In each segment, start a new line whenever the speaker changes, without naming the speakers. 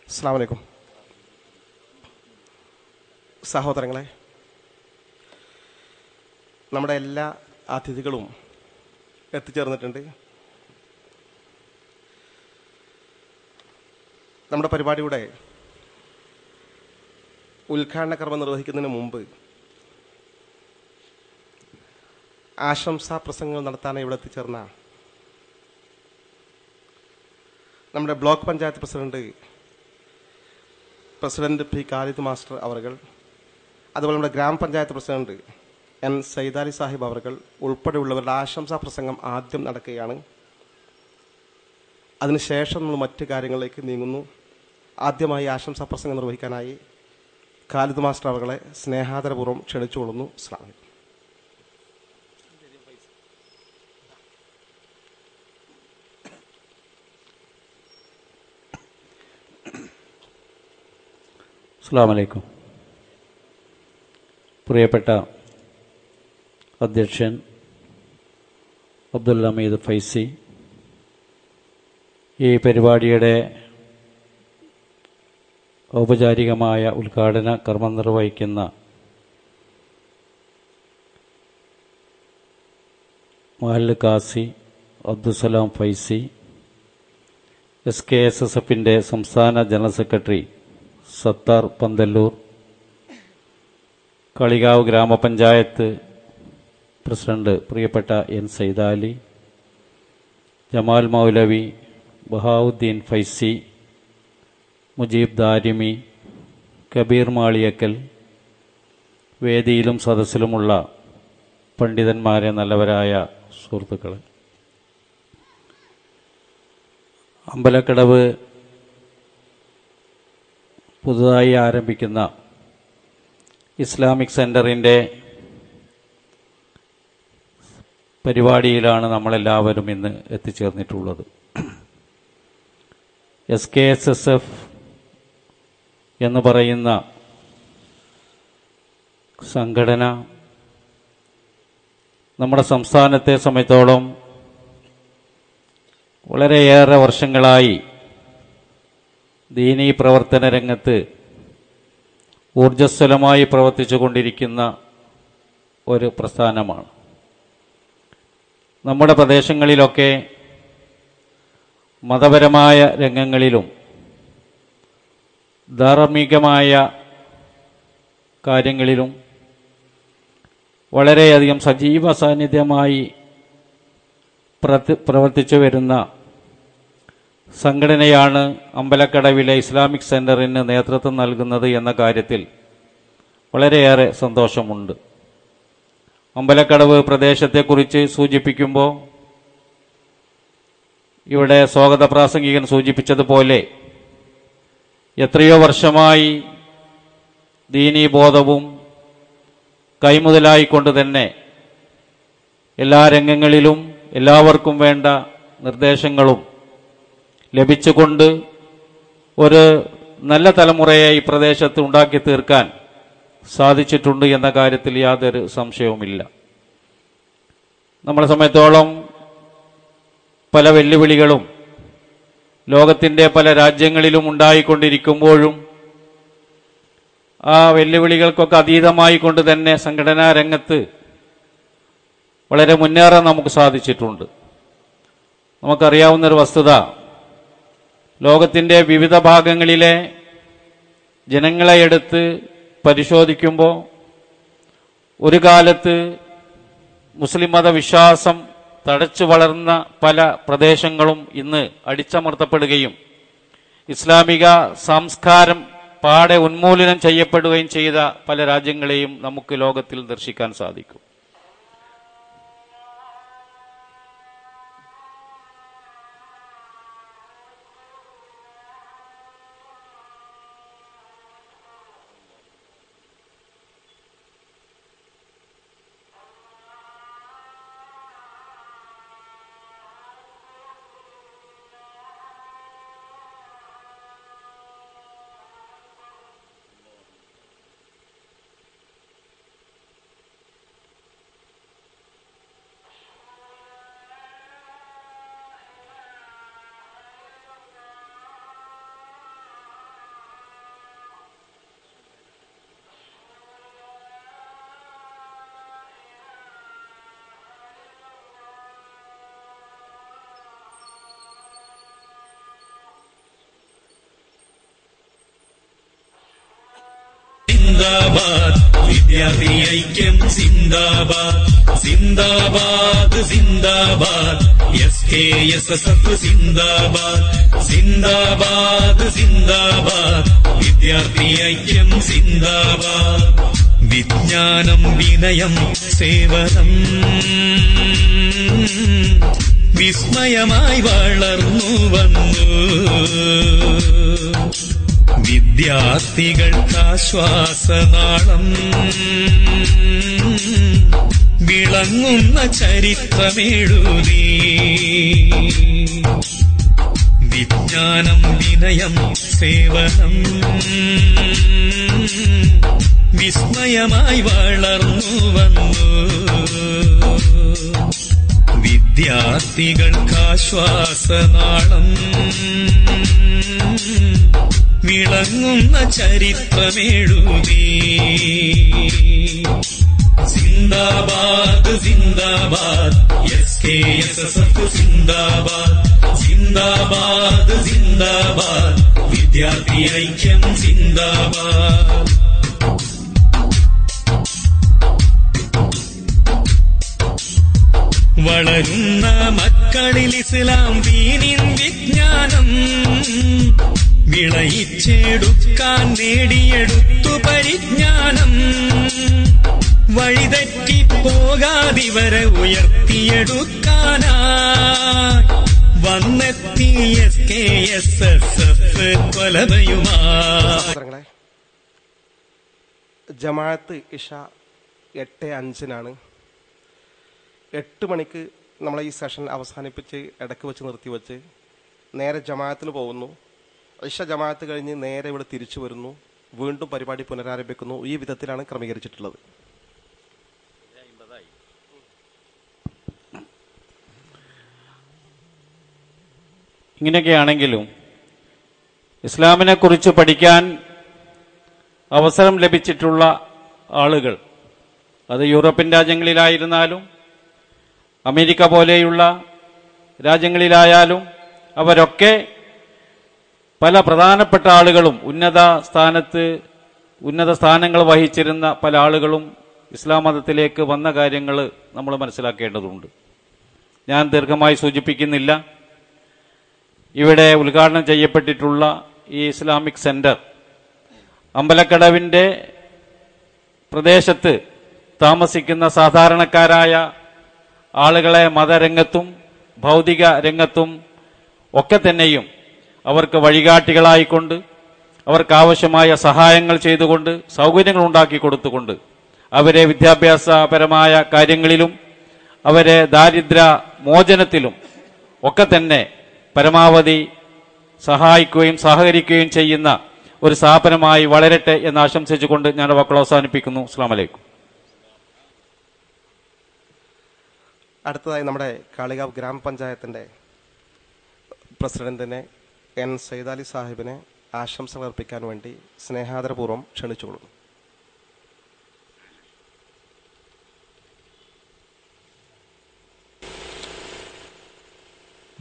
അസ്സലാമു അലൈക്കും സഹോദരങ്ങളെ, നമ്മുടെ എല്ലാ അതിഥികളും എത്തിച്ചേർന്നിട്ടുണ്ട്. നമ്മുടെ പരിപാടിയുടെ ഉദ്ഘാടന കർമ്മം നിർവഹിക്കുന്നതിന് മുമ്പ് ആശംസാ പ്രസംഗങ്ങൾ നടത്താനായി ഇവിടെ എത്തിച്ചേർന്ന നമ്മുടെ block panchayat president P Khalid master അവർകൾ, അതുപോലെ നമ്മുടെ ഗ്രാമപഞ്ചായത്ത് പ്രസിഡന്റ് എൻ സൈദാലി സാഹിബ് അവർകൾ ഉൾപ്പെടെയുള്ളവരുടെ ആശംസാ പ്രസംഗം ആദ്യം നടക്കുകയാണ്. അതിനുശേഷം നമ്മൾ മറ്റു കാര്യങ്ങളിലേക്ക് നീങ്ങുന്നു. ആദ്യമായി ആശംസാ പ്രസംഗം നിർവഹിക്കാനായി ഖാലിദ് മാസ്റ്റർ അവർകളെ സ്നേഹാദരപൂർവ്വം ക്ഷണിച്ചുകൊള്ളുന്നു. അസ്സലാമു അലൈക്കും.
അസ്സലാമു അലൈക്കും. പ്രിയപ്പെട്ട അധ്യക്ഷൻ അബ്ദുൽ ഹമീദ് ഫൈസി, ഈ പരിപാടിയുടെ ഔപചാരികമായ ഉദ്ഘാടന കർമ്മം നിർവഹിക്കുന്ന മഹല്ല് കാസി അബ്ദുസലാം ഫൈസി, SKSSFന്റെ സംസ്ഥാന ജനറൽ സെക്രട്ടറി സത്താർ പന്തല്ലൂർ, കളികാവ് ഗ്രാമപഞ്ചായത്ത് പ്രസിഡന്റ് പ്രിയപ്പെട്ട എൻ സൈദാലി, ജമാൽ മൗലവി, ബഹാവുദ്ദീൻ ഫൈസി, മുജീബ് ദാരിമി, കബീർ മാളിയക്കൽ, വേദിയിലും സദസ്സിലുമുള്ള പണ്ഡിതന്മാരെ, നല്ലവരായ സുഹൃത്തുക്കളെ, അമ്പലക്കടവ് പുതുതായി ആരംഭിക്കുന്ന ഇസ്ലാമിക് സെന്ററിൻ്റെ പരിപാടിയിലാണ് നമ്മളെല്ലാവരും ഇന്ന് എത്തിച്ചേർന്നിട്ടുള്ളത്. SKSSF എന്ന് പറയുന്ന സംഘടന നമ്മുടെ സംസ്ഥാനത്തെ സംബന്ധിച്ചോളം വളരെയേറെ വർഷങ്ങളായി ദീനീ പ്രവർത്തന രംഗത്ത് ഊർജ്ജസ്വലമായി പ്രവർത്തിച്ചു കൊണ്ടിരിക്കുന്ന ഒരു പ്രസ്ഥാനമാണ്. നമ്മുടെ പ്രദേശങ്ങളിലൊക്കെ മതപരമായ രംഗങ്ങളിലും ധാർമ്മികമായ കാര്യങ്ങളിലും വളരെയധികം സജീവ സാന്നിധ്യമായി പ്രവർത്തിച്ചു വരുന്ന സംഘടനയാണ് അമ്പലക്കടവിലെ ഇസ്ലാമിക് സെന്ററിന് നേതൃത്വം നൽകുന്നത് എന്ന കാര്യത്തിൽ വളരെയേറെ സന്തോഷമുണ്ട്. അമ്പലക്കടവ് പ്രദേശത്തെക്കുറിച്ച് സൂചിപ്പിക്കുമ്പോൾ ഇവിടെ സ്വാഗത പ്രാസംഗികൻ സൂചിപ്പിച്ചതുപോലെ എത്രയോ വർഷമായി ദീനീബോധവും കൈമുതലായിക്കൊണ്ട് തന്നെ എല്ലാ രംഗങ്ങളിലും എല്ലാവർക്കും വേണ്ട നിർദ്ദേശങ്ങളും ലഭിച്ചുകൊണ്ട് ഒരു നല്ല തലമുറയെ ഈ പ്രദേശത്ത് ഉണ്ടാക്കി തീർക്കാൻ സാധിച്ചിട്ടുണ്ട് എന്ന കാര്യത്തിൽ യാതൊരു സംശയവുമില്ല. നമ്മളെ സംബന്ധിച്ചോളം പല വെല്ലുവിളികളും ലോകത്തിൻ്റെ പല രാജ്യങ്ങളിലും ഉണ്ടായിക്കൊണ്ടിരിക്കുമ്പോഴും ആ വെല്ലുവിളികൾക്കൊക്കെ അതീതമായി കൊണ്ട് തന്നെ സംഘടനാ രംഗത്ത് വളരെ മുന്നേറാൻ നമുക്ക് സാധിച്ചിട്ടുണ്ട്. നമുക്കറിയാവുന്നൊരു വസ്തുത, ലോകത്തിൻ്റെ വിവിധ ഭാഗങ്ങളിലെ ജനങ്ങളെ എടുത്ത് പരിശോധിക്കുമ്പോൾ ഒരു കാലത്ത് മുസ്ലിം മതവിശ്വാസം തഴച്ചു വളർന്ന പല പ്രദേശങ്ങളും ഇന്ന് അടിച്ചമർത്തപ്പെടുകയും ഇസ്ലാമിക സംസ്കാരം പാടെ ഉന്മൂലനം ചെയ്യപ്പെടുകയും ചെയ്ത പല രാജ്യങ്ങളെയും നമുക്ക് ലോകത്തിൽ ദർശിക്കാൻ സാധിക്കും.
സിന്ദാബാദ് വിദ്യാർത്ഥി ഐക്യം സിന്ദാബാദ് സിന്ദാബാദ് സിന്ദാബാദ് SKSSF സിന്ദാബാദ് സിന്ദാബാദ് സിന്ദാബാദ് വിദ്യാർത്ഥി ഐക്യം സിന്ദാബാദ് വിജ്ഞാനം വിനയം സേവനം വിസ്മയമായി വളർന്നു വന്നു വിദ്യാർത്ഥികൾക്കാശ്വാസനാളം വിളങ്ങുന്ന ചരിത്രമെഴുതി വിജ്ഞാനം വിനയം സേവനം വിസ്മയമായി വളർന്നു വന്നു വിദ്യാർത്ഥികൾക്കാശ്വാസനാളം വിളങ്ങുന്ന ചരിത്രമെഴുതി സിന്ദാബാദ് സിന്ദാബാദ് SKSSF സിന്ദാബാദ് സിന്ദാബാദ് സിന്ദാബാദ് വിദ്യാർത്ഥി ഐക്യം സിന്ദാബാദ് വളരുന്ന മക്കളിൽ ഇസ്ലാം ദീനിൻ വിജ്ഞാനം വിളയിച്ചെടുക്കാൻ നേടിയെടുത്തു പരിജ്ഞാനം വഴിതെറ്റിപ്പോകാതിവരെ ഉയർത്തിയെടുക്കാനായി വന്നെത്തി SKSSF കൊലബയുമായി.
ജമാഅത്ത് ഇഷ 8:05 8 മണിക്ക് നമ്മളെ ഈ സെഷൻ അവസാനിപ്പിച്ച് ഇടയ്ക്ക് വെച്ച് നിർത്തിവെച്ച് നേരെ ജമാഅത്തിന് പോകുന്നു. ഇഷ ജമാഅത്ത് കഴിഞ്ഞ് നേരെ ഇവിടെ തിരിച്ചു വരുന്നു, വീണ്ടും പരിപാടി പുനരാരംഭിക്കുന്നു. ഈ വിധത്തിലാണ് ക്രമീകരിച്ചിട്ടുള്ളത്.
ഇങ്ങനെയൊക്കെയാണെങ്കിലും ഇസ്ലാമിനെ കുറിച്ച് പഠിക്കാൻ അവസരം ലഭിച്ചിട്ടുള്ള ആളുകൾ, അത് യൂറോപ്യൻ രാജ്യങ്ങളിലായിരുന്നാലും അമേരിക്ക പോലെയുള്ള രാജ്യങ്ങളിലായാലും, അവരൊക്കെ പല പ്രധാനപ്പെട്ട ആളുകളും ഉന്നത സ്ഥാനങ്ങൾ വഹിച്ചിരുന്ന പല ആളുകളും ഇസ്ലാം മതത്തിലേക്ക് വന്ന കാര്യങ്ങൾ നമ്മൾ മനസ്സിലാക്കേണ്ടതുണ്ട്. ഞാൻ ദീർഘമായി സൂചിപ്പിക്കുന്നില്ല. ഇവിടെ ഉദ്ഘാടനം ചെയ്യപ്പെട്ടിട്ടുള്ള ഈ ഇസ്ലാമിക് സെന്റർ അമ്പലക്കടവിന്റെ പ്രദേശത്ത് താമസിക്കുന്ന സാധാരണക്കാരായ ആളുകളെ മതരംഗത്തും ഭൗതിക രംഗത്തും ഒക്കെ തന്നെയും അവർക്ക് വഴികാട്ടികളായിക്കൊണ്ട്, അവർക്കാവശ്യമായ സഹായങ്ങൾ ചെയ്തുകൊണ്ട്, സൗകര്യങ്ങൾ ഉണ്ടാക്കി കൊടുത്തുകൊണ്ട്, അവരെ വിദ്യാഭ്യാസപരമായ കാര്യങ്ങളിലും അവരെ ദാരിദ്ര്യ മോചനത്തിലും ഒക്കെ തന്നെ പരമാവധി സഹായിക്കുകയും സഹകരിക്കുകയും ചെയ്യുന്ന ഒരു സ്ഥാപനമായി വളരട്ടെ എന്ന് ആശംസിച്ചുകൊണ്ട് ഞാൻ വാക്കുകൾ അവസാനിപ്പിക്കുന്നു. അസ്സലാമു അലൈക്കും.
അടുത്തതായി നമ്മുടെ കാളികാവ് ഗ്രാമപഞ്ചായത്തിന്റെ പ്രസിഡന്റിനെ N. സൈദാലി സാഹിബിനെ ആശംസകൾ അർപ്പിക്കാൻ വേണ്ടി സ്നേഹാദരപൂർവ്വം ക്ഷണിച്ചുകൊള്ളുന്നു.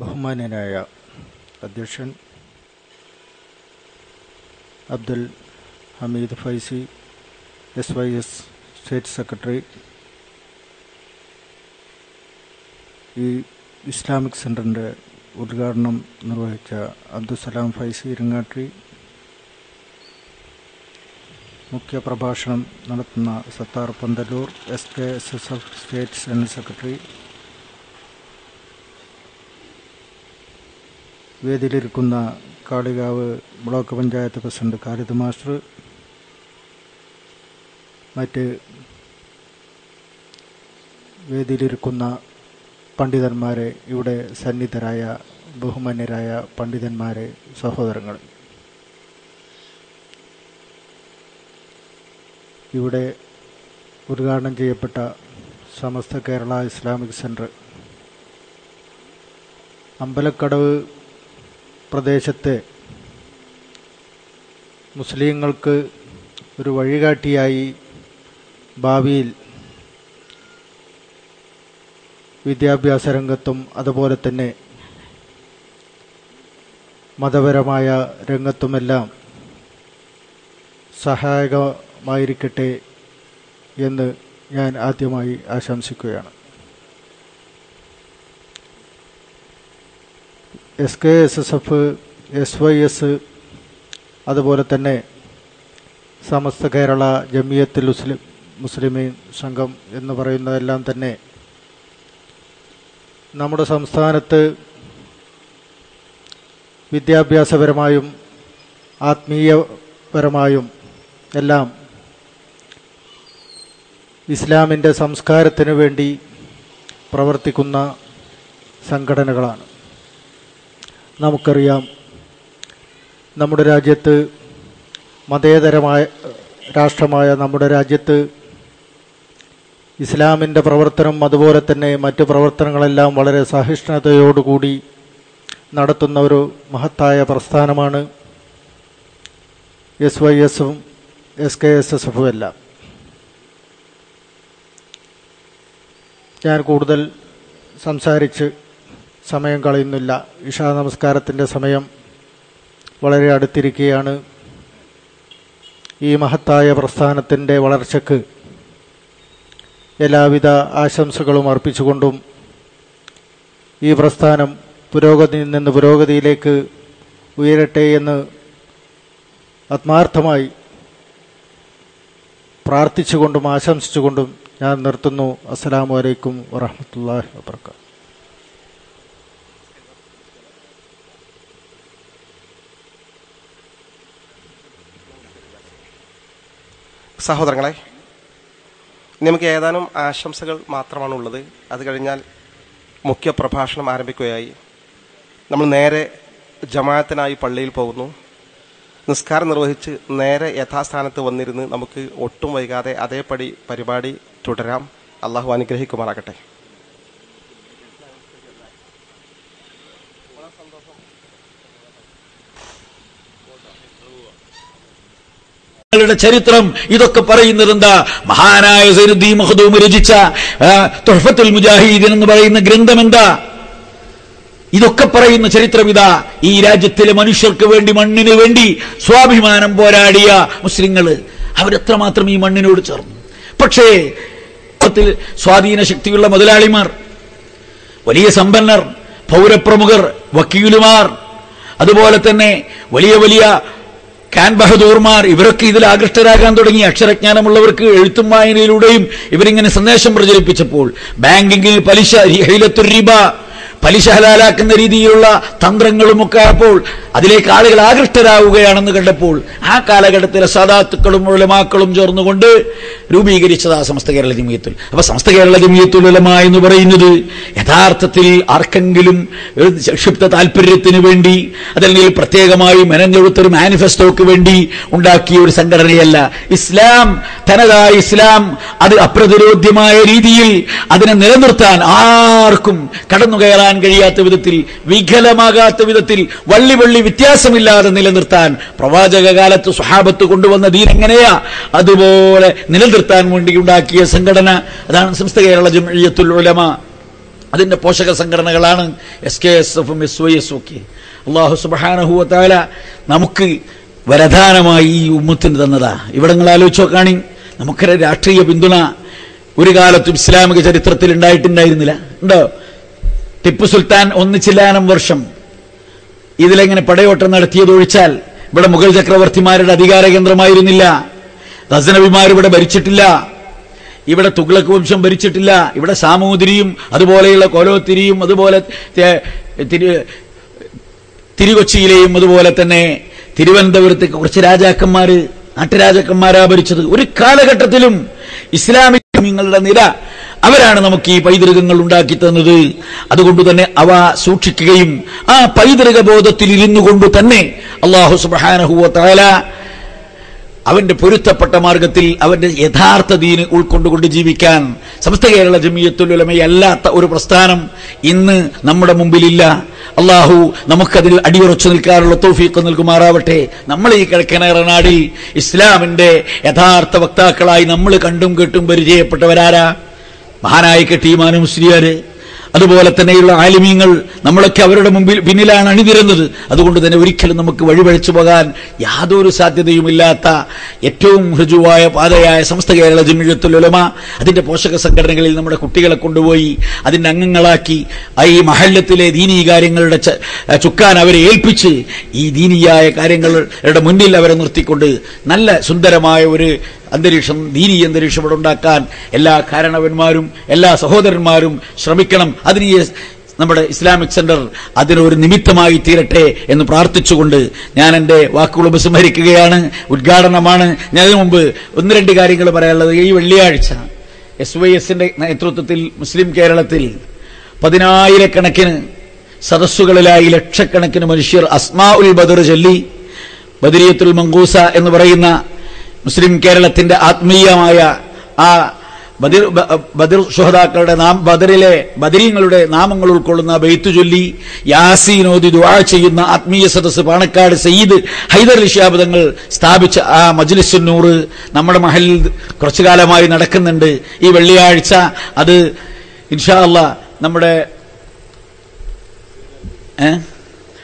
ബഹുമാന്യനായ അധ്യക്ഷൻ Abdul Hameed Faizy, SYS state secretary, ഈ ഇസ്ലാമിക് സെൻ്ററിൻ്റെ ഉദ്ഘാടനം നിർവഹിച്ച അബ്ദുസലാം ഫൈസി ഇരങ്ങാട്ടി, മുഖ്യ പ്രഭാഷണം നടത്തുന്ന Sathar Panthaloor, SKSSF state general secretary, വേദിയിലിരിക്കുന്ന Kalikavu block panchayat president Khalid master, മറ്റ് വേദിയിലിരിക്കുന്ന പണ്ഡിതന്മാരെ, ഇവിടെ സന്നിധരായ ബഹുമാന്യരായ പണ്ഡിതന്മാരെ, സഹോദരങ്ങൾ, ഇവിടെ ഉദ്ഘാടനം ചെയ്യപ്പെട്ട സമസ്ത കേരള ഇസ്ലാമിക് സെൻറ്റർ അമ്പലക്കടവ് പ്രദേശത്തെ മുസ്ലിങ്ങൾക്ക് ഒരു വഴികാട്ടിയായി ഭാവിയിൽ വിദ്യാഭ്യാസ രംഗത്തും അതുപോലെ തന്നെ മതപരമായ രംഗത്തുമെല്ലാം സംഘടിതമായിരിക്കട്ടെ എന്ന് ഞാൻ ആദ്യമായി ആശംസിക്കുകയാണ്. SKSSF, SYS, അതുപോലെ തന്നെ സമസ്ത കേരള ജമിയത്തുൽ മുസ്ലിമീൻ സംഘം എന്ന് പറയുന്നതെല്ലാം തന്നെ നമ്മുടെ സംസ്ഥാനത്ത് വിദ്യാഭ്യാസപരമായും ആത്മീയപരമായും എല്ലാം ഇസ്ലാമിൻ്റെ സംസ്കാരത്തിന് വേണ്ടി പ്രവർത്തിക്കുന്ന സംഘടനകളാണ്. നമുക്കറിയാം, നമ്മുടെ രാജ്യത്ത് മതേതരമായ രാഷ്ട്രമായ നമ്മുടെ രാജ്യത്ത് ഇസ്ലാമിൻ്റെ പ്രവർത്തനം അതുപോലെ തന്നെ മറ്റ് പ്രവർത്തനങ്ങളെല്ലാം വളരെ സഹിഷ്ണുതയോടുകൂടി നടത്തുന്ന ഒരു മഹത്തായ പ്രസ്ഥാനമാണ് SYS-ഉം SKSSF-ഉം എല്ലാം. ഞാൻ കൂടുതൽ സംസാരിച്ച് സമയം കളയുന്നില്ല. ഇശാ നമസ്കാരത്തിൻ്റെ സമയം വളരെ അടുത്തിരിക്കുകയാണ്. ഈ മഹത്തായ പ്രസ്ഥാനത്തിൻ്റെ വളർച്ചയ്ക്ക് എല്ലാവിധ ആശംസകളും അർപ്പിച്ചുകൊണ്ടും ഈ പ്രസ്ഥാനം പുരോഗതിയിൽ നിന്ന് പുരോഗതിയിലേക്ക് ഉയരട്ടെ എന്ന് ആത്മാർത്ഥമായി പ്രാർത്ഥിച്ചുകൊണ്ടും ആശംസിച്ചുകൊണ്ടും ഞാൻ നിർത്തുന്നു. അസ്സലാമു അലൈക്കും വറഹ്മത്തുള്ളാഹി വബറകാതുഹു.
സഹോദരങ്ങളെ, നമുക്ക് ഏതാനും ആശംസകൾ മാത്രമാണുള്ളത്. അത് കഴിഞ്ഞാൽ മുഖ്യ പ്രഭാഷണം ആരംഭിക്കുകയായി. നമ്മൾ നേരെ ജമാഅത്തിനായി പള്ളിയിൽ പോകുന്നു. നിസ്കാരം നിർവഹിച്ച് നേരെ യഥാസ്ഥാനത്ത് വന്നിരുന്ന് നമുക്ക് ഒട്ടും വൈകാതെ അതേപടി പരിപാടി തുടരാം. അള്ളാഹു അനുഗ്രഹിക്കുമാറാകട്ടെ.
ചരിത്രം ഇതൊക്കെ പറയുന്നത് എന്താ? മഹാനായ സൈനുദ്ദീൻ മഖ്ദൂം രചിച്ച തുഹ്ഫത്തുൽ മുജാഹിദീൻ എന്ന് പറയുന്ന ഗ്രന്ഥം എന്താ? ഇതൊക്കെ പറയുന്ന ചരിത്രം ഇതാ. ഈ രാജ്യത്തിലെ മനുഷ്യർക്ക് വേണ്ടി, മണ്ണിന് വേണ്ടി സ്വാഭിമാനം പോരാടിയ മുസ്ലിങ്ങൾ അവരെത്രമാത്രം ഈ മണ്ണിനോട് ചേർന്നു. പക്ഷേ സ്വാധീന ശക്തിയുള്ള മുതലാളിമാർ, വലിയ സമ്പന്നർ, പൗരപ്രമുഖർ, വക്കീലുമാർ, അതുപോലെ തന്നെ വലിയ വലിയ ഖാൻ ബഹദൂർമാർ, ഇവരൊക്കെ ഇതിൽ ആകൃഷ്ടരാകാൻ തുടങ്ങി. അക്ഷരജ്ഞാനമുള്ളവർക്ക് എഴുത്തും വായനയിലൂടെയും ഇവരിങ്ങനെ സന്ദേശം പ്രചരിപ്പിച്ചപ്പോൾ ബാങ്കിങ്ങിന് പലിശ, ഹൈലത്തുർ റിബ, പലിശ ഹലാലാക്കുന്ന രീതിയിലുള്ള തന്ത്രങ്ങളുമൊക്കെ ആയപ്പോൾ അതിലേക്ക് ആളുകൾ ആകൃഷ്ടരാവുകയാണെന്ന് കണ്ടപ്പോൾ ആ കാലഘട്ടത്തിലെ സാദാത്തുക്കളും ഉലമാക്കളും ചേർന്നുകൊണ്ട് രൂപീകരിച്ചതാ സമസ്ത കേരള ജമിയത്തുൽ. അപ്പൊ സമസ്ത കേരള ജമിയത്തുൽ ഉലമ എന്ന് പറയുന്നത് യഥാർത്ഥത്തിൽ ആർക്കെങ്കിലും ക്ഷിപ്ത താല്പര്യത്തിന് വേണ്ടി അതല്ലെങ്കിൽ പ്രത്യേകമായി മെനഞ്ഞെടുത്തൊരു മാനിഫെസ്റ്റോക്ക് വേണ്ടി ഉണ്ടാക്കിയ ഒരു സംഘടനയല്ല. ഇസ്ലാം, തനതായ ഇസ്ലാം, അത് അപ്രതിരോധ്യമായ രീതിയിൽ അതിനെ നിലനിർത്താൻ ആർക്കും കടന്നു കയറാൻ കഴിയാത്ത വിധത്തിൽ, വികലമാകാത്ത വിധത്തിൽ, വള്ളി വ്യത്യാസമില്ലാതെ നിലനിർത്താൻ പ്രവാചക കാലത്ത് സ്വഹാബത്ത് കൊണ്ടുവന്ന ദീൻ എങ്ങനെയാ അതുപോലെ നിലനിർത്താൻ വേണ്ടി ഉണ്ടാക്കിയ സംഘടന അതാണ് സമസ്ത കേരള ജംഇയ്യത്തുൽ ഉലമ. അതിന്റെ പോഷക സംഘടനകളാണ് SKSF-ഉം SYS-ഉം ഒക്കെ. അല്ലാഹു സുബ്ഹാനഹു വ തആല നമുക്ക് വരദാനമായി ഈ ഉമ്മത്തിന് തന്നതാ. ഇവിടങ്ങൾ ആലോചിച്ച് നോക്കാണി, നമുക്കൊരു രാഷ്ട്രീയ പിന്തുണ ഒരു കാലത്തും ഇസ്ലാമിക ചരിത്രത്തിൽ ഉണ്ടായിട്ടുണ്ടായിരുന്നില്ല. ഉണ്ടോ? ടിപ്പു സുൽത്താൻ ഒന്നിച്ചില്ലാനം വർഷം ഇതിലെങ്ങനെ പടയോട്ടം നടത്തിയതൊഴിച്ചാൽ ഇവിടെ മുഗൾ ചക്രവർത്തിമാരുടെ അധികാര കേന്ദ്രമായിരുന്നില്ല. ഗസനവിമാർ ഇവിടെ ഭരിച്ചിട്ടില്ല, ഇവിടെ തുഗ്ലക് വംശം ഭരിച്ചിട്ടില്ല, ഇവിടെ സാമൂതിരിയും അതുപോലെയുള്ള കോലോത്തിരിയും അതുപോലെ തിരുകൊച്ചിയിലെയും അതുപോലെ തന്നെ തിരുവനന്തപുരത്തെ കുറച്ച് രാജാക്കന്മാര്, നാട്ടുരാജാക്കന്മാരാ ഭരിച്ചത്. ഒരു കാലഘട്ടത്തിലും ഇസ്ലാമിക നിങ്ങളുടെ നില അവരാണ് നമുക്ക് ഈ പൈതൃകങ്ങൾ ഉണ്ടാക്കി തന്നത്. അതുകൊണ്ട് തന്നെ അവ സൂക്ഷിക്കുകയും ആ പൈതൃക ബോധത്തിൽ ഇരുന്നു കൊണ്ട് തന്നെ അല്ലാഹു സുബ്ഹാനഹു വ തആല അവന്റെ പൊരുത്തപ്പെട്ട മാർഗത്തിൽ അവന്റെ യഥാർത്ഥ ദീന് ഉൾക്കൊണ്ടുകൊണ്ട് ജീവിക്കാൻ സമസ്ത കേരള ജംഇയ്യത്തുൽ ഉലമയല്ലാത്ത ഒരു പ്രസ്ഥാനം ഇന്ന് നമ്മുടെ മുമ്പിലില്ല. അല്ലാഹു നമുക്കതിൽ അടിയുറച്ചു നിൽക്കാനുള്ള തൗഫീഖ് നൽകുമാറാവട്ടെ. നമ്മൾ ഈ കിഴക്കനേറ നാടിൽ ഇസ്ലാമിന്റെ യഥാർത്ഥ വക്താക്കളായി നമ്മൾ കണ്ടും കേട്ടും പരിചയപ്പെട്ടവരാരാ? മഹാനായ കെട്ടിമാനും മുസ്ലിയാര്, അതുപോലെ തന്നെയുള്ള ആലിമീങ്ങൾ, നമ്മളൊക്കെ അവരുടെ പിന്നിലാണ് അണിനിരുന്നത്. അതുകൊണ്ട് തന്നെ ഒരിക്കലും നമുക്ക് വഴിപഴിച്ചു പോകാൻ യാതൊരു സാധ്യതയുമില്ലാത്ത ഏറ്റവും ഋജുവായ പാതയായ സമസ്ത കേരള ജംഇയ്യത്തുൽ ഉലമ അതിന്റെ പോഷക സംഘടനകളിൽ നമ്മുടെ കുട്ടികളെ കൊണ്ടുപോയി അതിന്റെ അംഗങ്ങളാക്കി ഈ മഹല്ലത്തിലെ ദീനീ കാര്യങ്ങളുടെ ചുക്കാൻ അവരെ ഏൽപ്പിച്ച് ഈ ദീനീയായ കാര്യങ്ങളുടെ മുന്നിൽ അവരെ നിർത്തിക്കൊണ്ട് നല്ല സുന്ദരമായ ഒരു അന്തരീക്ഷം, ദീനീ അന്തരീക്ഷം ഇവിടെ ഉണ്ടാക്കാൻ എല്ലാ കാരണവന്മാരും എല്ലാ സഹോദരന്മാരും ശ്രമിക്കണം. അതിന് നമ്മുടെ ഇസ്ലാമിക് സെന്റർ അതിനൊരു നിമിത്തമായി തീരട്ടെ എന്ന് പ്രാർത്ഥിച്ചുകൊണ്ട് ഞാൻ എൻ്റെ വാക്കുകൾ ഉപസംഹരിക്കുകയാണ്. ഉദ്ഘാടനമാണ്. ഞാൻ അതിനു മുമ്പ് 1-2 കാര്യങ്ങൾ പറയാനുള്ളത്. ഈ വെള്ളിയാഴ്ച SYSന്റെ നേതൃത്വത്തിൽ മുസ്ലിം കേരളത്തിൽ 10,000-കണക്കിന് സദസ്സുകളിലായി ലക്ഷക്കണക്കിന് മനുഷ്യർ അസ്മാ ഉൽ ബദർ ചൊല്ലി ബദരിയത്തുൽ മങ്കൂസ എന്ന് പറയുന്ന മുസ്ലിം കേരളത്തിന്റെ ആത്മീയമായ ആ ബദർ ശുഹദാക്കളുടെ ബദറിലെ ബദരീങ്ങളുടെ നാമങ്ങൾ ഉൾക്കൊള്ളുന്ന ബെയ്ത്ത് ചൊല്ലി യാസീൻ ഓതി ദുആ ചെയ്യുന്ന ആത്മീയ സദസ്സ് പാണക്കാട് സയ്യിദ് ഹൈദർ അലി ശിഹാബ് തങ്ങൾ സ്ഥാപിച്ച ആ മജ്ലിസുൻ നൂർ നമ്മുടെ മഹലിൽ കുറച്ചു കാലമായി നടക്കുന്നുണ്ട്. ഈ വെള്ളിയാഴ്ച അത് ഇൻഷാ അല്ലാഹ് നമ്മുടെ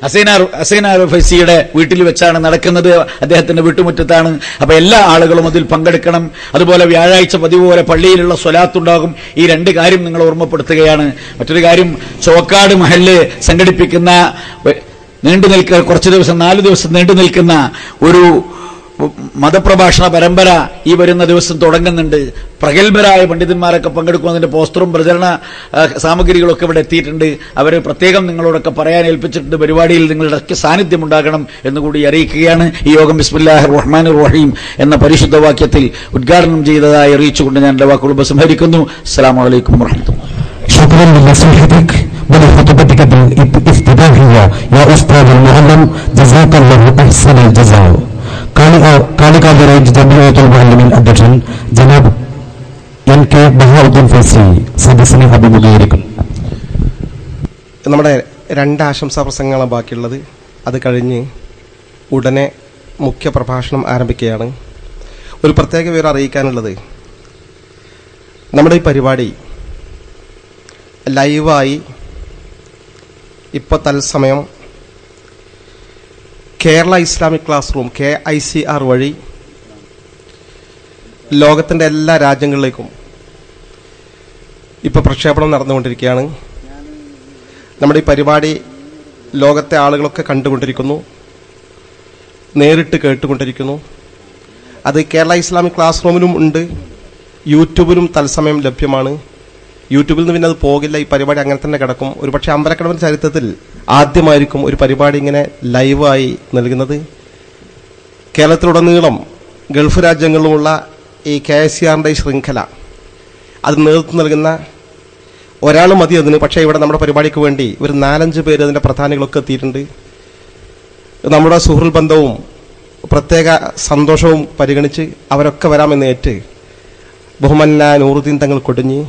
ഹസൈനാർ ഫൈസിയുടെ വീട്ടിൽ വെച്ചാണ് നടക്കുന്നത്. അദ്ദേഹത്തിന്റെ വീട്ടുമുറ്റത്താണ്. അപ്പൊ എല്ലാ ആളുകളും അതിൽ പങ്കെടുക്കണം. അതുപോലെ വ്യാഴാഴ്ച പതിവ് പോലെ പള്ളിയിലുള്ള സ്വലാത്തുണ്ടാകും. ഈ 2 കാര്യം നിങ്ങൾ ഓർമ്മപ്പെടുത്തുകയാണ്. മറ്റൊരു കാര്യം, ചോക്കാട് മഹല്ല് സംഘടിപ്പിക്കുന്ന കുറച്ച് ദിവസം 4 ദിവസം നീണ്ടു നിൽക്കുന്ന ഒരു മതപ്രഭാഷണ പരമ്പര ഈ വരുന്ന ദിവസം തുടങ്ങുന്നുണ്ട്. പ്രഗത്ഭരായ പണ്ഡിതന്മാരൊക്കെ പങ്കെടുക്കുന്നതിന്റെ പോസ്റ്ററും പ്രചരണ സാമഗ്രികളൊക്കെ ഇവിടെ എത്തിയിട്ടുണ്ട്. അവർ പ്രത്യേകം നിങ്ങളോടൊക്കെ പറയാൻ ഏൽപ്പിച്ചിട്ടുണ്ട്. പരിപാടിയിൽ നിങ്ങളുടെ സാന്നിധ്യം ഉണ്ടാകണം എന്നുകൂടി അറിയിക്കുകയാണ്. ഈ യോഗം ബിസ്മില്ലാഹിർ റഹ്മാനിർ റഹീം എന്ന പരിശുദ്ധ വാക്യത്തിൽ ഉദ്ഘാടനം ചെയ്തതായി അറിയിച്ചുകൊണ്ട് ഞാൻ എൻ്റെ വാക്കുകൾ ഉപസംഹരിക്കുന്നു. അസ്സലാമു അലൈക്കും വറഹ്മത്തുള്ളാഹി.
شكرا لنصيحتك ولخطبتك بالافتتاحية يا أستاذ المعلم، جزاك الله أحسن الجزاء. കാളികാവ് റേഞ്ച് ജംഇയ്യത്തുൽ മുഅല്ലിമീൻ അധ്യക്ഷൻ ജനാബ് NK ബഹാഉദ്ദീൻ ഫൈസി സദസ്സിനെ അഭിമുഖീകരിക്കും.
നമ്മുടെ 2 ആശംസാ പ്രസംഗങ്ങളാണ് ബാക്കിയുള്ളത്. അത് കഴിഞ്ഞ് ഉടനെ മുഖ്യ പ്രഭാഷണം ആരംഭിക്കുകയാണ്. ഒരു പ്രത്യേക വിവരം അറിയിക്കാനുള്ളത്, നമ്മുടെ ഈ പരിപാടി ലൈവായി ഇപ്പോൾ തത്സമയം Kerala Islamic class room KICR വഴി ലോകത്തിൻ്റെ എല്ലാ രാജ്യങ്ങളിലേക്കും ഇപ്പോൾ പ്രക്ഷേപണം നടന്നുകൊണ്ടിരിക്കുകയാണ്. നമ്മുടെ ഈ പരിപാടി ലോകത്തെ ആളുകളൊക്കെ കണ്ടുകൊണ്ടിരിക്കുന്നു, നേരിട്ട് കേട്ടുകൊണ്ടിരിക്കുന്നു. അത് കേരള ഇസ്ലാമിക് ക്ലാസ് റൂമിലും ഉണ്ട്, യൂട്യൂബിലും തത്സമയം ലഭ്യമാണ്. യൂട്യൂബിൽ നിന്ന് പിന്നെ അത് പോകില്ല, ഈ പരിപാടി അങ്ങനെ തന്നെ കിടക്കും. ഒരുപക്ഷെ അമ്പലക്കടവിൻ്റെ ചരിത്രത്തിൽ ആദ്യമായിരിക്കും ഒരു പരിപാടി ഇങ്ങനെ ലൈവായി നൽകുന്നത്. കേരളത്തിലുടനീളം ഗൾഫ് രാജ്യങ്ങളിലുമുള്ള ഈ KICRന്റെ ഈ ശൃംഖല അത് നേതൃത്വം നൽകുന്ന ഒരാൾ മതി അതിന്. പക്ഷേ ഇവിടെ നമ്മുടെ പരിപാടിക്ക് വേണ്ടി ഒരു 4-5 പേര് അതിൻ്റെ പ്രധാനികളൊക്കെ എത്തിയിട്ടുണ്ട്. നമ്മുടെ സുഹൃൽ ബന്ധവും പ്രത്യേക സന്തോഷവും പരിഗണിച്ച് അവരൊക്കെ വരാമെന്ന് ഏറ്റ് ബഹുമാന്യനായ നൂറുദ്ദീൻ തങ്ങൾ കൊടിഞ്ഞി,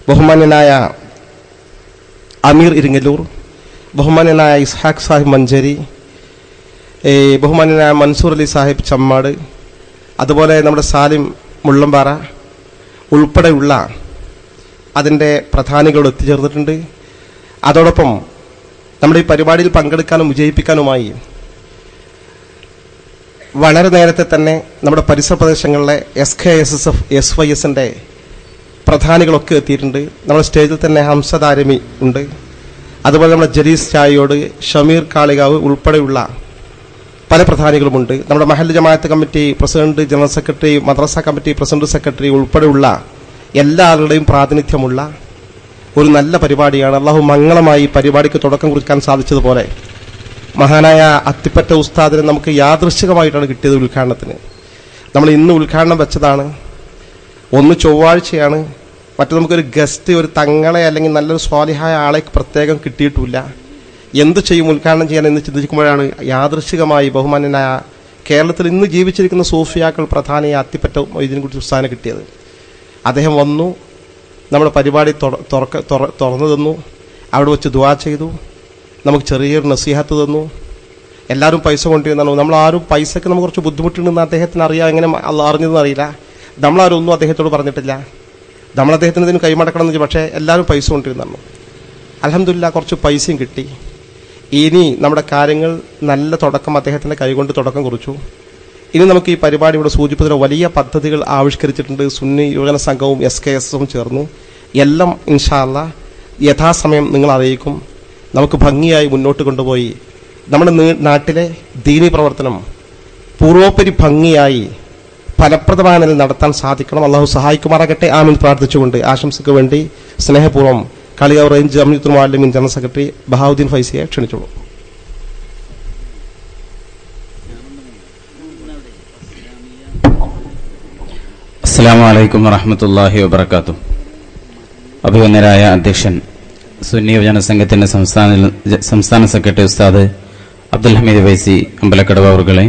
ബഹുമാന്യനായ അമീർ ഇരിങ്ങല്ലൂർ, ബഹുമാന്യനായ ഇസ്ഹാഖ് സാഹിബ് മഞ്ചേരി, ബഹുമാന്യനായ മൻസൂർ അലി സാഹിബ് ചമ്മാട്, അതുപോലെ നമ്മുടെ സാലിം മുള്ളമ്പാറ ഉൾപ്പെടെയുള്ള അതിൻ്റെ പ്രധാനികളോട് എത്തിച്ചേർന്നിട്ടുണ്ട്. അതോടൊപ്പം നമ്മുടെ ഈ പരിപാടിയിൽ പങ്കെടുക്കാനും വിജയിപ്പിക്കാനുമായി വളരെ നേരത്തെ തന്നെ നമ്മുടെ പരിസര പ്രദേശങ്ങളിലെ SKSSF SYSന്റെ പ്രധാനികളൊക്കെ എത്തിയിട്ടുണ്ട്. നമ്മുടെ സ്റ്റേജിൽ തന്നെ ഹംസദ് ആരമി ഉണ്ട്. അതുപോലെ നമ്മുടെ ജലീസ് ചായയോട്, ഷമീർ കാളികാവ് ഉൾപ്പെടെയുള്ള പല പ്രധാനികളുമുണ്ട്. നമ്മുടെ മഹല്ല് ജമാഅത്ത് കമ്മിറ്റി പ്രസിഡന്റ്, ജനറൽ സെക്രട്ടറി, മദ്രസ കമ്മിറ്റി പ്രസിഡന്റ് സെക്രട്ടറി ഉൾപ്പെടെയുള്ള എല്ലാ ആളുകളുടെയും പ്രാതിനിധ്യമുള്ള ഒരു നല്ല പരിപാടിയാണ്. അള്ളാഹു മംഗളമായി പരിപാടിക്ക് തുടക്കം കുറിക്കാൻ സാധിച്ചതുപോലെ മഹാനായ അത്തിപ്പറ്റ ഉസ്താദിനെ നമുക്ക് യാദൃശ്ചികമായിട്ടാണ് കിട്ടിയത് ഉദ്ഘാടനത്തിന്. നമ്മൾ ഇന്ന് ഉദ്ഘാടനം വെച്ചതാണ്. ഒന്ന് ചൊവ്വാഴ്ചയാണ്, മറ്റു നമുക്കൊരു ഗസ്റ്റ്, ഒരു തങ്ങളെ അല്ലെങ്കിൽ നല്ലൊരു സ്വാലിഹായ ആളെ പ്രത്യേകം കിട്ടിയിട്ടുമില്ല. എന്ത് ചെയ്യും ഉദ്ഘാടനം ചെയ്യാൻ എന്ന് ചിന്തിക്കുമ്പോഴാണ് യാദൃശ്ചികമായി ബഹുമാന്യനായ കേരളത്തിൽ ഇന്ന് ജീവിച്ചിരിക്കുന്ന സൂഫിയാക്കൾ പ്രധാനിയെ അത്തിപ്പറ്റ ഇതിനെക്കുറിച്ച് ഉസ്താദിനെ കിട്ടിയത്. അദ്ദേഹം വന്നു, നമ്മുടെ പരിപാടി തുറന്നു തന്നു, അവിടെ വെച്ച് ദുആ ചെയ്തു, നമുക്ക് ചെറിയൊരു നസീഹത്ത് തന്നു. എല്ലാവരും പൈസ കൊണ്ടുവന്നു. നമ്മളാരും പൈസയ്ക്ക് നമുക്ക് കുറച്ച് ബുദ്ധിമുട്ടുണ്ടെന്ന് അദ്ദേഹത്തിന് അറിയാം, എങ്ങനെ അറിഞ്ഞതെന്ന് അറിയില്ല. നമ്മളാരും ഒന്നും അദ്ദേഹത്തോട് പറഞ്ഞിട്ടില്ല. നമ്മൾ അദ്ദേഹത്തിന് ഇതിന് കൈമടക്കണം എന്ന് വെച്ചു. പക്ഷേ എല്ലാവരും പൈസ കൊണ്ടിരുന്നു. അൽഹംദുലില്ലാ കുറച്ച് പൈസയും കിട്ടി. ഇനി നമ്മുടെ കാര്യങ്ങൾ നല്ല തുടക്കം അദ്ദേഹത്തിൻ്റെ കൈകൊണ്ട് തുടക്കം കുറിച്ചു. ഇനി നമുക്ക് ഈ പരിപാടി ഇവിടെ സൂചിപ്പിച്ച വലിയ പദ്ധതികൾ ആവിഷ്കരിച്ചിട്ടുണ്ട്. സുന്നി യുവജന സംഘവും SKSസും ചേർന്നു. എല്ലാം ഇൻഷാ അല്ലാഹ് യഥാസമയം നിങ്ങൾ അറിയിക്കും. നമുക്ക് ഭംഗിയായി മുന്നോട്ട് കൊണ്ടുപോയി നമ്മുടെ നാട്ടിലെ ദീനി പ്രവർത്തനം പൂർവോപരി ഭംഗിയായി ഫലപ്രദമായ നിലയിൽ നടത്താൻ സാധിക്കണം. അള്ളാഹു സഹായിക്കുമാറാകട്ടെ. ആമീൻ പ്രാർത്ഥിച്ചുകൊണ്ട് ആശംസയ്ക്ക് വേണ്ടി സ്നേഹപൂർവ്വം Kalikavu range Jamiyyathul Muallimeen general secretary Bahauddeen ഫൈസിയെ ക്ഷണിച്ചോളൂ.
അസ്സലാമു അലൈക്കും വറഹ്മത്തുള്ളാഹി വബറകാതുഹു. അഭിവന്ദനായ അധ്യക്ഷൻ സുന്നി യുവജന സംഘത്തിന്റെ സംസ്ഥാന സെക്രട്ടറി ഉസ്താദ് അബ്ദുൽ ഹമീദ് ഫൈസി അമ്പലക്കടവ് അവർകളെ,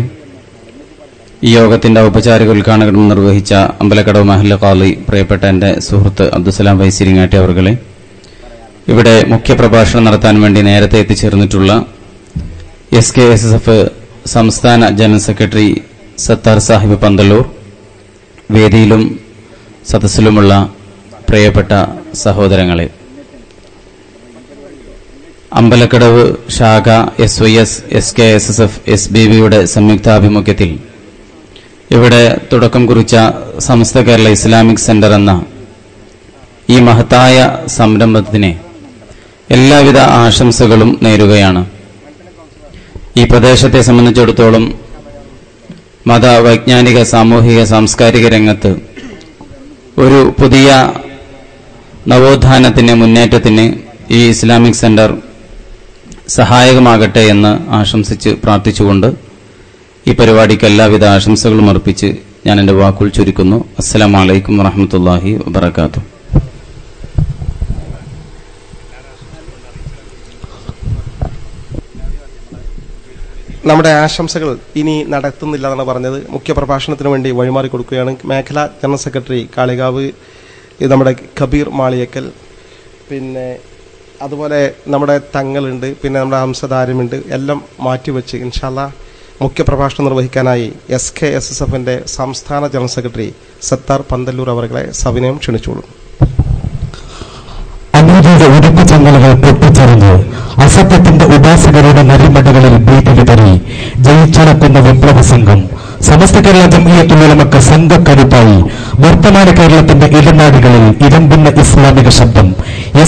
ഈ യോഗത്തിന്റെ ഔപചാരിക ഉദ്ഘാടനം നിർവഹിച്ച അമ്പലക്കടവ് മഹല്ല് ഖാളി പ്രിയപ്പെട്ട എന്റെ സുഹൃത്ത് അബ്ദുസലാം ഫൈസി ഇരിങ്ങാട്ടി അവർകളെ, ഇവിടെ മുഖ്യപ്രഭാഷണം നടത്താൻ വേണ്ടി നേരത്തെ എത്തിച്ചേർന്നിട്ടുള്ള SKSSF സംസ്ഥാന ജനറൽ സെക്രട്ടറി സത്താർ സാഹിബ് പന്തല്ലൂർ, വേദിയിലും സദസ്സിലുമുള്ള പ്രിയപ്പെട്ട സഹോദരങ്ങളെ, അമ്പലക്കടവ് ശാഖ SYS SKSSF SBBയുടെ സംയുക്താഭിമുഖ്യത്തിൽ ഇവിടെ തുടക്കം കുറിച്ച സമസ്ത കേരള ഇസ്ലാമിക് സെന്റർ എന്ന ഈ മഹത്തായ സംരംഭത്തിന് എല്ലാവിധ ആശംസകളും നേരുകയാണ്. ഈ പ്രദേശത്തെ സംബന്ധിച്ചിടത്തോളം മത, വൈജ്ഞാനിക, സാമൂഹിക, സാംസ്കാരിക രംഗത്ത് ഒരു പുതിയ നവോത്ഥാനത്തിന്, മുന്നേറ്റത്തിന് ഈ ഇസ്ലാമിക് സെന്റർ സഹായകമാകട്ടെ എന്ന് ആശംസിച്ച് പ്രാർത്ഥിച്ചുകൊണ്ട് ഈ പരിപാടിക്ക് എല്ലാവിധ ആശംസകളും അർപ്പിച്ച് ഞാൻ എൻ്റെ വാക്കുകൾ ചുരുക്കുന്നു. അസ്സലാമു അലൈക്കും വറഹ്മത്തുള്ളാഹി വബറകാതുഹു.
നമ്മുടെ ആശംസകൾ ഇനി നടത്തുന്നില്ല എന്നാണ് പറഞ്ഞത്. മുഖ്യപ്രഭാഷണത്തിന് വേണ്ടി വഴിമാറി കൊടുക്കുകയാണ് മേഖലാ ജനറൽ സെക്രട്ടറി കാളികാവ് നമ്മുടെ കബീർ മാളിയക്കൽ, പിന്നെ അതുപോലെ നമ്മുടെ തങ്ങളുണ്ട്, പിന്നെ നമ്മുടെ ഹംസദാര്യമുണ്ട്. എല്ലാം മാറ്റിവെച്ച് ഇൻഷാ അല്ലാഹ് മുഖ്യപ്രഭാഷണം നിർവഹിക്കാനായി SKSSFന്റെ സംസ്ഥാന ജനറൽ സെക്രട്ടറി സത്താർ പന്തല്ലൂർ അവരെ സവിനയം ക്ഷണിച്ചോളൂ.
അനീതിയുടെ ഉരുക്കു ചങ്ങലകൾ പൊട്ടിച്ചെറിഞ്ഞ് അസത്യത്തിന്റെ ഉപാസകരുടെ നരിമടകളിൽ ഭീതി വിതറി ജയിച്ചടക്കുന്ന വിപ്ലവ സംഘം സമസ്ത കേരള ജംഇയ്യത്തുൽ ഉലമക്ക് സംഘക്കരുത്തായി വർത്തമാന കേരളത്തിന്റെ ഇടനാടുകളിൽ ഇരമ്പുന്ന ഇസ്ലാമിക ശബ്ദം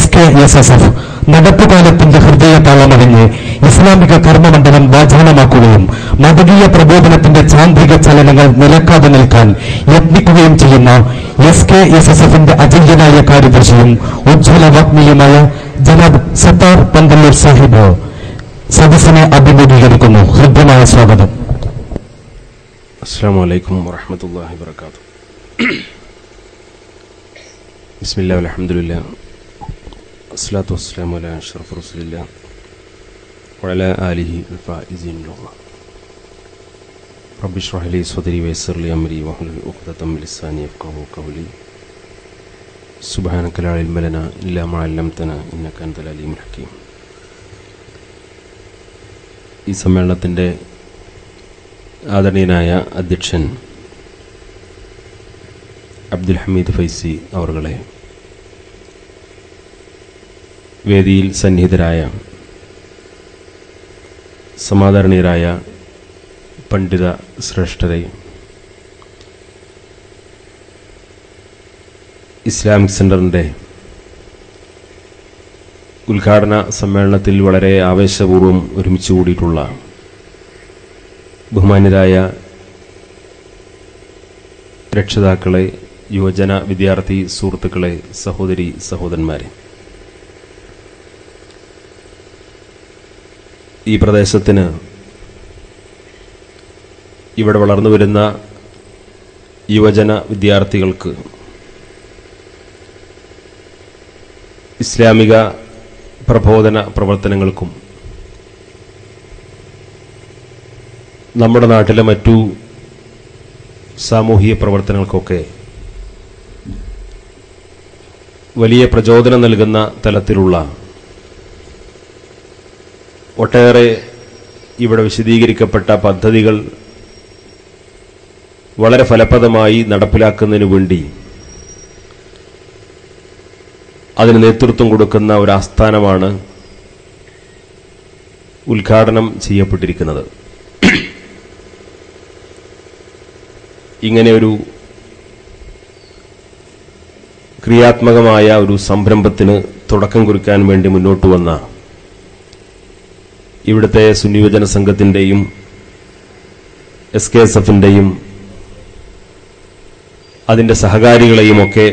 SKSSF നടപ്പുകാലത്തിന്റെ ഹൃദയതാളമറിഞ്ഞ് ഇസ്ലാമിക കർമ്മമണ്ഡലം വാചാലമാക്കുകയും മതകീയ പ്രബോധനത്തിന്റെ ചാന്ദ്രിക ചലനങ്ങൾ നിലക്കാതെ നിൽക്കാൻ യത്നിക്കുകയും ചെയ്യുന്ന SKSSFന്റെ അജയ്യനായ കാര്യദർശിയും ഉജ്ജ്വല വാഗ്മിയുമായ ജനാബ് സത്താർ പന്തല്ലൂർ സാഹിബ് സദസ്സിനെ അഭിമുഖീകരിക്കുന്നു. ഹൃദ്യമായ സ്വാഗതം.
അസ്സലാമു അലൈക്കും വറഹ്മത്തുള്ളാഹി വബറകാതുഹു. ബിസ്മില്ലാഹി വൽഹംദുലില്ലാഹി വസ്സലാത്തു വസ്സലാമു അലാ അഷ്റഫി റസൂലില്ലാഹി വഅലാ ആലിഹി അൽഫായിസീൻ അല്ലാഹ്. റബ്ബി ഇശ്റഹ് ലി സദ്രി വയസ്സിർ ലി അംരി വഹ്ലുൽ ഉഖ്ദതം മിൻ ലിസാനി യഫ്ഖഹു ഖൗലി. സുബ്ഹാനക ലാ ഇൽമ ലനാ ഇല്ലാ മാ അല്ലംതനാ ഇന്നക അൻതൽ അലീമുൽ ഹകീം. ഈ സമ്മേളനത്തിൻ്റെ ആദരണീയനായ അധ്യക്ഷൻ അബ്ദുൽ ഹമീദ് ഫൈസി അവർകളെ, വേദിയിൽ സന്നിഹിതരായ സമാദരണീയരായ പണ്ഡിത ശ്രേഷ്ഠരെ, ഇസ്ലാമിക് സെന്ററിൻ്റെ ഉദ്ഘാടന സമ്മേളനത്തിൽ വളരെ ആവേശപൂർവ്വം ഒരുമിച്ച് കൂടിയിട്ടുള്ള ബഹുമാന്യരായ രക്ഷിതാക്കളെ, യുവജന വിദ്യാർത്ഥി സുഹൃത്തുക്കളെ, സഹോദരി സഹോദരന്മാരെ, ഈ പ്രദേശത്തിന് ഇവിടെ വളർന്നു വരുന്ന യുവജന വിദ്യാർത്ഥികൾക്ക് ഇസ്ലാമിക പ്രബോധന പ്രവർത്തനങ്ങൾക്കും നമ്മുടെ നാട്ടിലെ മറ്റു സാമൂഹിക പ്രവർത്തനങ്ങൾക്കൊക്കെ വലിയ പ്രചോദനം നൽകുന്ന തലത്തിലുള്ള ഒട്ടേറെ ഇവിടെ വിശദീകരിക്കപ്പെട്ട പദ്ധതികൾ വളരെ ഫലപ്രദമായി നടപ്പിലാക്കുന്നതിനു വേണ്ടി അതിന് നേതൃത്വം കൊടുക്കുന്ന ഒരു ആസ്ഥാനമാണ് ഉദ്ഘാടനം ചെയ്യപ്പെട്ടിരിക്കുന്നത്. ഇങ്ങനെയൊരു ക്രിയാത്മകമായ ഒരു സംരംഭത്തിന് തുടക്കം കുറിക്കാൻ വേണ്ടി മുന്നോട്ട് വന്ന ഇവിടുത്തെ സുന്നി യുവജന സംഘത്തിന്റെയും SKSFന്റെയും അതിന്റെ സഹകാരികളെയും ഒക്കെ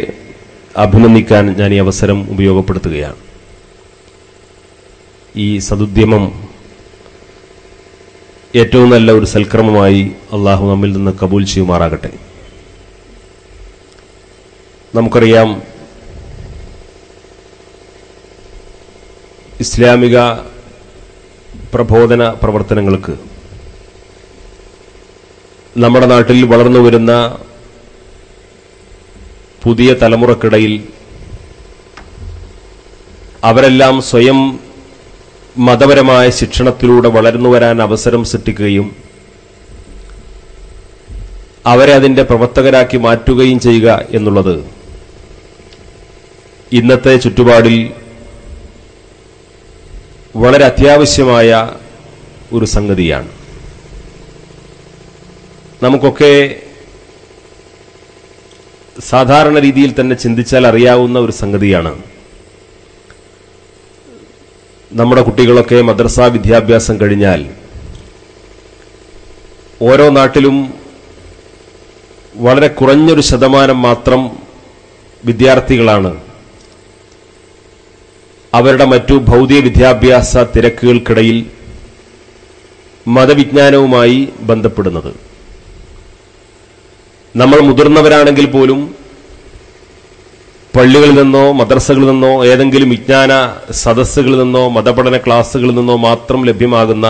അഭിനന്ദിക്കാൻ ഞാൻ ഈ അവസരം ഉപയോഗപ്പെടുത്തുകയാണ്. ഈ സദുദ്യമം ഏറ്റവും നല്ല ഒരു സൽക്രമമായി അള്ളാഹു നമ്മിൽ നിന്ന് കബൂൽ ചെയ്യുമാറാകട്ടെ. നമുക്കറിയാം, ഇസ്ലാമിക പ്രബോധന പ്രവർത്തനങ്ങൾക്ക് നമ്മുടെ നാട്ടിൽ വളർന്നു വരുന്ന പുതിയ തലമുറക്കിടയിൽ അവരെല്ലാം സ്വയം മതപരമായ ശിക്ഷണത്തിലൂടെ വളർന്നു വരാൻ അവസരം സൃഷ്ടിക്കുകയും അവരെ അതിന്റെ പ്രവർത്തകരാക്കി മാറ്റുകയും ചെയ്യുക എന്നുള്ളത് ഇന്നത്തെ ചുറ്റുപാടിൽ വളരെ അത്യാവശ്യമായ ഒരു സംഗതിയാണ്. നമുക്കൊക്കെ സാധാരണ രീതിയിൽ തന്നെ ചിന്തിച്ചാൽ അറിയാവുന്ന ഒരു സംഗതിയാണ്. നമ്മുടെ കുട്ടികളൊക്കെ മദ്രസ വിദ്യാഭ്യാസം കഴിഞ്ഞാൽ ഓരോ നാട്ടിലും വളരെ കുറഞ്ഞൊരു ശതമാനം മാത്രം വിദ്യാർത്ഥികളാണ് അവരുടെ മറ്റു ഭൗതിക വിദ്യാഭ്യാസ തിരക്കുകൾക്കിടയിൽ മതവിജ്ഞാനവുമായി ബന്ധപ്പെടുന്നത്. നമ്മൾ മുതിർന്നവരാണെങ്കിൽ പോലും പള്ളികളിൽ നിന്നോ മദ്രസകളിൽ നിന്നോ ഏതെങ്കിലും വിജ്ഞാന സദസ്സുകളിൽ നിന്നോ മതപഠന ക്ലാസുകളിൽ നിന്നോ മാത്രം ലഭ്യമാകുന്ന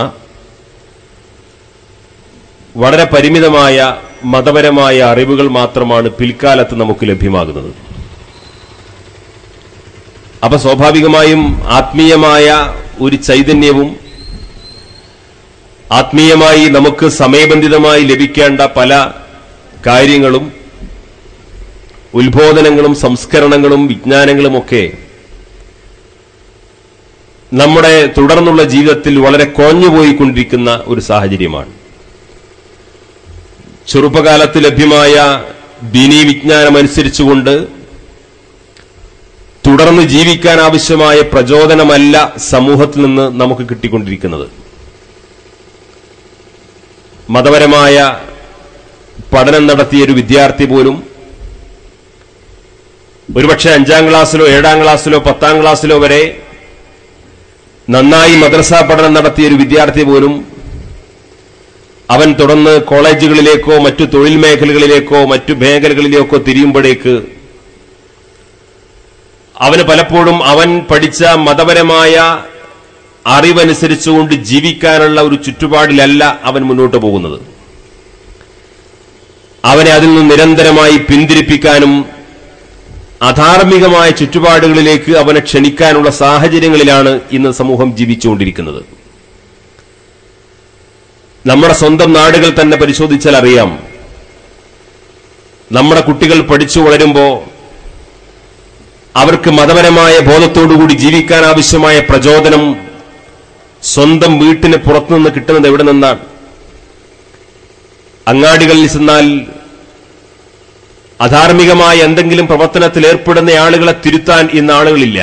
വളരെ പരിമിതമായ മതപരമായ അറിവുകൾ മാത്രമാണ് പിൽക്കാലത്ത് നമുക്ക് ലഭ്യമാകുന്നത്. അപ്പൊ സ്വാഭാവികമായും ആത്മീയമായ ഒരു ചൈതന്യവും ആത്മീയമായി നമുക്ക് സമയബന്ധിതമായി ലഭിക്കേണ്ട പല കാര്യങ്ങളും ഉത്ബോധനങ്ങളും സംസ്കരണങ്ങളും വിജ്ഞാനങ്ങളുമൊക്കെ നമ്മുടെ തുടർന്നുള്ള ജീവിതത്തിൽ വളരെ കുറഞ്ഞുപോയിക്കൊണ്ടിരിക്കുന്ന ഒരു സാഹചര്യമാണ്. ചെറുപ്പകാലത്ത് ലഭ്യമായ ദീനീ വിജ്ഞാനമനുസരിച്ചുകൊണ്ട് തുടർന്ന് ജീവിക്കാൻ ആവശ്യമായ പ്രചോദനമല്ല സമൂഹത്തിൽ നിന്ന് നമുക്ക് കിട്ടിക്കൊണ്ടിരിക്കുന്നത്. മതപരമായ പഠനം നടത്തിയ ഒരു വിദ്യാർത്ഥി പോലും ഒരുപക്ഷെ 5ാം ക്ലാസ്സിലോ 7ാം ക്ലാസ്സിലോ 10ാം ക്ലാസ്സിലോ വരെ നന്നായി മദ്രസ പഠനം നടത്തിയ ഒരു വിദ്യാർത്ഥി പോലും അവൻ തുടർന്ന് കോളേജുകളിലേക്കോ മറ്റു തൊഴിൽ മേഖലകളിലേക്കോ മറ്റു മേഖലകളിലേക്കോ തിരിയുമ്പോഴേക്ക് അവന് പലപ്പോഴും അവൻ പഠിച്ച മതപരമായ അറിവനുസരിച്ചുകൊണ്ട് ജീവിക്കാനുള്ള ഒരു ചുറ്റുപാടിലല്ല അവൻ മുന്നോട്ട് പോകുന്നത്. അവനെ അതിൽ നിന്ന് നിരന്തരമായി പിന്തിരിപ്പിക്കാനും അധാർമികമായ ചുറ്റുപാടുകളിലേക്ക് അവനെ ക്ഷണിക്കാനുള്ള സാഹചര്യങ്ങളിലാണ് ഇന്ന് സമൂഹം ജീവിച്ചുകൊണ്ടിരിക്കുന്നത്. നമ്മുടെ സ്വന്തം നാടുകൾ തന്നെ പരിശോധിച്ചാൽ അറിയാം, നമ്മുടെ കുട്ടികൾ പഠിച്ചു വളരുമ്പോൾ അവർക്ക് മതപരമായ ബോധത്തോടുകൂടി ജീവിക്കാൻ ആവശ്യമായ പ്രചോദനം സ്വന്തം വീട്ടിന് പുറത്തുനിന്ന് കിട്ടുന്നത് എവിടെ നിന്നാണ്? അങ്ങാടികളിൽ ചെന്നാൽ അധാർമികമായ എന്തെങ്കിലും പ്രവർത്തനത്തിൽ ഏർപ്പെടുന്ന ആളുകളെ തിരുത്താൻ ഇന്ന് ആളുകളില്ല.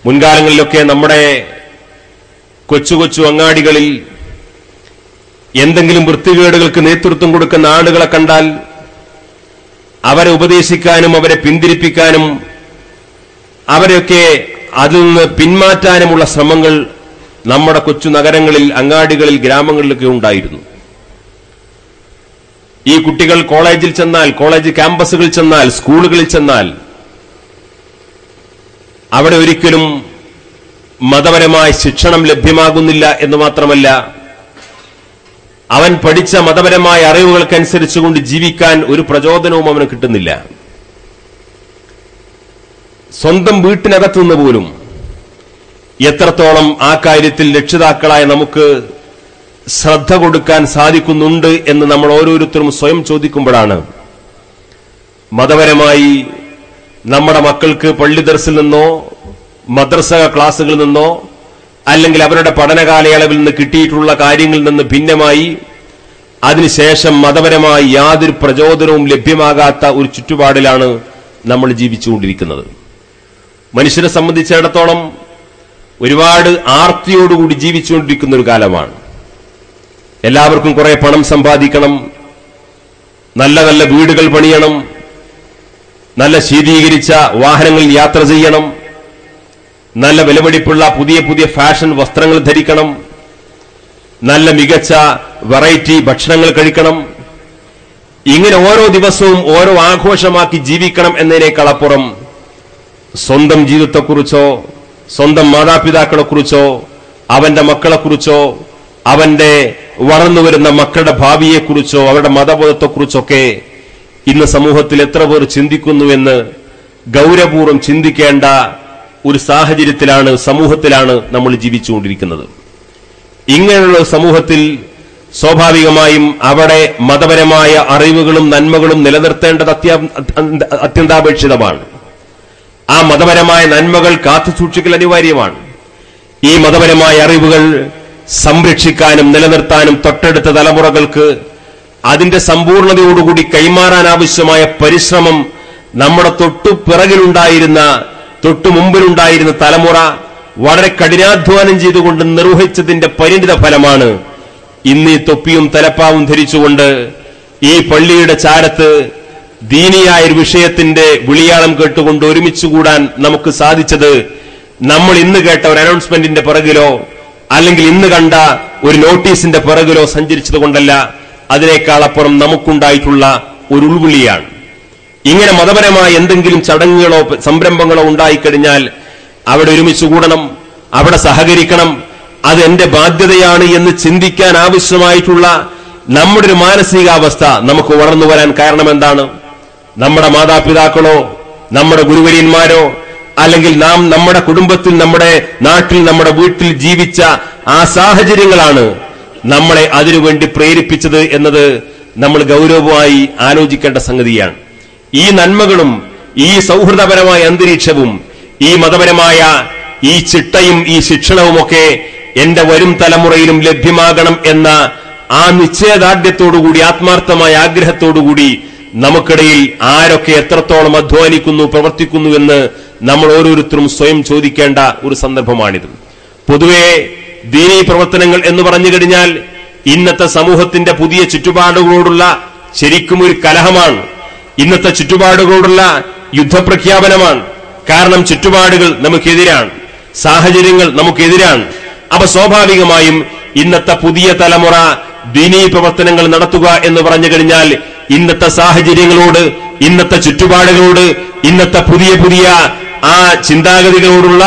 മുൻകാലങ്ങളിലൊക്കെ നമ്മുടെ കൊച്ചു കൊച്ചു അങ്ങാടികളിൽ എന്തെങ്കിലും വൃത്തികേടുകൾക്ക് നേതൃത്വം കൊടുക്കുന്ന ആളുകളെ കണ്ടാൽ അവരെ ഉപദേശിക്കാനും അവരെ പിന്തിരിപ്പിക്കാനും അവരെയൊക്കെ അതിൽ നിന്ന് പിന്മാറ്റാനുമുള്ള ശ്രമങ്ങൾ നമ്മുടെ കൊച്ചു നഗരങ്ങളിൽ, അങ്ങാടികളിൽ, ഗ്രാമങ്ങളിലൊക്കെ ഉണ്ടായിരുന്നു. ഈ കുട്ടികൾ കോളേജിൽ ചെന്നാൽ, കോളേജ് ക്യാമ്പസുകളിൽ ചെന്നാൽ, സ്കൂളുകളിൽ ചെന്നാൽ അവിടെ ഒരിക്കലും മതപരമായ ശിക്ഷണം ലഭ്യമാകുന്നില്ല എന്ന് മാത്രമല്ല, അവൻ പഠിച്ച മതപരമായ അറിവുകൾക്കനുസരിച്ചുകൊണ്ട് ജീവിക്കാൻ ഒരു പ്രചോദനവും അവന് കിട്ടുന്നില്ല. സ്വന്തം വീട്ടിനകത്തുനിന്ന് പോലും എത്രത്തോളം ആ കാര്യത്തിൽ രക്ഷിതാക്കളായ നമുക്ക് ശ്രദ്ധ കൊടുക്കാൻ സാധിക്കുന്നുണ്ട് എന്ന് നമ്മൾ ഓരോരുത്തരും സ്വയം ചോദിക്കുമ്പോഴാണ് മതപരമായി നമ്മുടെ മക്കൾക്ക് പള്ളി ദർസിൽ നിന്നോ മദ്രസ ക്ലാസുകളിൽ നിന്നോ അല്ലെങ്കിൽ അവരുടെ പഠന കാലയളവിൽ നിന്ന് കിട്ടിയിട്ടുള്ള കാര്യങ്ങളിൽ നിന്ന് ഭിന്നമായി അതിനുശേഷം മതപരമായി യാതൊരു പ്രചോദനവും ലഭ്യമാകാത്ത ഒരു ചുറ്റുപാടിലാണ് നമ്മൾ ജീവിച്ചുകൊണ്ടിരിക്കുന്നത്. മനുഷ്യനെ സംബന്ധിച്ചിടത്തോളം ഒരുപാട് ആർത്തിയോടുകൂടി ജീവിച്ചുകൊണ്ടിരിക്കുന്ന ഒരു കാലമാണ്. എല്ലാവർക്കും കുറെ പണം സമ്പാദിക്കണം, നല്ല നല്ല വീടുകൾ പണിയണം, നല്ല ശീതീകരിച്ച വാഹനങ്ങളിൽ യാത്ര ചെയ്യണം, നല്ല വിലപിടിപ്പുള്ള പുതിയ പുതിയ ഫാഷൻ വസ്ത്രങ്ങൾ ധരിക്കണം, നല്ല മികച്ച വെറൈറ്റി ഭക്ഷണങ്ങൾ കഴിക്കണം. ഇങ്ങനെ ഓരോ ദിവസവും ഓരോ ആഘോഷമാക്കി ജീവിക്കണം എന്നതിനേക്കാളപ്പുറം സ്വന്തം ജീവിതത്തെക്കുറിച്ചോ സ്വന്തം മാതാപിതാക്കളെക്കുറിച്ചോ അവന്റെ മക്കളെക്കുറിച്ചോ അവന്റെ വളർന്നുവരുന്ന മക്കളുടെ ഭാവിയെക്കുറിച്ചോ അവരുടെ മതബോധത്തെക്കുറിച്ചൊക്കെ ഇന്ന് സമൂഹത്തിൽ എത്ര പേർ ചിന്തിക്കുന്നുവെന്ന് ഗൗരവപൂർവ്വം ചിന്തിക്കേണ്ട ഒരു സാഹചര്യത്തിലാണ്, സമൂഹത്തിലാണ് നമ്മൾ ജീവിച്ചുകൊണ്ടിരിക്കുന്നത്. ഇങ്ങനെയുള്ള സമൂഹത്തിൽ സ്വാഭാവികമായും അവിടെ മതപരമായ അറിവുകളും നന്മകളും നിലനിർത്തേണ്ടത് അത്യന്താപേക്ഷിതമാണ്. ആ മതപരമായ നന്മകൾ കാത്തുസൂക്ഷിക്കൽ അനിവാര്യമാണ്. ഈ മതപരമായ അറിവുകൾ സംരക്ഷിക്കാനും നിലനിർത്താനും തൊട്ടടുത്ത തലമുറകൾക്ക് അതിന്റെ സമ്പൂർണതയോടുകൂടി കൈമാറാൻ ആവശ്യമായ പരിശ്രമം നമ്മുടെ തൊട്ടു മുമ്പിലുണ്ടായിരുന്ന തലമുറ വളരെ കഠിനാധ്വാനം ചെയ്തുകൊണ്ട് നിർവഹിച്ചതിന്റെ പരിണിത ഫലമാണ് ഇന്ന് ഈ തൊപ്പിയും തലപ്പാവും ധരിച്ചുകൊണ്ട് ഈ പള്ളിയുടെ ചാരത്ത് ദീനിയായ ഒരു വിഷയത്തിന്റെ വിളിയാളം കേട്ടുകൊണ്ട് ഒരുമിച്ചുകൂടാൻ നമുക്ക് സാധിച്ചത്. നമ്മൾ ഇന്ന് കേട്ട ഒരു അനൗൺസ്മെന്റിന്റെ പിറകിലോ അല്ലെങ്കിൽ ഇന്ന് കണ്ട ഒരു നോട്ടീസിന്റെ പിറകിലോ സഞ്ചരിച്ചത് കൊണ്ടല്ല, അതിനേക്കാളപ്പുറം നമുക്കുണ്ടായിട്ടുള്ള ഒരു ഉൾവിളിയാണ്. ഇങ്ങനെ മതപരമായ എന്തെങ്കിലും ചടങ്ങുകളോ സംരംഭങ്ങളോ ഉണ്ടായിക്കഴിഞ്ഞാൽ അവിടെ ഒരുമിച്ചുകൂടണം, അവിടെ സഹകരിക്കണം, അത് എന്റെ ബാധ്യതയാണ് എന്ന് ചിന്തിക്കാൻ ആവശ്യമായിട്ടുള്ള നമ്മുടെ ഒരു മാനസികാവസ്ഥ നമുക്ക് വളർന്നു വരാൻ കാരണം എന്താണ്? നമ്മുടെ മാതാപിതാക്കളോ നമ്മുടെ ഗുരുവര്യന്മാരോ അല്ലെങ്കിൽ നാം നമ്മുടെ കുടുംബത്തിൽ നമ്മുടെ നാട്ടിൽ നമ്മുടെ വീട്ടിൽ ജീവിച്ച ആ സാഹചര്യങ്ങളാണ് നമ്മളെ അതിനുവേണ്ടി പ്രേരിപ്പിച്ചത് എന്നത് നമ്മൾ ഗൗരവമായി ആലോചിക്കേണ്ട സംഗതിയാണ്. ഈ നന്മകളും ഈ സൗഹൃദപരമായ അന്തരീക്ഷവും ഈ മതപരമായ ഈ ചിട്ടയും ഈ ശിക്ഷണവുമൊക്കെ എന്റെ വരും തലമുറയിലും ലഭ്യമാകണം എന്ന ആ നിശ്ചയദാർഢ്യത്തോടുകൂടി ആത്മാർത്ഥമായ ആഗ്രഹത്തോടുകൂടി നമുക്കിടയിൽ ആരൊക്കെ എത്രത്തോളം അധ്വാനിക്കുന്നു പ്രവർത്തിക്കുന്നു എന്ന് നമ്മൾ ഓരോരുത്തരും സ്വയം ചോദിക്കേണ്ട ഒരു സന്ദർഭമാണിത്. പൊതുവെ ദീനീ പ്രവർത്തനങ്ങൾ എന്ന് പറഞ്ഞു കഴിഞ്ഞാൽ ഇന്നത്തെ സമൂഹത്തിന്റെ പുതിയ ചുറ്റുപാടുകളോടുള്ള ശരിക്കും ഒരു കലഹമാണ്. ഇന്നത്തെ ചുറ്റുപാടുകളോടുള്ള യുദ്ധപ്രഖ്യാപനമാണ്. കാരണം ചുറ്റുപാടുകൾ നമുക്കെതിരാണ്, സാഹചര്യങ്ങൾ നമുക്കെതിരാണ്. അപ്പൊ സ്വാഭാവികമായും ഇന്നത്തെ പുതിയ തലമുറ ദീനീ പ്രവർത്തനങ്ങൾ നടത്തുക എന്ന് പറഞ്ഞു കഴിഞ്ഞാൽ ഇന്നത്തെ സാഹചര്യങ്ങളോട്, ഇന്നത്തെ ചുറ്റുപാടുകളോട്, ഇന്നത്തെ പുതിയ പുതിയ ആ ചിന്താഗതികളോടുള്ള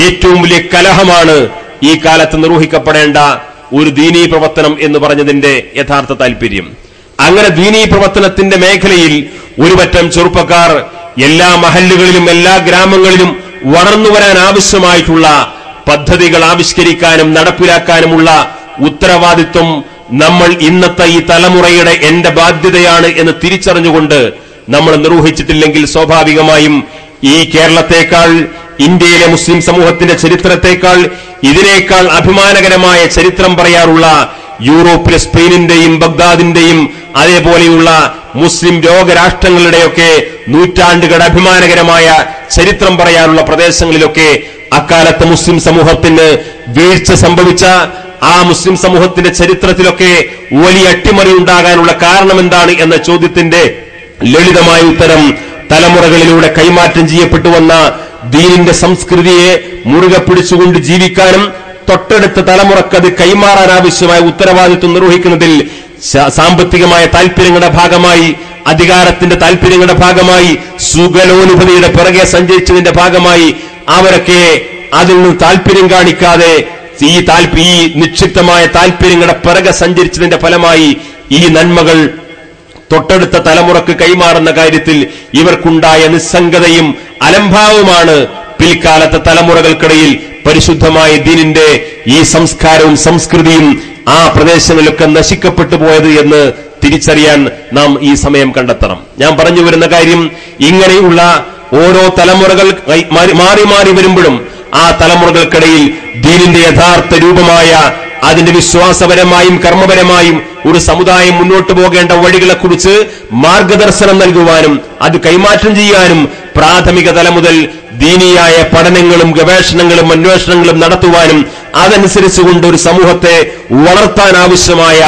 ഏറ്റവും വലിയ കലഹമാണ് ഈ കാലത്ത് നിർവഹിക്കപ്പെടേണ്ട ഒരു ദീനീ പ്രവർത്തനം എന്ന് പറഞ്ഞതിന്റെ യഥാർത്ഥ താല്പര്യം. അങ്ങനെ ദീനീ പ്രവർത്തനത്തിന്റെ മേഖലയിൽ ഒരുപറ്റം ചെറുപ്പക്കാർ എല്ലാ മഹല്ലുകളിലും എല്ലാ ഗ്രാമങ്ങളിലും വളർന്നുവരാൻ ആവശ്യമായിട്ടുള്ള പദ്ധതികൾ ആവിഷ്കരിക്കാനും നടപ്പിലാക്കാനുമുള്ള ഉത്തരവാദിത്വം നമ്മൾ ഇന്നത്തെ ഈ തലമുറയുടെ എന്റെ ബാധ്യതയാണ് എന്ന് തിരിച്ചറിഞ്ഞുകൊണ്ട് നമ്മൾ നിർവഹിച്ചിട്ടില്ലെങ്കിൽ സ്വാഭാവികമായും ഈ കേരളത്തെക്കാൾ, ഇന്ത്യയിലെ മുസ്ലിം സമൂഹത്തിന്റെ ചരിത്രത്തെക്കാൾ ഇതിനേക്കാൾ അഭിമാനകരമായ ചരിത്രം പറയാറുള്ള യൂറോപ്പിലെ സ്പെയിനിന്റെയും ബഗ്ദാദിന്റെയും അതേപോലെയുള്ള മുസ്ലിം ലോകരാഷ്ട്രങ്ങളുടെയൊക്കെ നൂറ്റാണ്ടുകളുടെ അഭിമാനകരമായ ചരിത്രം പറയാറുള്ള പ്രദേശങ്ങളിലൊക്കെ അക്കാലത്ത് മുസ്ലിം സമൂഹത്തിന് വീഴ്ച സംഭവിച്ച ആ മുസ്ലിം സമൂഹത്തിന്റെ ചരിത്രത്തിലൊക്കെ വലിയ അട്ടിമറി ഉണ്ടാകാനുള്ള കാരണം എന്താണ് എന്ന ചോദ്യത്തിന്റെ ലളിതമായ ഉത്തരം തലമുറകളിലൂടെ കൈമാറ്റം ചെയ്യപ്പെട്ടു വന്ന ദീനിന്റെ സംസ്കൃതിയെ മുറുകെ പിടിച്ചുകൊണ്ട് ജീവിക്കാനും തൊട്ടടുത്ത തലമുറക്ക് അത് കൈമാറാൻ ആവശ്യമായ ഉത്തരവാദിത്വം നിർവഹിക്കുന്നതിൽ സാമ്പത്തികമായ താല്പര്യങ്ങളുടെ ഭാഗമായി, അധികാരത്തിന്റെ താല്പര്യങ്ങളുടെ ഭാഗമായി, സുഖലോനുഭതിയുടെ പിറകെ സഞ്ചരിച്ചതിന്റെ ഭാഗമായി അവരൊക്കെ അതിൽ നിന്ന് താല്പര്യം കാണിക്കാതെ ഈ നിക്ഷിപ്തമായ താല്പര്യങ്ങളുടെ പിറകെ സഞ്ചരിച്ചതിന്റെ ഫലമായി ഈ നന്മകൾ തൊട്ടടുത്ത തലമുറക്ക് കൈമാറുന്ന കാര്യത്തിൽ ഇവർക്കുണ്ടായ നിസ്സംഗതയും അലംഭാവവുമാണ് പിൽക്കാലത്തെ തലമുറകൾക്കിടയിൽ പരിശുദ്ധമായ ദീനിന്റെ ഈ സംസ്കാരവും സംസ്കൃതിയും ആ പ്രദേശങ്ങളിലൊക്കെ നശിക്കപ്പെട്ടു പോയത് എന്ന് തിരിച്ചറിയാൻ നാം ഈ സമയം കണ്ടെത്തണം. ഞാൻ പറഞ്ഞു വരുന്ന കാര്യം, ഇങ്ങനെയുള്ള ഓരോ തലമുറകൾ മാറി മാറി വരുമ്പോഴും ആ തലമുറകൾക്കിടയിൽ ദീനിന്റെ യഥാർത്ഥ രൂപമായ അതിന്റെ വിശ്വാസപരമായും കർമ്മപരമായും ഒരു സമുദായം മുന്നോട്ട് പോകേണ്ട വഴികളെക്കുറിച്ച് മാർഗദർശനം നൽകുവാനും അത് കൈമാറ്റം ചെയ്യാനും പ്രാഥമിക തലം മുതൽ ദീനിയായ പഠനങ്ങളും ഗവേഷണങ്ങളും അന്വേഷണങ്ങളും നടത്തുവാനും അതനുസരിച്ചുകൊണ്ട് ഒരു സമൂഹത്തെ വളർത്താൻ ആവശ്യമായ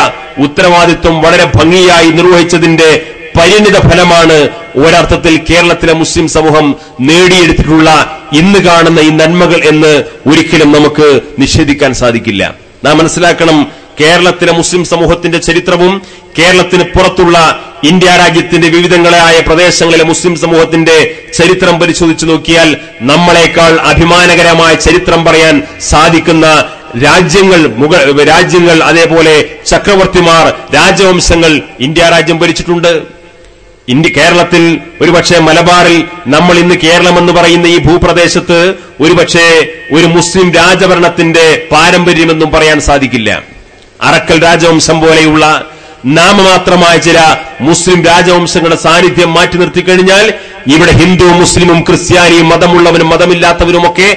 ഉത്തരവാദിത്വം വളരെ ഭംഗിയായി നിർവഹിച്ചതിന്റെ പരിണിത ഫലമാണ് ഒരർത്ഥത്തിൽ കേരളത്തിലെ മുസ്ലിം സമൂഹം നേടിയെടുത്തിട്ടുള്ള ഇന്ന് കാണുന്ന ഈ നന്മകൾ എന്ന് ഒരിക്കലും നമുക്ക് നിഷേധിക്കാൻ സാധിക്കില്ല. നാം മനസ്സിലാക്കണം, കേരളത്തിലെ മുസ്ലിം സമൂഹത്തിന്റെ ചരിത്രവും കേരളത്തിന് പുറത്തുള്ള ഇന്ത്യ രാജ്യത്തിന്റെ വിവിധങ്ങളായ പ്രദേശങ്ങളിലെ മുസ്ലിം സമൂഹത്തിന്റെ ചരിത്രം പരിശോധിച്ചു നോക്കിയാൽ നമ്മളെക്കാൾ അഭിമാനകരമായ ചരിത്രം പറയാൻ സാധിക്കുന്ന രാജ്യങ്ങൾ അതേപോലെ ചക്രവർത്തിമാർ, രാജവംശങ്ങൾ ഇന്ത്യ രാജ്യം ഭരിച്ചിട്ടുണ്ട്. കേരളത്തിൽ ഒരുപക്ഷെ മലബാറിൽ നമ്മൾ ഇന്ന് കേരളം എന്ന് പറയുന്ന ഈ ഭൂപ്രദേശത്ത് ഒരുപക്ഷെ ഒരു മുസ്ലിം രാജഭരണത്തിന്റെ പാരമ്പര്യമെന്നും പറയാൻ സാധിക്കില്ല. അറക്കൽ രാജവംശം പോലെയുള്ള നാമമാത്രമായ ചില മുസ്ലിം രാജവംശങ്ങളുടെ സാന്നിധ്യം മാറ്റി നിർത്തിക്കഴിഞ്ഞാൽ ഇവിടെ ഹിന്ദുവും മുസ്ലിമും ക്രിസ്ത്യാനിയും മതമുള്ളവനും മതമില്ലാത്തവരുമൊക്കെ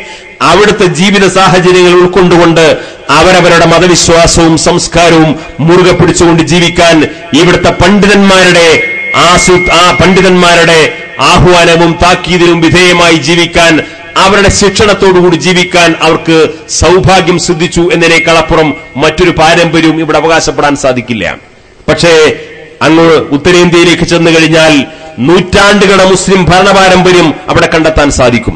അവിടുത്തെ ജീവിത സാഹചര്യങ്ങൾ ഉൾക്കൊണ്ടുകൊണ്ട് അവരവരുടെ മതവിശ്വാസവും സംസ്കാരവും മുറുകെ പിടിച്ചുകൊണ്ട് ജീവിക്കാൻ ഇവിടുത്തെ പണ്ഡിതന്മാരുടെ ആഹ്വാനവും താക്കീതിനും വിധേയമായി ജീവിക്കാൻ, അവരുടെ ശിക്ഷണത്തോടുകൂടി ജീവിക്കാൻ അവർക്ക് സൗഭാഗ്യം സിദ്ധിച്ചു എന്നതിനേക്കാളപ്പുറം മറ്റൊരു പാരമ്പര്യവും ഇവിടെ അവകാശപ്പെടാൻ സാധിക്കില്ല. പക്ഷേ അങ്ങ് ഉത്തരേന്ത്യയിലേക്ക് ചെന്നു കഴിഞ്ഞാൽ നൂറ്റാണ്ടുകളുടെ മുസ്ലിം ഭരണപാരമ്പര്യം അവിടെ കണ്ടെത്താൻ സാധിക്കും.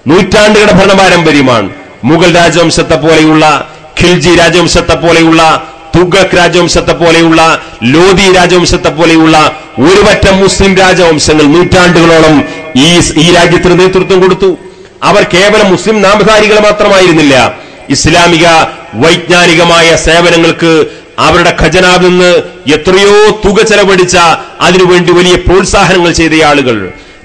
നൂറ്റാണ്ടുകളുടെ ഭരണപാരമ്പര്യമാണ്. മുഗൾ രാജവംശത്തെ പോലെയുള്ള, ഖിൽജി രാജവംശത്തെ പോലെയുള്ള, തുഗക് രാജവംശത്തെ പോലെയുള്ള, ലോധി രാജവംശത്തെ പോലെയുള്ള ഒരുപറ്റം മുസ്ലിം രാജവംശങ്ങൾ നൂറ്റാണ്ടുകളോളം ഈ രാജ്യത്തിന് നേതൃത്വം കൊടുത്തു. അവർ കേവലം മുസ്ലിം നാമധാരികൾ മാത്രമായിരുന്നില്ല. ഇസ്ലാമിക വൈജ്ഞാനികമായ സേവനങ്ങൾക്ക് അവരുടെ ഖജനാവിൽ നിന്ന് എത്രയോ തുക ചെലവഴിച്ച, അതിനുവേണ്ടി വലിയ പ്രോത്സാഹനങ്ങൾ ചെയ്ത ആളുകൾ,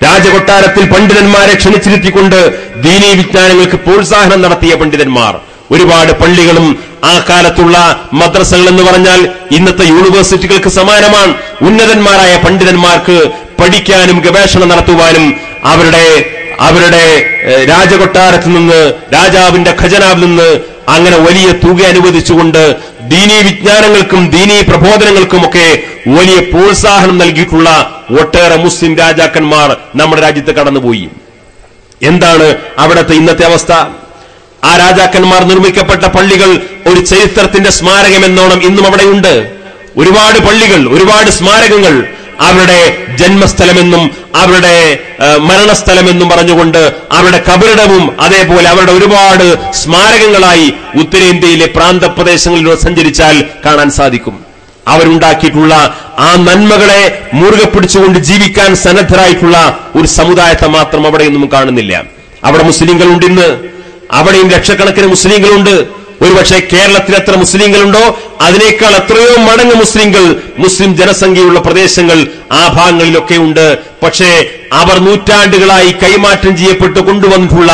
രാജകൊട്ടാരത്തിൽ പണ്ഡിതന്മാരെ ക്ഷണിച്ചിരുത്തിക്കൊണ്ട് ദീനീ വിജ്ഞാനങ്ങൾക്ക് പ്രോത്സാഹനം നടത്തിയ പണ്ഡിതന്മാർ, ഒരുപാട് പള്ളികളും ആ കാലത്തുള്ള മദ്രസകൾ എന്ന് പറഞ്ഞാൽ ഇന്നത്തെ യൂണിവേഴ്സിറ്റികൾക്ക് സമാനമാണ്. ഉന്നതന്മാരായ പണ്ഡിതന്മാർക്ക് പഠിക്കാനും ഗവേഷണം നടത്തുവാനും അവരുടെ രാജകൊട്ടാരത്തിൽ നിന്ന്, രാജാവിന്റെ ഖജനാവിൽ നിന്ന് അങ്ങനെ വലിയ തുക അനുവദിച്ചുകൊണ്ട് ദീനീ വിജ്ഞാനങ്ങൾക്കും ദീനീ പ്രബോധനങ്ങൾക്കുമൊക്കെ വലിയ പ്രോത്സാഹനം നൽകിയിട്ടുള്ള ഒട്ടേറെ മുസ്ലിം രാജാക്കന്മാർ നമ്മുടെ രാജ്യത്ത് കടന്നുപോയി. എന്താണ് അവിടുത്തെ ഇന്നത്തെ അവസ്ഥ? ആ രാജാക്കന്മാർ നിർമ്മിക്കപ്പെട്ട പള്ളികൾ ഒരു ചരിത്രത്തിന്റെ സ്മാരകമെന്നോണം ഇന്നും അവിടെയുണ്ട്. ഒരുപാട് പള്ളികൾ, ഒരുപാട് സ്മാരകങ്ങൾ, അവരുടെ ജന്മസ്ഥലമെന്നും അവരുടെ മരണസ്ഥലമെന്നും പറഞ്ഞുകൊണ്ട് അവരുടെ കബറിടവും അതേപോലെ അവരുടെ ഒരുപാട് സ്മാരകങ്ങളായി ഉത്തരേന്ത്യയിലെ പ്രാന്തപ്രദേശങ്ങളിലൂടെ സഞ്ചരിച്ചാൽ കാണാൻ സാധിക്കും. അവരുണ്ടാക്കിയിട്ടുള്ള ആ നന്മകളെ മുറുകെ പിടിച്ചുകൊണ്ട് ജീവിക്കാൻ സന്നദ്ധരായിട്ടുള്ള ഒരു സമുദായത്തെ മാത്രം അവിടെയൊന്നും കാണുന്നില്ല. അവിടെ മുസ്ലിങ്ങളുണ്ട്. ഇന്ന് അവിടെയും ലക്ഷക്കണക്കിന് മുസ്ലിങ്ങളുണ്ട്. ഒരുപക്ഷെ കേരളത്തിൽ എത്ര മുസ്ലിങ്ങളുണ്ടോ അതിനേക്കാൾ എത്രയോ മടങ്ങ് മുസ്ലിം ജനസംഖ്യയുള്ള പ്രദേശങ്ങൾ ആ ഭാഗങ്ങളിലൊക്കെ ഉണ്ട്. പക്ഷേ അവർ നൂറ്റാണ്ടുകളായി കൈമാറ്റം ചെയ്യപ്പെട്ട് കൊണ്ടുവന്നിട്ടുള്ള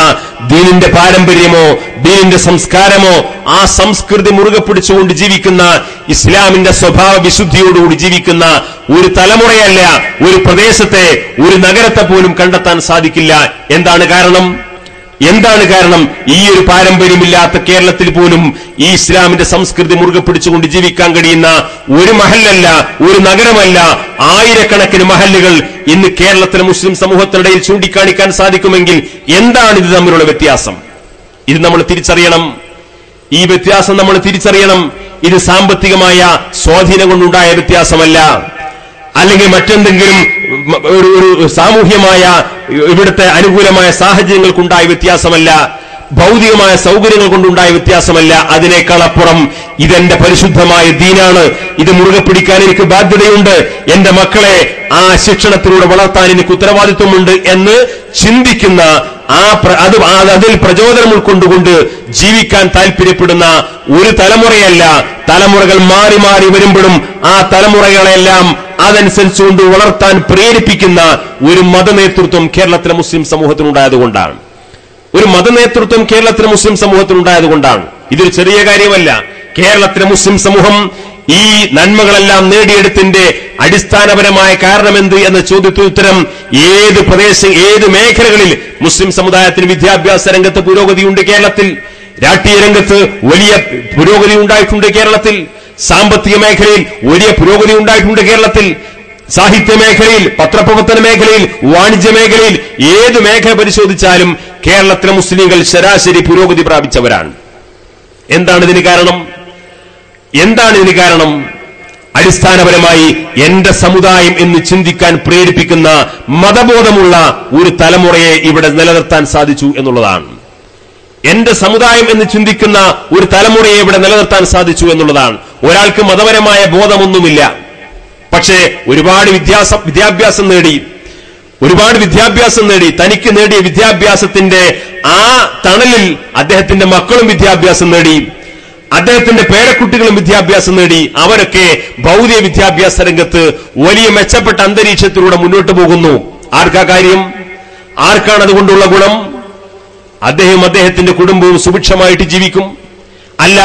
ദീനിന്റെ പാരമ്പര്യമോ ദീനിന്റെ സംസ്കാരമോ ആ സംസ്കൃതി മുറുകെ പിടിച്ചുകൊണ്ട് ജീവിക്കുന്ന, ഇസ്ലാമിന്റെ സ്വഭാവ വിശുദ്ധിയോടുകൂടി ജീവിക്കുന്ന ഒരു തലമുറയല്ല, ഒരു പ്രദേശത്തെ, ഒരു നഗരത്തെ പോലും കണ്ടെത്താൻ സാധിക്കില്ല. എന്താണ് കാരണം? ഈ ഒരു പാരമ്പര്യമില്ലാത്ത കേരളത്തിൽ പോലും ഈ ഇസ്ലാമിന്റെ സംസ്കൃതി മുറുകെ പിടിച്ചുകൊണ്ട് ജീവിക്കാൻ കഴിയുന്ന ഒരു മഹല്ലല്ല, ഒരു നഗരമല്ല, ആയിരക്കണക്കിന് മഹല്ലുകൾ ഇന്ന് കേരളത്തിലെ മുസ്ലിം സമൂഹത്തിനിടയിൽ ചൂണ്ടിക്കാണിക്കാൻ സാധിക്കുമെങ്കിൽ എന്താണ് ഇത് തമ്മിലുള്ള വ്യത്യാസം? ഇത് നമ്മൾ തിരിച്ചറിയണം. ഈ വ്യത്യാസം നമ്മൾ തിരിച്ചറിയണം. ഇത് സാമ്പത്തികമായ സ്വാധീനം കൊണ്ടുണ്ടായ വ്യത്യാസമല്ല, അല്ലെങ്കിൽ മറ്റെന്തെങ്കിലും ഒരു സാമൂഹ്യമായ ഇവിടുത്തെ അനുകൂലമായ സാഹചര്യങ്ങൾക്കുണ്ടായ വ്യത്യാസമല്ല, ഭൗതികമായ സൗകര്യങ്ങൾ കൊണ്ടുണ്ടായ വ്യത്യാസമല്ല. അതിനേക്കാൾ അപ്പുറം ഇതെന്റെ പരിശുദ്ധമായ ദീനാണ്, ഇത് മുറുകെ പിടിക്കാൻ എനിക്ക് ബാധ്യതയുണ്ട്, എന്റെ മക്കളെ ആ ശിക്ഷണത്തിലൂടെ വളർത്താൻ എനിക്ക് ഉത്തരവാദിത്വമുണ്ട് എന്ന് ചിന്തിക്കുന്ന, അതിൽ പ്രചോദനം ഉൾക്കൊണ്ടുകൊണ്ട് ജീവിക്കാൻ താല്പര്യപ്പെടുന്ന ഒരു തലമുറയല്ല. തലമുറകൾ മാറി മാറി വരുമ്പോഴും ആ തലമുറകളെല്ലാം അതനുസരിച്ചുകൊണ്ട് വളർത്താൻ പ്രേരിപ്പിക്കുന്ന ഒരു മതനേതൃത്വം കേരളത്തിലെ മുസ്ലിം സമൂഹത്തിനുണ്ടായതുകൊണ്ടാണ്. ഇതൊരു ചെറിയ കാര്യമല്ല. കേരളത്തിലെ മുസ്ലിം സമൂഹം ഈ നന്മകളെല്ലാം നേടിയെടുത്തിന്റെ അടിസ്ഥാനപരമായ കാരണമെന്ത് എന്ന ചോദ്യത്തിന് ഉത്തരം ഏത് പ്രദേശം, ഏത് മേഖലകളിൽ മുസ്ലിം സമുദായത്തിന് വിദ്യാഭ്യാസ രംഗത്ത് പുരോഗതിയുണ്ട് കേരളത്തിൽ, രാഷ്ട്രീയ രംഗത്ത് വലിയ പുരോഗതി ഉണ്ടായിട്ടുണ്ട് കേരളത്തിൽ, സാമ്പത്തിക മേഖലയിൽ വലിയ പുരോഗതി ഉണ്ടായിട്ടുണ്ട് കേരളത്തിൽ, സാഹിത്യ മേഖലയിൽ, പത്രപ്രവർത്തന മേഖലയിൽ, വാണിജ്യ മേഖലയിൽ, ഏത് മേഖല പരിശോധിച്ചാലും കേരളത്തിലെ മുസ്ലിങ്ങൾ ശരാശരി പുരോഗതി പ്രാപിച്ചവരാണ്. എന്താണ് ഇതിന് കാരണം? അടിസ്ഥാനപരമായി എന്റെ സമുദായം എന്ന് ചിന്തിക്കാൻ പ്രേരിപ്പിക്കുന്ന മതബോധമുള്ള ഒരു തലമുറയെ ഇവിടെ നിലനിർത്താൻ സാധിച്ചു എന്നുള്ളതാണ്. എന്റെ സമുദായം എന്ന് ചിന്തിക്കുന്ന ഒരു തലമുറയെ ഇവിടെ നിലനിർത്താൻ സാധിച്ചു എന്നുള്ളതാണ്. ഒരാൾക്ക് മതപരമായ ബോധമൊന്നുമില്ല, പക്ഷേ ഒരുപാട് വിദ്യാഭ്യാസം നേടി തനിക്ക് നേടിയ വിദ്യാഭ്യാസത്തിന്റെ ആ തണലിൽ അദ്ദേഹത്തിന്റെ മക്കളും വിദ്യാഭ്യാസം നേടി, അദ്ദേഹത്തിന്റെ പേരക്കുട്ടികളും വിദ്യാഭ്യാസം നേടി. അവരൊക്കെ ഭൗതിക വിദ്യാഭ്യാസ രംഗത്ത് വലിയ മെച്ചപ്പെട്ട അന്തരീക്ഷത്തിലൂടെ മുന്നോട്ട് പോകുന്നു. ആർക്കാ കാര്യം? ആർക്കാണ് അതുകൊണ്ടുള്ള ഗുണം? അദ്ദേഹത്തിന്റെ കുടുംബവും സുഭിക്ഷമായിട്ട് ജീവിക്കും. അല്ല,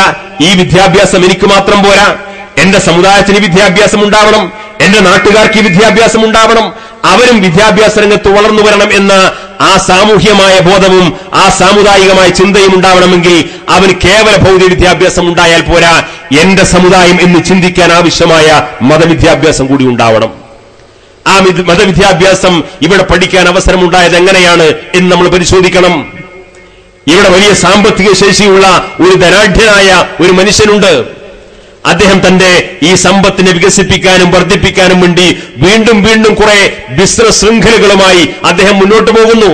ഈ വിദ്യാഭ്യാസം എനിക്ക് മാത്രം പോരാ, എന്റെ സമുദായത്തിന് വിദ്യാഭ്യാസം ഉണ്ടാവണം, എന്റെ നാട്ടുകാർക്ക് ഈ വിദ്യാഭ്യാസം ഉണ്ടാവണം, അവരും വിദ്യാഭ്യാസ രംഗത്ത് വളർന്നു വരണം എന്ന ആ സാമൂഹ്യമായ ബോധവും ആ സാമുദായികമായ ചിന്തയും ഉണ്ടാവണമെങ്കിൽ അവന് കേവല ഭൗതിക വിദ്യാഭ്യാസം ഉണ്ടായാൽ പോരാ, എന്റെ സമുദായം എന്ന് ചിന്തിക്കാൻ ആവശ്യമായ മതവിദ്യാഭ്യാസം കൂടി ഉണ്ടാവണം. ആ മതവിദ്യാഭ്യാസം ഇവിടെ പഠിക്കാൻ അവസരമുണ്ടായത് എങ്ങനെയാണ് എന്ന് നമ്മൾ പരിശോധിക്കണം. ഇവിടെ വലിയ സാമ്പത്തിക ശേഷിയുള്ള ഒരു ധനാഢ്യനായ ഒരു മനുഷ്യനുണ്ട്. അദ്ദേഹം തന്റെ ഈ സമ്പത്തിനെ വികസിപ്പിക്കാനും വർദ്ധിപ്പിക്കാനും വേണ്ടി വീണ്ടും വീണ്ടും കുറെ ബിസിനസ് ശൃംഖലകളുമായി അദ്ദേഹം മുന്നോട്ട് പോകുന്നു.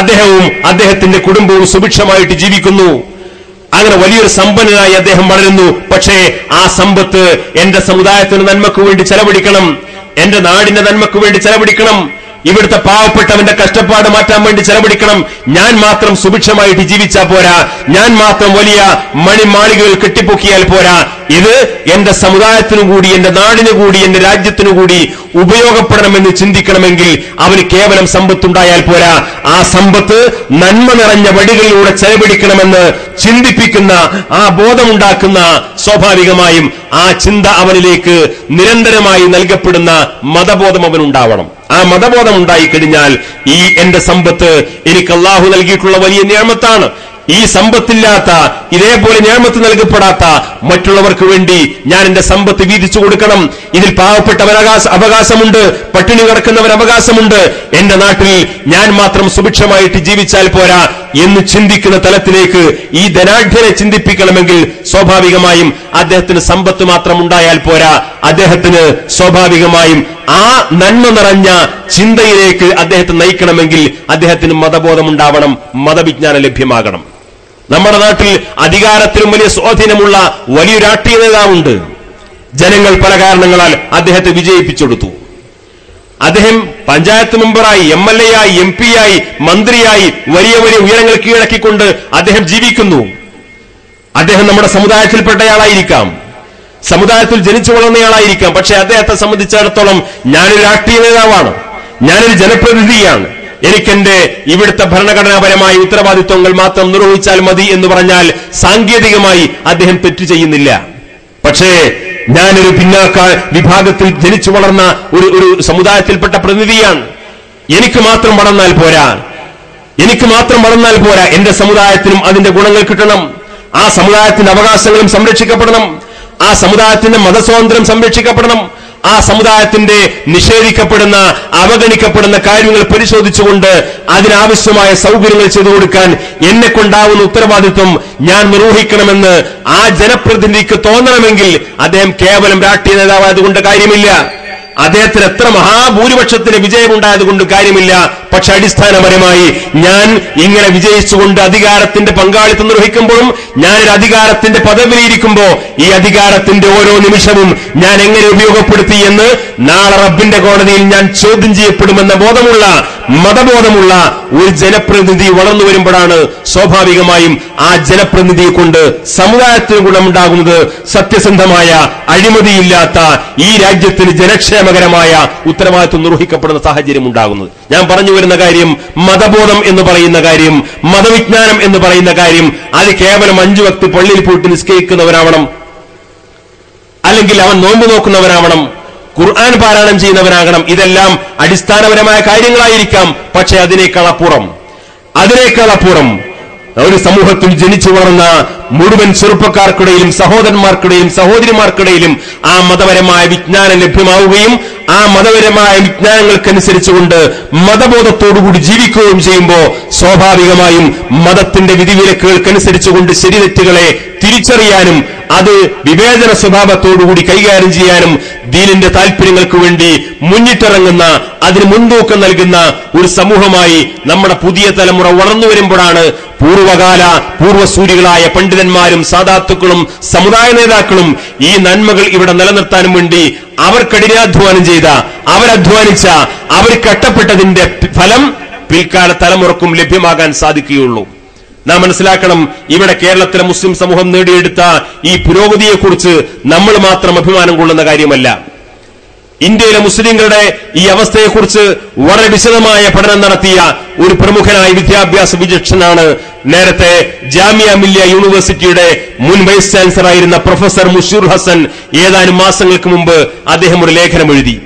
അദ്ദേഹവും അദ്ദേഹത്തിന്റെ കുടുംബവും സുഭിക്ഷമായിട്ട് ജീവിക്കുന്നു. അങ്ങനെ വലിയൊരു സമ്പന്നനായി അദ്ദേഹം വളരുന്നു. പക്ഷേ ആ സമ്പത്ത് എന്റെ സമുദായത്തിന് നന്മയ്ക്ക് വേണ്ടി ചെലവഴിക്കണം, എന്റെ നാടിന്റെ നന്മയ്ക്ക് വേണ്ടി ചെലവഴിക്കണം, ഇവിടുത്തെ പാവപ്പെട്ടവന്റെ കഷ്ടപ്പാട് മാറ്റാൻ വേണ്ടി ചെലവഴിക്കണം. ഞാൻ മാത്രം സുഭിക്ഷമായിട്ട് ജീവിച്ചാൽ പോരാ, ഞാൻ മാത്രം വലിയ മണിമാളികകൾ കെട്ടിപ്പൊക്കിയാൽ പോരാ, ഇത് എന്റെ സമുദായത്തിനു കൂടി, എന്റെ നാടിനു കൂടി, എന്റെ രാജ്യത്തിനു കൂടി ഉപയോഗപ്പെടണമെന്ന് ചിന്തിക്കണമെങ്കിൽ അവന് കേവലം സമ്പത്തുണ്ടായാൽ പോരാ, ആ സമ്പത്ത് നന്മ നിറഞ്ഞ വഴികളിലൂടെ ചെലവഴിക്കണമെന്ന് ചിന്തിപ്പിക്കുന്ന ആ ബോധമുണ്ടാക്കുന്ന സ്വാഭാവികമായും ആ ചിന്ത അവനിലേക്ക് നിരന്തരമായി നൽകപ്പെടുന്ന മതബോധം അവനുണ്ടാവണം. ആ മതബോധം ഉണ്ടായിക്കഴിഞ്ഞാൽ ഈ എന്റെ സമ്പത്ത് എനിക്ക് അല്ലാഹു നൽകിയിട്ടുള്ള വലിയ നിഅമത്താണ്. ഈ സമ്പത്തില്ലാത്ത, ഇതേപോലെ നിഅമത്ത് നൽകപ്പെടാത്ത മറ്റുള്ളവർക്ക് വേണ്ടി ഞാൻ എന്റെ സമ്പത്ത് വീതിച്ചു കൊടുക്കണം. ഇതിൽ പാവപ്പെട്ടവർ അവകാശമുണ്ട്, പട്ടിണി കിടക്കുന്നവർ അവകാശമുണ്ട്. എന്റെ നാട്ടിൽ ഞാൻ മാത്രം സുഭിക്ഷമായിട്ട് ജീവിച്ചാൽ പോരാ എന്ന് ചിന്തിക്കുന്ന തലത്തിലേക്ക് ഈ ധനാഢ്യനെ ചിന്തിപ്പിക്കണമെങ്കിൽ സ്വാഭാവികമായും അദ്ദേഹത്തിന് സമ്പത്ത് മാത്രം ഉണ്ടായാൽ പോരാ, അദ്ദേഹത്തിന് സ്വാഭാവികമായും ആ നന്മ നിറഞ്ഞ ചിന്തയിലേക്ക് അദ്ദേഹത്തെ നയിക്കണമെങ്കിൽ അദ്ദേഹത്തിന് മതബോധമുണ്ടാവണം, മതവിജ്ഞാനം ലഭ്യമാകണം. നമ്മുടെ നാട്ടിൽ അധികാരത്തിലും വലിയ സ്വാധീനമുള്ള വലിയൊരു രാഷ്ട്രീയ നേതാവുണ്ട്. ജനങ്ങൾ പല കാരണങ്ങളാൽ അദ്ദേഹത്തെ വിജയിപ്പിച്ചെടുത്തു. അദ്ദേഹം പഞ്ചായത്ത് മെമ്പറായി, MLA ആയി, MP ആയി, മന്ത്രിയായി വലിയ വലിയ ഉയരങ്ങൾ കീഴടക്കിക്കൊണ്ട് അദ്ദേഹം ജീവിക്കുന്നു. അദ്ദേഹം നമ്മുടെ സമുദായത്തിൽപ്പെട്ടയാളായിരിക്കാം, സമുദായത്തിൽ ജനിച്ചു വളർന്നയാളായിരിക്കാം. പക്ഷെ അദ്ദേഹത്തെ സംബന്ധിച്ചിടത്തോളം ഞാനൊരു രാഷ്ട്രീയ നേതാവാണ്, ഞാനൊരു ജനപ്രതിനിധിയാണ്, എനിക്കെന്റെ ഇവിടുത്തെ ഭരണഘടനാപരമായ ഉത്തരവാദിത്വങ്ങൾ മാത്രം നിർവഹിച്ചാൽ മതി എന്ന് പറഞ്ഞാൽ സാങ്കേതികമായി അദ്ദേഹം തെറ്റു ചെയ്യുന്നില്ല. പക്ഷേ ഞാനൊരു പിന്നാക്ക വിഭാഗത്തിൽ ജനിച്ചു വളർന്ന ഒരു സമുദായത്തിൽപ്പെട്ട പ്രതിനിധിയാണ്. എനിക്ക് മാത്രം വളർന്നാൽ പോരാ, എന്റെ സമുദായത്തിനും അതിന്റെ ഗുണങ്ങൾ കിട്ടണം. ആ സമുദായത്തിന്റെ അവകാശങ്ങളും സംരക്ഷിക്കപ്പെടണം, ആ സമുദായത്തിന്റെ മതസ്വാതന്ത്ര്യം സംരക്ഷിക്കപ്പെടണം, ആ സമുദായത്തിന്റെ നിഷേധിക്കപ്പെടുന്ന, അവഗണിക്കപ്പെടുന്ന കാര്യങ്ങൾ പരിശോധിച്ചുകൊണ്ട് അതിനാവശ്യമായ സൗകര്യങ്ങൾ ചെയ്തു കൊടുക്കാൻ എന്നെ കൊണ്ടാവുന്ന ഉത്തരവാദിത്വം ഞാൻ നിർവഹിക്കണമെന്ന് ആ ജനപ്രതിനിധിക്ക് തോന്നണമെങ്കിൽ അദ്ദേഹം കേവലം രാഷ്ട്രീയ നേതാവായതുകൊണ്ട് കാര്യമില്ല, അദ്ദേഹത്തിന് എത്ര മഹാഭൂരിപക്ഷത്തിന് വിജയമുണ്ടായതുകൊണ്ട് കാര്യമില്ല. പക്ഷെ അടിസ്ഥാനപരമായി ഞാൻ ഇങ്ങനെ വിജയിച്ചുകൊണ്ട് അധികാരത്തിന്റെ പങ്കാളിത്തം നിർവഹിക്കുമ്പോഴും, ഞാനൊരു അധികാരത്തിന്റെ പദവിയിലിരിക്കുമ്പോ ഈ അധികാരത്തിന്റെ ഓരോ നിമിഷവും ഞാൻ എങ്ങനെ ഉപയോഗപ്പെടുത്തി എന്ന് നാളെ റബ്ബിന്റെ കോടതിയിൽ ഞാൻ ചോദ്യം ചെയ്യപ്പെടുമെന്ന ബോധമുള്ള, മതബോധമുള്ള ഒരു ജനപ്രതിനിധി വളർന്നു വരുമ്പോഴാണ് സ്വാഭാവികമായും ആ ജനപ്രതിനിധിയെ കൊണ്ട് സമുദായത്തിന് ഗുണമുണ്ടാകുന്നത്. സത്യസന്ധമായ, അഴിമതിയില്ലാത്ത ഈ രാജ്യത്തിന് ജനക്ഷേമകരമായ ഉത്തരവാദിത്വം നിർവഹിക്കപ്പെടുന്ന സാഹചര്യം ഉണ്ടാകുന്നത്. ഞാൻ പറഞ്ഞു വരുന്ന കാര്യം, മതബോധം എന്ന് പറയുന്ന കാര്യം, മതവിജ്ഞാനം എന്ന് പറയുന്ന കാര്യം, അത് കേവലം 5 വക്ത് പള്ളിയിൽ പോയിട്ട് നിസ്കരിക്കുന്നവരാവണം, അല്ലെങ്കിൽ അവൻ നോമ്പ് നോക്കുന്നവനാവണം, ഖുർആൻ പാരായണം ചെയ്യുന്നവനാകണം. ഇതെല്ലാം അടിസ്ഥാനപരമായ കാര്യങ്ങളായിരിക്കാം. പക്ഷെ അതിനേക്കാൾ അപ്പുറം ഒരു സമൂഹത്തിൽ ജനിച്ചു വളർന്ന മുഴുവൻ ചെറുപ്പക്കാർക്കിടയിലും സഹോദരന്മാർക്കിടയിലും സഹോദരിമാർക്കിടയിലും ആ മതപരമായ വിജ്ഞാനം ലഭ്യമാവുകയും ആ മതപരമായ വിജ്ഞാനങ്ങൾക്കനുസരിച്ചുകൊണ്ട് മതബോധത്തോടുകൂടി ജീവിക്കുകയും ചെയ്യുമ്പോൾ സ്വാഭാവികമായും മതത്തിന്റെ വിധിവിലക്കുകൾക്കനുസരിച്ചുകൊണ്ട് ശരിതെറ്റുകളെ തിരിച്ചറിയാനും അത് വിവേചന സ്വഭാവത്തോടുകൂടി കൈകാര്യം ചെയ്യാനും ദീനിന്റെ താല്പര്യങ്ങൾക്ക് വേണ്ടി മുന്നിട്ടിറങ്ങുന്ന, അതിന് മുൻതൂക്കം നൽകുന്ന ഒരു സമൂഹമായി നമ്മുടെ പുതിയ തലമുറ വളർന്നു വരുമ്പോഴാണ് പൂർവ്വസൂരികളായ പണ്ഡിതന്മാരും സാദാത്തുക്കളും സമുദായ നേതാക്കളും ഈ നന്മകൾ ഇവിടെ നിലനിർത്താനും വേണ്ടി അവർ കഠിനാധ്വാനം ചെയ്ത, അവരധ്വാനിച്ച, അവർ കഷ്ടപ്പെട്ടതിന്റെ ഫലം പിൽക്കാല തലമുറക്കും ലഭ്യമാകാൻ സാധിക്കുകയുള്ളൂ. നാം മനസ്സിലാക്കണം, ഇവിടെ കേരളത്തിലെ മുസ്ലിം സമൂഹം നേടിയെടുത്ത ഈ പുരോഗതിയെക്കുറിച്ച് നമ്മൾ മാത്രം അഭിമാനം കൊള്ളുന്ന കാര്യമല്ല. ഇന്ത്യയിലെ മുസ്ലിങ്ങളുടെ ഈ അവസ്ഥയെക്കുറിച്ച് വളരെ വിശദമായ പഠനം നടത്തിയ ഒരു പ്രമുഖനായ വിദ്യാഭ്യാസ വിചക്ഷണനാണ് നേരത്തെ ജാമിയ മില്ലിയ യൂണിവേഴ്സിറ്റിയുടെ മുൻ വൈസ് ചാൻസലറായിരുന്ന പ്രൊഫസർ മുഷീർ ഹസൻ. ഏതാനും മാസങ്ങൾക്ക് മുമ്പ് അദ്ദേഹം ഒരു ലേഖനം എഴുതി.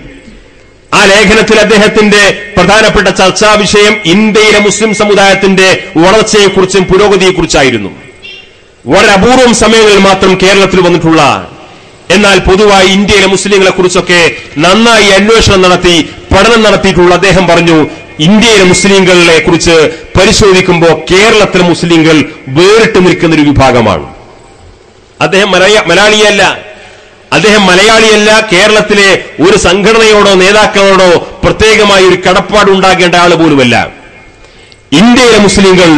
ആ ലേഖനത്തിൽ അദ്ദേഹത്തിന്റെ പ്രധാനപ്പെട്ട ചർച്ചാ വിഷയം ഇന്ത്യയിലെ മുസ്ലിം സമുദായത്തിന്റെ വളർച്ചയെക്കുറിച്ചും പുരോഗതിയെക്കുറിച്ചായിരുന്നു. വളരെ അപൂർവം സമയങ്ങളിൽ മാത്രം കേരളത്തിൽ വന്നിട്ടുള്ള, എന്നാൽ പൊതുവായി ഇന്ത്യയിലെ മുസ്ലിങ്ങളെ കുറിച്ചൊക്കെ നന്നായി അന്വേഷണം നടത്തി പഠനം നടത്തിയിട്ടുള്ള അദ്ദേഹം പറഞ്ഞു, ഇന്ത്യയിലെ മുസ്ലിങ്ങളെ കുറിച്ച് പരിശോധിക്കുമ്പോൾ കേരളത്തിലെ മുസ്ലിങ്ങൾ വേറിട്ട് നിൽക്കുന്ന ഒരു വിഭാഗമാണ്. അദ്ദേഹം മലയാളിയല്ല. കേരളത്തിലെ ഒരു സംഘടനയോടോ നേതാക്കളോടോ പ്രത്യേകമായി ഒരു കടപ്പാടുണ്ടാകേണ്ട ആൾ പോലുമല്ല. ഇന്ത്യയിലെ മുസ്ലിങ്ങൾ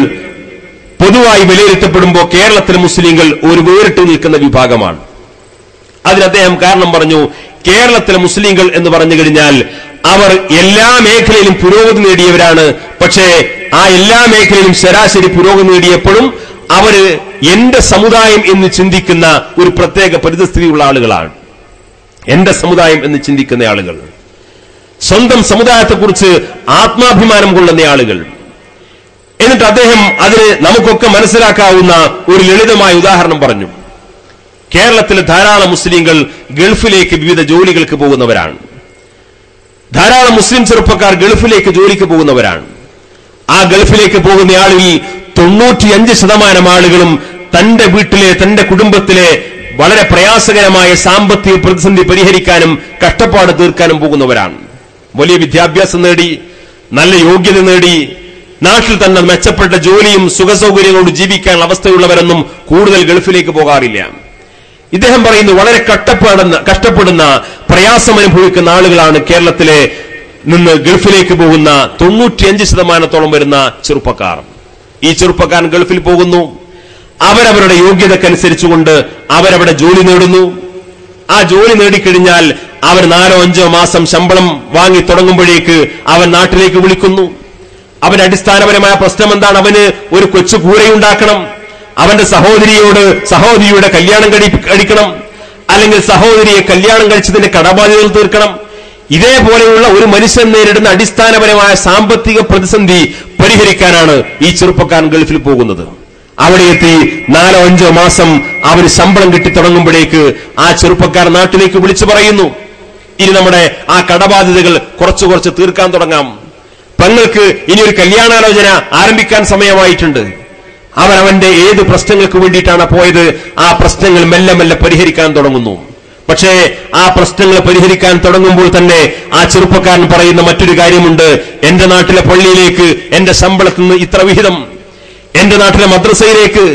പൊതുവായി വിലയിരുത്തപ്പെടുമ്പോൾ കേരളത്തിലെ മുസ്ലിങ്ങൾ ഒരു വേറിട്ട് നിൽക്കുന്ന വിഭാഗമാണ്. അതിന് അദ്ദേഹം കാരണം പറഞ്ഞു, കേരളത്തിലെ മുസ്ലിങ്ങൾ എന്ന് പറഞ്ഞു കഴിഞ്ഞാൽ അവർ എല്ലാ മേഖലയിലും പുരോഗതി നേടിയവരാണ്. പക്ഷേ ആ എല്ലാ മേഖലയിലും ശരാശരി പുരോഗതി നേടിയപ്പോഴും അവര് എന്റെ സമുദായം എന്ന് ചിന്തിക്കുന്ന ഒരു പ്രത്യേക പരിതസ്ഥിതിയുള്ള ആളുകളാണ്. എന്റെ സമുദായം എന്ന് ചിന്തിക്കുന്ന ആളുകൾ, സ്വന്തം സമുദായത്തെക്കുറിച്ച് ആത്മാഭിമാനം കൊള്ളുന്ന ആളുകൾ. എന്നിട്ട് അദ്ദേഹം അതിന് നമുക്കൊക്കെ മനസ്സിലാക്കാവുന്ന ഒരു ലളിതമായ ഉദാഹരണം പറഞ്ഞു. കേരളത്തിലെ ധാരാളം മുസ്ലിങ്ങൾ ഗൾഫിലേക്ക് വിവിധ ജോലികൾക്ക് പോകുന്നവരാണ്. ധാരാളം മുസ്ലിം ചെറുപ്പക്കാർ ഗൾഫിലേക്ക് ജോലിക്ക് പോകുന്നവരാണ്. ആ ഗൾഫിലേക്ക് പോകുന്ന ആളുകളിൽ 95% ആളുകളും തന്റെ വീട്ടിലെ, തന്റെ കുടുംബത്തിലെ വളരെ പ്രയാസകരമായ സാമ്പത്തിക പ്രതിസന്ധി പരിഹരിക്കാനും കഷ്ടപ്പാട് തീർക്കാനും പോകുന്നവരാണ്. വലിയ വിദ്യാഭ്യാസം നേടി, നല്ല യോഗ്യത നേടി, നാട്ടിൽ തന്നെ മെച്ചപ്പെട്ട ജോലിയും സുഖസൗകര്യങ്ങളോട് ജീവിക്കാനുള്ള അവസ്ഥയുള്ളവരൊന്നും കൂടുതൽ ഗൾഫിലേക്ക് പോകാറില്ല. ഇദ്ദേഹം പറയുന്നു, വളരെ കഷ്ടപ്പെടുന്ന പ്രയാസം അനുഭവിക്കുന്ന ആളുകളാണ് കേരളത്തിലെ നിന്ന് ഗൾഫിലേക്ക് പോകുന്ന 95% വരുന്ന ചെറുപ്പക്കാർ. ഈ ചെറുപ്പക്കാരൻ ഗൾഫിൽ പോകുന്നു, അവരവരുടെ യോഗ്യതക്കനുസരിച്ചുകൊണ്ട് അവരവിടെ ജോലി നേടുന്നു. ആ ജോലി നേടിക്കഴിഞ്ഞാൽ അവർ 4-5 മാസം ശമ്പളം വാങ്ങി തുടങ്ങുമ്പോഴേക്ക് അവൻ നാട്ടിലേക്ക് വിളിക്കുന്നു. അവന്റെ അടിസ്ഥാനപരമായ പ്രശ്നം എന്താണ്? അവന് ഒരു കൊച്ചു കൂരയുണ്ടാക്കണം, അവന്റെ സഹോദരിയുടെ കല്യാണം കഴിക്കണം, അല്ലെങ്കിൽ സഹോദരിയെ കല്യാണം കഴിച്ചതിന്റെ കടബാധ്യതകൾ തീർക്കണം. ഇതേപോലെയുള്ള ഒരു മനുഷ്യൻ നേരിടുന്ന അടിസ്ഥാനപരമായ സാമ്പത്തിക പ്രതിസന്ധി പരിഹരിക്കാനാണ് ഈ ചെറുപ്പക്കാരൻ ഗൾഫിൽ പോകുന്നത്. അവിടെ എത്തി 4-5 മാസം അവന് ശമ്പളം കിട്ടിത്തുടങ്ങുമ്പോഴേക്ക് ആ ചെറുപ്പക്കാരൻ നാട്ടിലേക്ക് വിളിച്ചു പറയുന്നു, ഇനി നമ്മുടെ ആ കടബാധ്യതകൾ കുറച്ച് തീർക്കാൻ തുടങ്ങാം, പെങ്ങൾക്ക് ഇനി ഒരു കല്യാണാലോചന ആരംഭിക്കാൻ സമയമായിട്ടുണ്ട്. അവനവന്റെ ഏത് പ്രശ്നങ്ങൾക്ക് വേണ്ടിയിട്ടാണ് പോയത്, ആ പ്രശ്നങ്ങൾ മെല്ലെ മെല്ലെ പരിഹരിക്കാൻ തുടങ്ങുന്നു. പക്ഷേ ആ പ്രശ്നങ്ങൾ പരിഹരിക്കാൻ തുടങ്ങുമ്പോൾ തന്നെ ആ ചെറുപ്പക്കാരൻ പറയുന്ന മറ്റൊരു കാര്യമുണ്ട്. എന്റെ നാട്ടിലെ പള്ളിയിലേക്ക് എന്റെ ശമ്പളത്തിൽ നിന്ന് ഇത്ര വിഹിതം, എന്റെ നാട്ടിലെ മദ്രസയിലേക്ക്,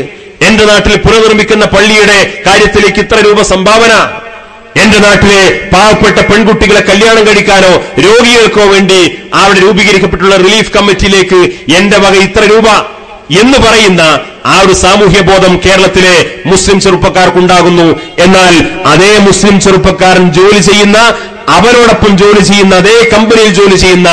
എന്റെ നാട്ടിൽ പുനർനിർമ്മിക്കുന്ന പള്ളിയുടെ കാര്യത്തിലേക്ക് ഇത്ര രൂപ സംഭാവന, എന്റെ നാട്ടിലെ പാവപ്പെട്ട പെൺകുട്ടികളെ കല്യാണം കഴിക്കാനോ രോഗികൾക്കോ വേണ്ടി അവിടെ രൂപീകരിക്കപ്പെട്ടുള്ള റിലീഫ് കമ്മിറ്റിയിലേക്ക് എന്റെ വക ഇത്ര രൂപ എന്ന് പറയുന്ന ആ ഒരു സാമൂഹ്യ ബോധം കേരളത്തിലെ മുസ്ലിം ചെറുപ്പക്കാർക്കുണ്ടാകുന്നു. എന്നാൽ അതേ മുസ്ലിം ചെറുപ്പക്കാരൻ ജോലി ചെയ്യുന്ന, അവരോടൊപ്പം ജോലി ചെയ്യുന്ന, അതേ കമ്പനിയിൽ ജോലി ചെയ്യുന്ന,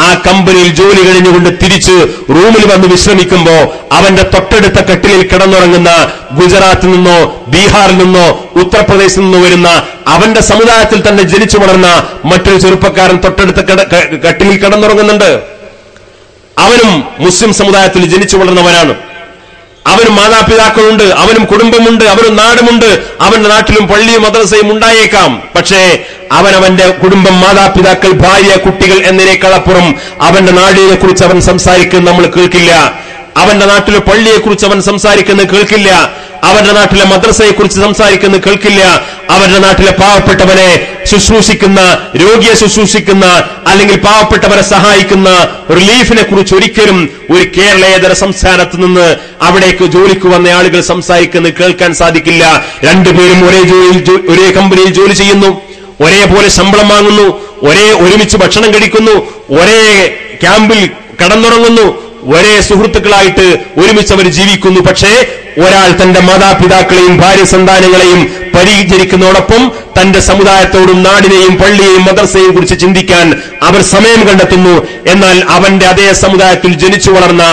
ആ കമ്പനിയിൽ ജോലി കഴിഞ്ഞുകൊണ്ട് തിരിച്ച് റൂമിൽ വന്ന് വിശ്രമിക്കുമ്പോ അവന്റെ തൊട്ടടുത്ത കട്ടിലിൽ കിടന്നുറങ്ങുന്ന ഗുജറാത്തിൽ നിന്നോ ബീഹാറിൽ നിന്നോ ഉത്തർപ്രദേശിൽ നിന്നോ വരുന്ന അവന്റെ സമുദായത്തിൽ തന്നെ ജനിച്ചു വളർന്ന മറ്റൊരു ചെറുപ്പക്കാരൻ തൊട്ടടുത്ത കട്ടിലിൽ കിടന്നുറങ്ങുന്നുണ്ട്. അവനും മുസ്ലിം സമുദായത്തിൽ ജനിച്ചു വളർന്നവനാണ്. അവനും മാതാപിതാക്കളുണ്ട്, അവനും കുടുംബമുണ്ട്, അവനും നാടുമുണ്ട്, അവന്റെ നാട്ടിലും പള്ളിയും മദ്രസയും ഉണ്ടായേക്കാം. പക്ഷേ അവനവന്റെ കുടുംബം, മാതാപിതാക്കൾ, ഭാര്യ, കുട്ടികൾ എന്നതിനേക്കാളപ്പുറം അവന്റെ നാടിനെ കുറിച്ച് അവൻ സംസാരിക്കുന്നത് നമ്മൾ കേൾക്കില്ല. അവന്റെ നാട്ടിലെ പള്ളിയെക്കുറിച്ച് അവൻ സംസാരിക്കുന്നത് കേൾക്കില്ല. അവരുടെ നാട്ടിലെ മദ്രസയെ കുറിച്ച് സംസാരിക്കുന്നത് കേൾക്കില്ല. അവരുടെ നാട്ടിലെ പാവപ്പെട്ടവനെ ശുശ്രൂഷിക്കുന്ന, രോഗിയെ ശുശ്രൂഷിക്കുന്ന, അല്ലെങ്കിൽ പാവപ്പെട്ടവരെ സഹായിക്കുന്ന റിലീഫിനെ കുറിച്ച് ഒരിക്കലും ഒരു കേരളേതര സംസ്ഥാനത്ത് നിന്ന് അവിടേക്ക് ജോലിക്ക് വന്ന ആളുകൾ സംസാരിക്കുന്നത് കേൾക്കാൻ സാധിക്കില്ല. രണ്ടുപേരും ഒരേ കമ്പനിയിൽ ജോലി ചെയ്യുന്നു, ഒരേപോലെ ശമ്പളം വാങ്ങുന്നു, ഒരുമിച്ച് ഭക്ഷണം കഴിക്കുന്നു, ഒരേ ക്യാമ്പിൽ കടന്നുറങ്ങുന്നു, ഒരേ സുഹൃത്തുക്കളായിട്ട് ഒരുമിച്ച് അവർ ജീവിക്കുന്നു. പക്ഷേ ഒരാൾ തന്റെ മാതാപിതാക്കളെയും ഭാര്യ സന്താനങ്ങളെയും പരിചരിക്കുന്നതോടൊപ്പം തന്റെ സമുദായത്തോടും നാടിനെയും പള്ളിയെയും മദ്രസയെയും കുറിച്ച് ചിന്തിക്കാൻ അവർ സമയം കണ്ടെത്തുന്നു. എന്നാൽ അവന്റെ അതേ സമുദായത്തിൽ ജനിച്ചു വളർന്ന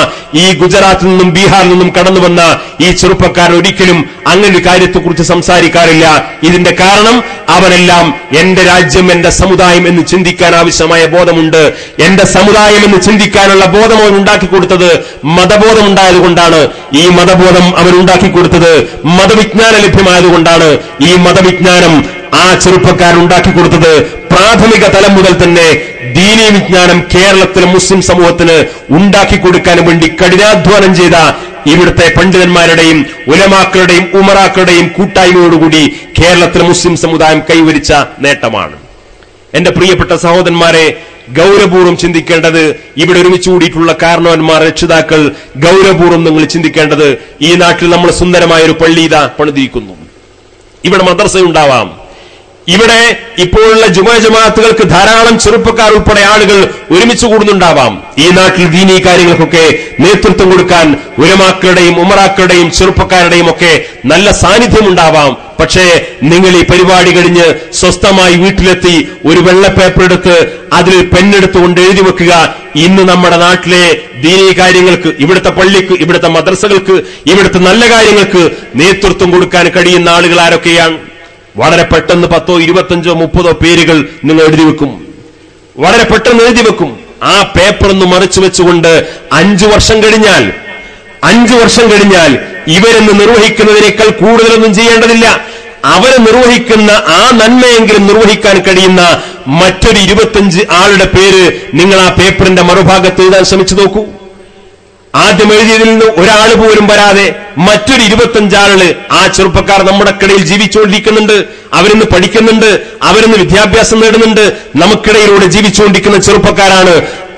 ഈ ഗുജറാത്തിൽ നിന്നും ബീഹാറിൽ നിന്നും കടന്നു വന്ന ഈ ചെറുപ്പക്കാരൻ ഒരിക്കലും അങ്ങനെ ഒരു കാര്യത്തെക്കുറിച്ച് സംസാരിക്കാറില്ല. ഇതിന്റെ കാരണം അവനെല്ലാം എന്റെ രാജ്യം, എന്റെ സമുദായം എന്ന് ചിന്തിക്കാൻ ആവശ്യമായ ബോധമുണ്ട്. എന്റെ സമുദായം എന്ന് ചിന്തിക്കാനുള്ള ബോധം അവൻ ഉണ്ടാക്കിക്കൊടുത്തത് മതബോധം ഉണ്ടായതുകൊണ്ടാണ്. ഈ മതബോധം അവൻ ഉണ്ടാക്കിക്കൊടുത്തത് മതവിജ്ഞാനം ലഭ്യമായതുകൊണ്ടാണ്. ഈ മതവിജ്ഞാനം ആ ചെറുപ്പക്കാരൻ ഉണ്ടാക്കിക്കൊടുത്തത് പ്രാഥമിക തലം മുതൽ തന്നെ ദീനീ വിജ്ഞാനം കേരളത്തിലെ മുസ്ലിം സമൂഹത്തിന് ഉണ്ടാക്കിക്കൊടുക്കാൻ വേണ്ടി കഠിനാധ്വാനം ചെയ്ത ഇവിടുത്തെ പണ്ഡിതന്മാരുടെയും ഉലമാക്കളുടെയും ഉമറാക്കളുടെയും കൂട്ടായ്മയോടുകൂടി കേരളത്തിലെ മുസ്ലിം സമുദായം കൈവരിച്ച നേട്ടമാണ്. എന്റെ പ്രിയപ്പെട്ട സഹോദരന്മാരെ, ഗൗരവപൂർവ്വം ചിന്തിക്കേണ്ടത്, ഇവിടെ ഒരുമിച്ച് കൂടിയിട്ടുള്ള കാരണവന്മാർ, രക്ഷിതാക്കൾ, ഗൗരവപൂർവ്വം നിങ്ങൾ ചിന്തിക്കേണ്ടത്, ഈ നാട്ടിൽ നമ്മൾ സുന്ദരമായ ഒരു പള്ളി ഇതാ പണിതിരിക്കുന്നു. ഇവിടെ മദ്രസ ഉണ്ടാവാം. ഇവിടെ ഇപ്പോഴുള്ള ജമാഅത്തുകൾക്ക് ധാരാളം ചെറുപ്പക്കാർ ഉൾപ്പെടെ ആളുകൾ ഒരുമിച്ച് കൂടുന്നുണ്ടാവാം. ഈ നാട്ടിൽ ദീനീ കാര്യങ്ങൾക്കൊക്കെ നേതൃത്വം കൊടുക്കാൻ ഉലമാക്കളുടെയും ഉമറാക്കളുടെയും ചെറുപ്പക്കാരുടെയും ഒക്കെ നല്ല സാന്നിധ്യം ഉണ്ടാവാം. പക്ഷേ നിങ്ങൾ ഈ പരിപാടി കഴിഞ്ഞ് സ്വസ്ഥമായി വീട്ടിലെത്തി ഒരു വെള്ള പേപ്പർ എടുത്ത് അതിൽ പെണ്ണെടുത്തുകൊണ്ട് എഴുതി വെക്കുക, ഇന്ന് നമ്മുടെ നാട്ടിലെ ദീനീ കാര്യങ്ങൾക്ക്, ഇവിടുത്തെ പള്ളിക്ക്, ഇവിടുത്തെ മദ്രസകൾക്ക്, ഇവിടുത്തെ നല്ല കാര്യങ്ങൾക്ക് നേതൃത്വം കൊടുക്കാൻ കഴിയുന്ന ആളുകൾ ആരൊക്കെയാണ്? വളരെ പെട്ടെന്ന് 10, 25, 30 പേരുകൾ നിങ്ങൾ എഴുതി വെക്കും. വളരെ പെട്ടെന്ന് എഴുതി വെക്കും. ആ പേപ്പർ ഒന്ന് മറിച്ചു വെച്ചുകൊണ്ട് 5 വർഷം കഴിഞ്ഞാൽ ഇവരെന്ന് നിർവഹിക്കുന്നതിനേക്കാൾ കൂടുതലൊന്നും ചെയ്യേണ്ടതില്ല. അവരെ നിർവഹിക്കുന്ന ആ നന്മയെങ്കിലും നിർവഹിക്കാൻ കഴിയുന്ന മറ്റൊരു 25 ആളുടെ പേര് നിങ്ങൾ ആ പേപ്പറിന്റെ മറുഭാഗത്ത് എഴുതാൻ ശ്രമിച്ചു നോക്കൂ. ആദ്യം എഴുതിയതിൽ നിന്ന് ഒരാൾ പോലും വരാതെ മറ്റൊരു 25 ആളുകൾ, ആ ചെറുപ്പക്കാർ നമ്മുടെ ഇടയിൽ ജീവിച്ചുകൊണ്ടിരിക്കുന്നുണ്ട്, അവരിന്ന് പഠിക്കുന്നുണ്ട്, അവരിന്ന് വിദ്യാഭ്യാസം നേടുന്നുണ്ട്, നമുക്കിടയിലൂടെ ജീവിച്ചുകൊണ്ടിരിക്കുന്ന ചെറുപ്പക്കാരാണ്.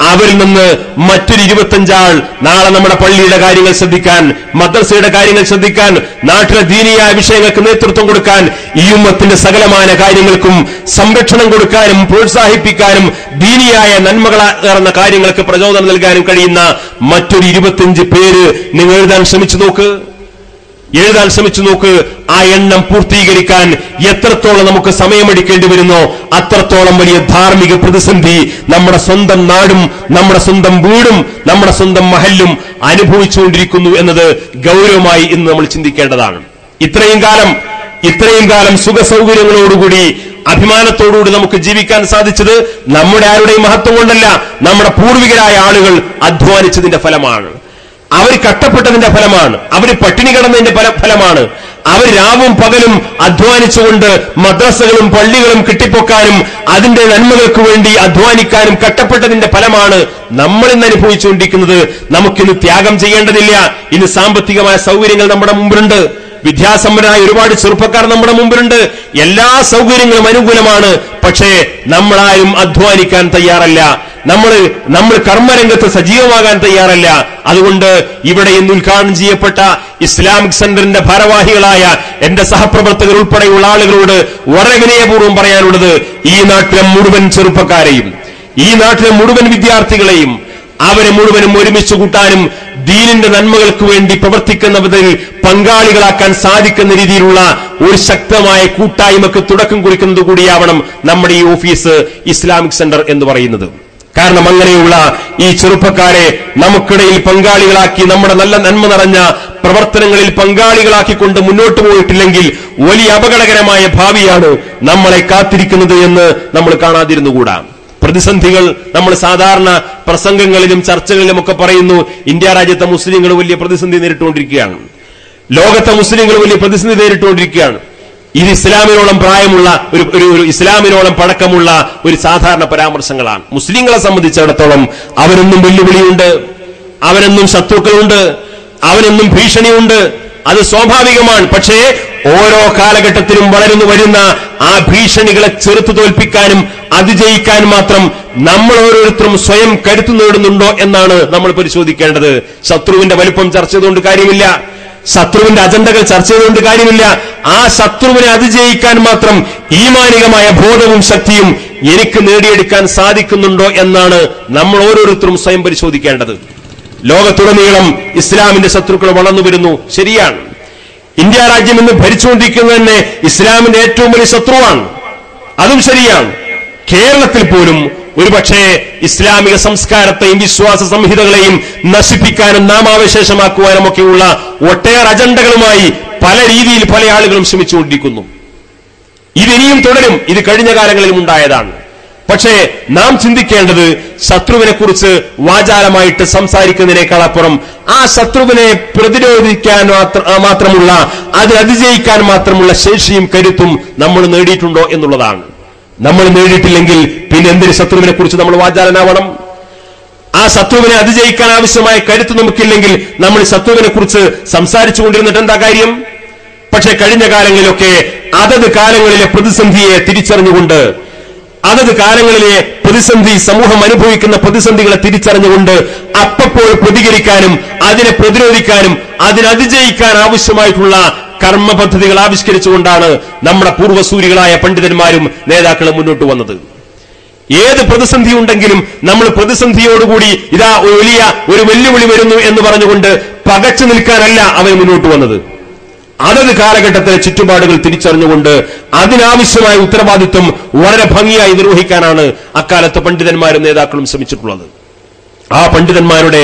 അവരിൽ നിന്ന് മറ്റൊരു 25 ആൾ നാളെ നമ്മുടെ പള്ളിയുടെ കാര്യങ്ങൾ ശ്രദ്ധിക്കാൻ, മദ്രസയുടെ കാര്യങ്ങൾ ശ്രദ്ധിക്കാൻ, നാട്ടിലെ ദീനീയായ വിഷയങ്ങൾക്ക് നേതൃത്വം കൊടുക്കാൻ, ഈ ഉമ്മത്തിന്റെ സകലമായ കാര്യങ്ങൾക്കും സംരക്ഷണം കൊടുക്കാനും പ്രോത്സാഹിപ്പിക്കാനും ദീനീയായ നന്മകളാർന്ന കാര്യങ്ങൾക്ക് പ്രചോദനം നൽകാനും കഴിയുന്ന മറ്റൊരു 25 പേര് നിങ്ങൾ എഴുതാൻ ശ്രമിച്ചു നോക്ക്. ആ എണ്ണം പൂർത്തീകരിക്കാൻ എത്രത്തോളം നമുക്ക് സമയമെടുക്കേണ്ടി വരുന്നോ അത്രത്തോളം വലിയ ധാർമ്മിക പ്രതിസന്ധി നമ്മുടെ സ്വന്തം നാടും നമ്മുടെ സ്വന്തം വീടും നമ്മുടെ സ്വന്തം മഹല്ലും അനുഭവിച്ചുകൊണ്ടിരിക്കുന്നു എന്നത് ഗൗരവമായി ഇന്ന് നമ്മൾ ചിന്തിക്കേണ്ടതാണ്. ഇത്രയും കാലം സുഖസൗകര്യങ്ങളോടുകൂടി അഭിമാനത്തോടുകൂടി നമുക്ക് ജീവിക്കാൻ സാധിച്ചത് നമ്മുടെ ആരുടെയും മഹത്വം കൊണ്ടല്ല, നമ്മുടെ പൂർവികരായ ആളുകൾ അധ്വാനിച്ചതിന്റെ ഫലമാണ്. അവർ കഷ്ടപ്പെട്ടതിന്റെ ഫലമാണ്. അവർ പട്ടിണി കിടന്നതിന്റെ ഫലമാണ്. അവർ രാവും പകലും അധ്വാനിച്ചുകൊണ്ട് മദ്രസകളും പള്ളികളും കെട്ടിപ്പൊക്കാനും അതിന്റെ നന്മകൾക്ക് വേണ്ടി അധ്വാനിക്കാനും കഷ്ടപ്പെട്ടതിന്റെ ഫലമാണ് നമ്മൾ ഇന്ന് അനുഭവിച്ചുകൊണ്ടിരിക്കുന്നത്. നമുക്കിന്ന് ത്യാഗം ചെയ്യേണ്ടതില്ല. ഇന്ന് സാമ്പത്തികമായ സൗകര്യങ്ങൾ നമ്മുടെ മുമ്പിലുണ്ട്. വിദ്യാസമ്പന്നരായ ഒരുപാട് ചെറുപ്പക്കാർ നമ്മുടെ മുമ്പിലുണ്ട്. എല്ലാ സൗകര്യങ്ങളും അനുകൂലമാണ്. പക്ഷേ നമ്മളാരും അധ്വാനിക്കാൻ തയ്യാറല്ല. നമ്മൾ കർമ്മരംഗത്ത് സജീവമാകാൻ തയ്യാറല്ല. അതുകൊണ്ട് ഇവിടെ ഇന്ന് ഉദ്ഘാടനം ചെയ്യപ്പെട്ട ഇസ്ലാമിക് സെന്ററിന്റെ ഭാരവാഹികളായ എന്റെ സഹപ്രവർത്തകർ ഉൾപ്പെടെയുള്ള ആളുകളോട് വളരെ വിനയപൂർവ്വം പറയാനുള്ളത്, ഈ നാട്ടിലെ മുഴുവൻ ചെറുപ്പക്കാരെയും, ഈ നാട്ടിലെ മുഴുവൻ വിദ്യാർത്ഥികളെയും അവരെ മുഴുവനും ഒരുമിച്ച് കൂട്ടാനും ദീനിന്റെ നന്മകൾക്ക് വേണ്ടി പ്രവർത്തിക്കുന്നതിൽ പങ്കാളികളാക്കാൻ സാധിക്കുന്ന രീതിയിലുള്ള ഒരു ശക്തമായ കൂട്ടായ്മക്ക് തുടക്കം കുറിക്കുന്നത് കൂടിയാവണം നമ്മുടെ ഈ ഓഫീസ് ഇസ്ലാമിക് സെന്റർ എന്ന് പറയുന്നത്. കാരണം അങ്ങനെയുള്ള ഈ ചെറുപ്പക്കാരെ നമുക്കിടയിൽ പങ്കാളികളാക്കി നമ്മുടെ നല്ല നന്മ നിറഞ്ഞ പ്രവർത്തനങ്ങളിൽ പങ്കാളികളാക്കിക്കൊണ്ട് മുന്നോട്ട് പോയിട്ടില്ലെങ്കിൽ വലിയ അപകടകരമായ ഭാവിയാണ് നമ്മളെ കാത്തിരിക്കുന്നത് എന്ന് നമ്മൾ കാണാതിരുന്നുകൂടാ. പ്രതിസന്ധികൾ നമ്മൾ സാധാരണ പ്രസംഗങ്ങളിലും ചർച്ചകളിലും ഒക്കെ പറയുന്നു. ഇന്ത്യ രാജ്യത്തെ മുസ്ലിങ്ങൾ വലിയ പ്രതിസന്ധി നേരിട്ടുകൊണ്ടിരിക്കുകയാണ്, ലോകത്തെ മുസ്ലിങ്ങൾ വലിയ പ്രതിസന്ധി നേരിട്ടുകൊണ്ടിരിക്കുകയാണ്. ഇത് ഇസ്ലാമിനോളം പ്രായമുള്ള ഒരു ഇസ്ലാമിനോളം പഴക്കമുള്ള ഒരു സാധാരണ പരാമർശങ്ങളാണ്. മുസ്ലിങ്ങളെ സംബന്ധിച്ചിടത്തോളം അവരെന്നും വെല്ലുവിളിയുണ്ട്, അവരെന്നും ശത്രുക്കളുണ്ട്, അവരെന്നും ഭീഷണിയുണ്ട്. അത് സ്വാഭാവികമാണ്. പക്ഷേ ഓരോ കാലഘട്ടത്തിലും വളർന്നു വരുന്ന ആ ഭീഷണികളെ ചെറുത്തു തോൽപ്പിക്കാനും അതിജയിക്കാനും മാത്രം നമ്മൾ ഓരോരുത്തരും സ്വയം കരുത്തു നേടുന്നുണ്ടോ എന്നാണ് നമ്മൾ പരിശോധിക്കേണ്ടത്. ശത്രുവിന്റെ വലിപ്പം ചർച്ച ചെയ്തുകൊണ്ട് കാര്യമില്ല, ശത്രുവിന്റെ അജണ്ടകൾ ചർച്ച ചെയ്തുകൊണ്ട് കാര്യമില്ല. ആ ശത്രുവിനെ അതിജയിക്കാൻ മാത്രം ഈമാനികമായ ബോധവും ശക്തിയും എനിക്ക് നേടിയെടുക്കാൻ സാധിക്കുന്നുണ്ടോ എന്നാണ് നമ്മൾ ഓരോരുത്തരും സ്വയം പരിശോധിക്കേണ്ടത്. ലോകത്തുടനീളം ഇസ്ലാമിന്റെ ശത്രുക്കൾ വളർന്നു വരുന്നു, ശരിയാണ്. ഇന്ത്യ രാജ്യം ഇന്ന് ഭരിച്ചുകൊണ്ടിരിക്കുന്നത് തന്നെ ഇസ്ലാമിന്റെ ഏറ്റവും വലിയ ശത്രുവാണ്, അതും ശരിയാണ്. കേരളത്തിൽ പോലും ഒരുപക്ഷെ ഇസ്ലാമിക സംസ്കാരത്തെയും വിശ്വാസ സംഹിതകളെയും നശിപ്പിക്കാനും നാമാവശേഷമാക്കുവാനും ഒക്കെയുള്ള ഒട്ടേറെ അജണ്ടകളുമായി പല രീതിയിൽ പല ആളുകളും ശ്രമിച്ചുകൊണ്ടിരിക്കുന്നു. ഇതിനിയും തുടരും. ഇത് കഴിഞ്ഞ കാലങ്ങളിലും ഉണ്ടായതാണ്. പക്ഷേ നാം ചിന്തിക്കേണ്ടത് ശത്രുവിനെ കുറിച്ച് വാചാലമായിട്ട് സംസാരിക്കുന്നതിനേക്കാൾ അപ്പുറം ആ ശത്രുവിനെ പ്രതിരോധിക്കാൻ മാത്രമുള്ള, അത് അതിജയിക്കാൻ മാത്രമുള്ള ശേഷിയും കരുത്തും നമ്മൾ നേടിയിട്ടുണ്ടോ എന്നുള്ളതാണ്. നമ്മൾ നേടിയിട്ടില്ലെങ്കിൽ പിന്നെ എന്തിന് ശത്രുവിനെ കുറിച്ച് നമ്മൾ വാചാലനാവണം? ആ ശത്രുവിനെ അതിജയിക്കാൻ ആവശ്യമായ കരുത്ത് നമുക്കില്ലെങ്കിൽ നമ്മൾ ശത്രുവിനെ കുറിച്ച് സംസാരിച്ചു കൊണ്ടിരുന്നിട്ട് എന്താ കാര്യം? പക്ഷെ കഴിഞ്ഞ കാലങ്ങളിലൊക്കെ അതത് കാലങ്ങളിലെ പ്രതിസന്ധിയെ തിരിച്ചറിഞ്ഞുകൊണ്ട്, അതത് കാലങ്ങളിലെ പ്രതിസന്ധി, സമൂഹം അനുഭവിക്കുന്ന പ്രതിസന്ധികളെ തിരിച്ചറിഞ്ഞുകൊണ്ട് അപ്പപ്പോൾ പ്രതികരിക്കാനും അതിനെ പ്രതിരോധിക്കാനും അതിനതിജയിക്കാൻ ആവശ്യമായിട്ടുള്ള കർമ്മ പദ്ധതികൾ ആവിഷ്കരിച്ചുകൊണ്ടാണ് നമ്മുടെ പൂർവ്വസൂരികളായ പണ്ഡിതന്മാരും നേതാക്കളും മുന്നോട്ട് വന്നത്. ഏത് പ്രതിസന്ധി ഉണ്ടെങ്കിലും നമ്മൾ പ്രതിസന്ധിയോടുകൂടി ഇതാ ഒരു വെല്ലുവിളി വരുന്നു എന്ന് പറഞ്ഞുകൊണ്ട് പകച്ചു നിൽക്കാനല്ല അവർ മുന്നോട്ട് വന്നത്. അതത് കാലഘട്ടത്തിലെ ചുറ്റുപാടുകൾ തിരിച്ചറിഞ്ഞുകൊണ്ട് അതിനാവശ്യമായ ഉത്തരവാദിത്വം വളരെ ഭംഗിയായി നിർവഹിക്കാനാണ് അക്കാലത്ത് പണ്ഡിതന്മാരും നേതാക്കളും ശ്രമിച്ചിട്ടുള്ളത്. ആ പണ്ഡിതന്മാരുടെ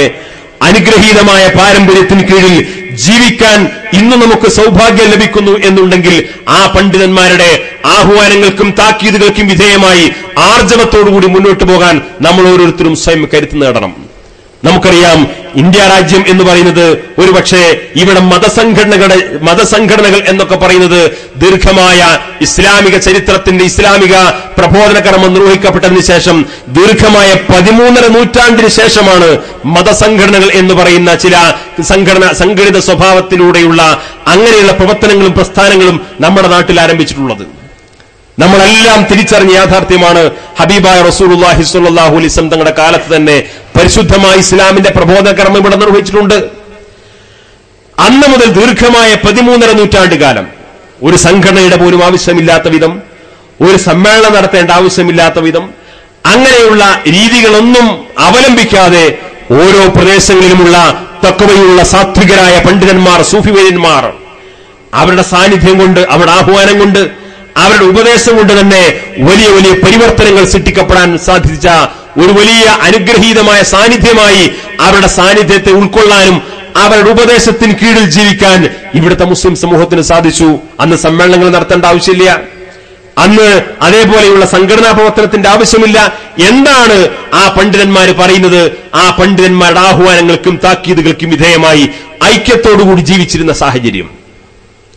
അനുഗ്രഹീതമായ പാരമ്പര്യത്തിന് കീഴിൽ ജീവിക്കാൻ ഇന്ന് നമുക്ക് സൗഭാഗ്യം ലഭിക്കുന്നു എന്നുണ്ടെങ്കിൽ ആ പണ്ഡിതന്മാരുടെ ആഹ്വാനങ്ങൾക്കും താക്കീതുകൾക്കും വിധേയമായി ആർജവത്തോടുകൂടി മുന്നോട്ട് പോകാൻ നമ്മൾ ഓരോരുത്തരും സ്വയം കരുത്ത് നേടണം. നമുക്കറിയാം, ഇന്ത്യ രാജ്യം എന്ന് പറയുന്നത് ഒരുപക്ഷെ ഇവിടെ മതസംഘടനകൾ എന്നൊക്കെ പറയുന്നത് ദീർഘമായ ഇസ്ലാമിക ചരിത്രത്തിന്റെ ഇസ്ലാമിക പ്രബോധന കർമ്മം നിർവഹിക്കപ്പെട്ടതിന് ശേഷം ദീർഘമായ 13 നൂറ്റാണ്ടിന് ശേഷമാണ് മതസംഘടനകൾ എന്ന് പറയുന്ന ചില സംഘടിത സ്വഭാവത്തിലൂടെയുള്ള അങ്ങനെയുള്ള പ്രവർത്തനങ്ങളും പ്രസ്ഥാനങ്ങളും നമ്മുടെ നാട്ടിൽ ആരംഭിച്ചിട്ടുള്ളത്. നമ്മളെല്ലാം തിരിച്ചറിഞ്ഞ യാഥാർത്ഥ്യമാണ്. ഹബീബായ റസൂലുള്ളാഹി സ്വല്ലല്ലാഹു അലൈഹി വസല്ലം തങ്ങളുടെ കാലത്ത് തന്നെ പരിശുദ്ധമായ ഇസ്ലാമിന്റെ പ്രബോധന കർമ്മം ഇവിടെ നിർവഹിച്ചിട്ടുണ്ട്. അന്ന് മുതൽ ദീർഘമായ 13 നൂറ്റാണ്ട് കാലം ഒരു സംഘടനയുടെ പോലും ആവശ്യമില്ലാത്ത വിധം, ഒരു സമ്മേളനം നടത്തേണ്ട ആവശ്യമില്ലാത്ത വിധം, അങ്ങനെയുള്ള രീതികളൊന്നും അവലംബിക്കാതെ ഓരോ പ്രദേശങ്ങളിലുമുള്ള തഖ്വയുള്ള സാത്വികരായ പണ്ഡിതന്മാർ, സൂഫി വര്യന്മാർ അവരുടെ സാന്നിധ്യം കൊണ്ട്, അവരുടെ ആഹ്വാനം കൊണ്ട്, അവരുടെ ഉപദേശം കൊണ്ട് തന്നെ വലിയ വലിയ പരിവർത്തനങ്ങൾ സൃഷ്ടിക്കപ്പെടാൻ സാധിച്ച ഒരു വലിയ അനുഗ്രഹീതമായ സാന്നിധ്യമായി അവരുടെ സാന്നിധ്യത്തെ ഉൾക്കൊള്ളാനും അവരുടെ ഉപദേശത്തിന് കീഴിൽ ജീവിക്കാൻ ഇവിടുത്തെ മുസ്ലിം സമൂഹത്തിന് സാധിച്ചു. അന്ന് സമ്മേളനങ്ങൾ നടത്തേണ്ട ആവശ്യമില്ല, അന്ന് അതേപോലെയുള്ള സംഘടനാ പ്രവർത്തനത്തിന്റെ ആവശ്യമില്ല. എന്താണ് ആ പണ്ഡിതന്മാർ പറയുന്നത്? ആ പണ്ഡിതന്മാരുടെ ആഹ്വാനങ്ങൾക്കും താക്കീതുകൾക്കും വിധേയമായി ഐക്യത്തോടുകൂടി ജീവിച്ചിരുന്ന സാഹചര്യം.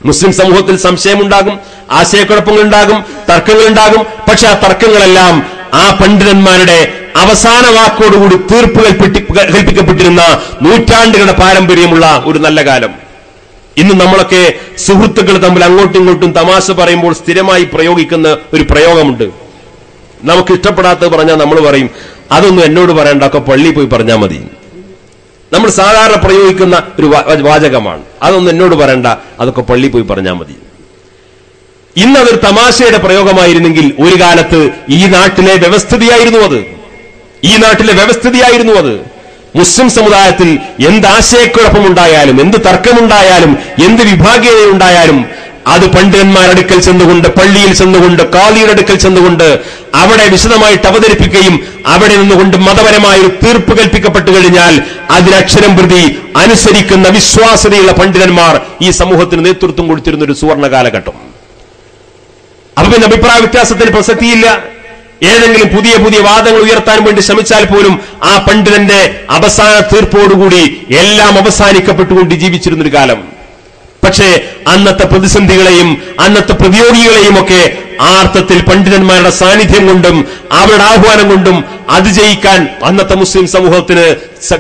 മുസ്ലിം സമൂഹത്തിൽ സംശയമുണ്ടാകും, ആശയക്കുഴപ്പങ്ങളുണ്ടാകും, തർക്കങ്ങളുണ്ടാകും. പക്ഷെ ആ തർക്കങ്ങളെല്ലാം ആ പണ്ഡിതന്മാരുടെ അവസാന വാക്കോടുകൂടി തീർപ്പ് കൽപ്പിക്കപ്പെട്ടിരുന്ന നൂറ്റാണ്ടുകളുടെ പാരമ്പര്യമുള്ള ഒരു നല്ല കാലം. ഇന്ന് നമ്മളൊക്കെ സുഹൃത്തുക്കൾ തമ്മിൽ അങ്ങോട്ടും ഇങ്ങോട്ടും തമാശ പറയുമ്പോൾ സ്ഥിരമായി പ്രയോഗിക്കുന്ന ഒരു പ്രയോഗമുണ്ട്. നമുക്ക് ഇഷ്ടപ്പെടാത്തത് പറഞ്ഞാൽ നമ്മൾ പറയും, അതൊന്നും എന്നോട് പറയണ്ട, ഒക്കെ പള്ളിയിൽ പോയി പറഞ്ഞാൽ മതി. നമ്മൾ സാധാരണ പ്രയോഗിക്കുന്ന ഒരു വാചകമാണ്, അതൊന്നും എന്നോട് പറയണ്ട, അതൊക്കെ പള്ളിയിൽ പോയി പറഞ്ഞാൽ മതി. ഇന്നതൊരു തമാശയുടെ പ്രയോഗമായിരുന്നെങ്കിൽ ഒരു കാലത്ത് ഈ നാട്ടിലെ വ്യവസ്ഥിതിയായിരുന്നു അത്. മുസ്ലിം സമുദായത്തിൽ എന്ത് ആശയക്കുഴപ്പമുണ്ടായാലും, എന്ത് തർക്കമുണ്ടായാലും, എന്ത് വിഭാഗീയതയുണ്ടായാലും അത് പണ്ഡിതന്മാരടുക്കൽ ചെന്നുകൊണ്ട്, പള്ളിയിൽ ചെന്നുകൊണ്ട്, ഖാദിയുടെ അടുക്കൽ ചെന്നുകൊണ്ട് അവിടെ വിശദമായിട്ട് അവതരിപ്പിക്കുകയും അവിടെ നിന്നുകൊണ്ട് മതപരമായ ഒരു തീർപ്പ് കൽപ്പിക്കപ്പെട്ടു കഴിഞ്ഞാൽ അതിനക്ഷരം പ്രതി അനുസരിക്കുന്ന വിശ്വാസതയുള്ള പണ്ഡിതന്മാർ ഈ സമൂഹത്തിന് നേതൃത്വം കൊടുത്തിരുന്ന ഒരു സുവർണ കാലഘട്ടം. അപ്പൊ പിന്നെ അഭിപ്രായ വ്യത്യാസത്തിന് പ്രസക്തിയില്ല. ഏതെങ്കിലും പുതിയ പുതിയ വാദങ്ങൾ ഉയർത്താൻ വേണ്ടി ശ്രമിച്ചാൽ പോലും ആ പണ്ഡിതന്റെ അവസാന തീർപ്പോടുകൂടി എല്ലാം അവസാനിക്കപ്പെട്ടുകൊണ്ട് ജീവിച്ചിരുന്നൊരു കാലം. പക്ഷേ അന്നത്തെ പ്രതിസന്ധികളെയും അന്നത്തെ പ്രതിയോഗികളെയും ഒക്കെ ആ അർത്ഥത്തിൽ പണ്ഡിതന്മാരുടെ സാന്നിധ്യം കൊണ്ടും അവരുടെ ആഹ്വാനം കൊണ്ടും അതിജയിക്കാൻ അന്നത്തെ മുസ്ലിം സമൂഹത്തിന്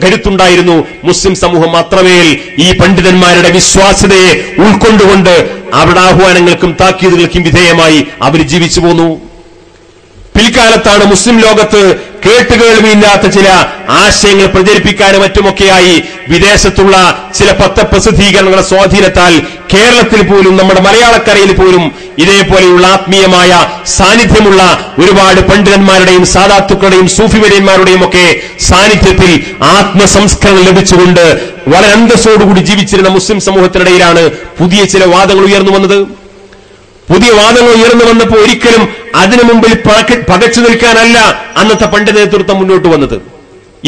കരുത്തുണ്ടായിരുന്നു. മുസ്ലിം സമൂഹം അത്രമേൽ ഈ പണ്ഡിതന്മാരുടെ വിശ്വാസ്യതയെ ഉൾക്കൊണ്ടുകൊണ്ട് അവരുടെ ആഹ്വാനങ്ങൾക്കും താക്കീതുകൾക്കും വിധേയമായി അവർ ജീവിച്ചു പോന്നു. പിൽക്കാലത്താണ് മുസ്ലിം ലോകത്ത് കേട്ടുകേൾവിയില്ലാത്ത ചില ആശയങ്ങൾ പ്രചരിപ്പിക്കാനും മറ്റുമൊക്കെയായി വിദേശത്തുള്ള ചില പത്രപ്രസിദ്ധീകരണങ്ങളുടെ സ്വാധീനത്താൽ കേരളത്തിൽ പോലും നമ്മുടെ മലയാളക്കരയിൽ പോലും ഇതേപോലെയുള്ള ആത്മീയമായ സാന്നിധ്യമുള്ള ഒരുപാട് പണ്ഡിതന്മാരുടെയും സാദാത്തുക്കളുടെയും സൂഫിവര്യന്മാരുടെയും ഒക്കെ സാന്നിധ്യത്തിൽ ആത്മസംസ്കരണം ലഭിച്ചുകൊണ്ട് വളരെ അന്തസ്സോടുകൂടി ജീവിച്ചിരുന്ന മുസ്ലിം സമൂഹത്തിനിടയിലാണ് പുതിയ ചില വാദങ്ങൾ ഉയർന്നു വന്നത്. പുതിയ വാദങ്ങൾ ഉയർന്നു വന്നപ്പോൾ ഒരിക്കലും അതിനു മുമ്പിൽ പകച്ചു നിൽക്കാനല്ല അന്നത്തെ പണ്ഡിത നേതൃത്വം മുന്നോട്ട് വന്നത്.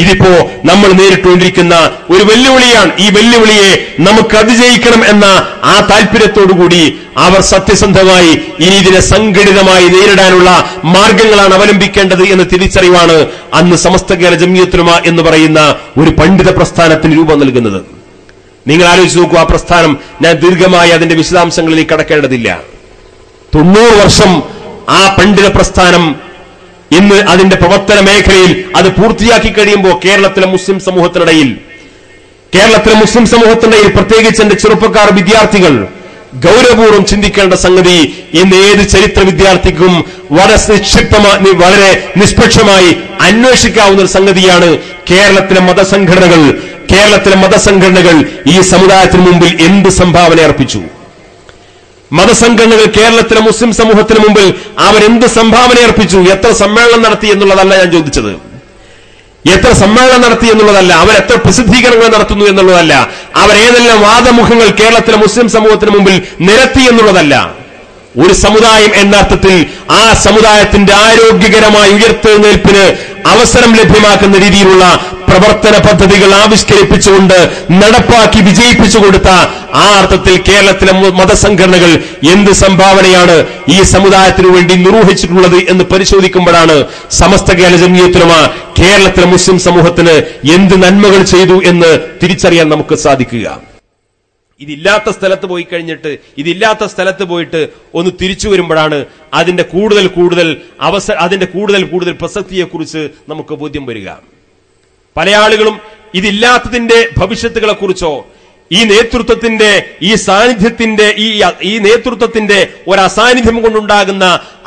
ഇതിപ്പോ നമ്മൾ നേരിട്ടുകൊണ്ടിരിക്കുന്ന ഒരു വെല്ലുവിളിയാണ്. ഈ വെല്ലുവിളിയെ നമുക്ക് അതിജയിക്കണം എന്ന ആ താല്പര്യത്തോടുകൂടി അവർ സത്യസന്ധമായി ഇനി ഇതിനെ സംഘടിതമായി നേരിടാനുള്ള മാർഗങ്ങളാണ് അവലംബിക്കേണ്ടത് എന്ന തിരിച്ചറിവാണ് അന്ന് സമസ്ത കേരള ജംഇയ്യത്തുൽ ഉലമ എന്ന് പറയുന്ന ഒരു പണ്ഡിത പ്രസ്ഥാനത്തിന് രൂപം നൽകുന്നത്. നിങ്ങൾ ആലോചിച്ച് നോക്കൂ, ആ പ്രസ്ഥാനം ഞാൻ ദീർഘമായി അതിന്റെ വിശദാംശങ്ങളിലേക്ക് കടക്കേണ്ടതില്ല. 90 വർഷം ആ പണ്ഡിത പ്രസ്ഥാനം ഇന്ന് അതിന്റെ പ്രവർത്തന മേഖലയിൽ അത് പൂർത്തിയാക്കി കഴിയുമ്പോൾ കേരളത്തിലെ മുസ്ലിം സമൂഹത്തിനിടയിൽ പ്രത്യേകിച്ച് എന്റെ ചെറുപ്പക്കാർ വിദ്യാർത്ഥികൾ ഗൗരവപൂർവ്വം ചിന്തിക്കേണ്ട സംഗതി ഇന്ന് ഏത് ചരിത്ര വിദ്യാർത്ഥിക്കും വളരെ നിഷ്പക്ഷമായി അന്വേഷിക്കാവുന്ന ഒരു സംഗതിയാണ് കേരളത്തിലെ മതസംഘടനകൾ ഈ സമുദായത്തിന് മുമ്പിൽ എന്ത് സംഭാവന അർപ്പിച്ചു. മതസംഘടനകൾ കേരളത്തിലെ മുസ്ലിം സമൂഹത്തിന് മുമ്പിൽ അവരെന്ത് സംഭാവന അർപ്പിച്ചു. എത്ര സമ്മേളനം നടത്തി എന്നുള്ളതല്ല ഞാൻ ചോദിച്ചത്. അവരെത്ര പ്രസിദ്ധീകരണങ്ങൾ നടത്തുന്നു എന്നുള്ളതല്ല. അവരേതെല്ലാം വാദമുഖങ്ങൾ കേരളത്തിലെ മുസ്ലിം സമൂഹത്തിന് മുമ്പിൽ നിരത്തി എന്നുള്ളതല്ല. ഒരു സമുദായം എന്ന അർത്ഥത്തിൽ ആ സമുദായത്തിന്റെ ആരോഗ്യകരമായ ഉയർത്തെഴുന്നേൽപ്പിന് അവസരം ലഭ്യമാക്കുന്ന രീതിയിലുള്ള പ്രവർത്തന പദ്ധതികൾ ആവിഷ്കരിപ്പിച്ചുകൊണ്ട് നടപ്പാക്കി വിജയിപ്പിച്ചു കൊടുത്ത ആ അർത്ഥത്തിൽ കേരളത്തിലെ മതസംഘടനകൾ എന്ത് സംഭാവനയാണ് ഈ സമുദായത്തിനു വേണ്ടി നിർവഹിച്ചിട്ടുള്ളത് എന്ന് പരിശോധിക്കുമ്പോഴാണ് സമസ്ത കേരള ജംഇയ്യത്തുൽ ഉലമ കേരളത്തിലെ മുസ്ലിം സമൂഹത്തിന് എന്ത് നന്മകൾ ചെയ്തു എന്ന് തിരിച്ചറിയാൻ നമുക്ക് സാധിക്കുക. ഇതില്ലാത്ത സ്ഥലത്ത് പോയി കഴിഞ്ഞിട്ട് ഇതില്ലാത്ത സ്ഥലത്ത് പോയിട്ട് ഒന്ന് തിരിച്ചു വരുമ്പോഴാണ് അതിന്റെ കൂടുതൽ പ്രസക്തിയെക്കുറിച്ച് നമുക്ക് ബോധ്യം വരിക. പല ആളുകളും ഇതില്ലാത്തതിന്റെ ഭവിഷ്യത്തുകളെ കുറിച്ചോ ഈ നേതൃത്വത്തിന്റെ ഈ നേതൃത്വത്തിന്റെ ഒരു അസാന്നിധ്യം കൊണ്ടുണ്ടാകുന്ന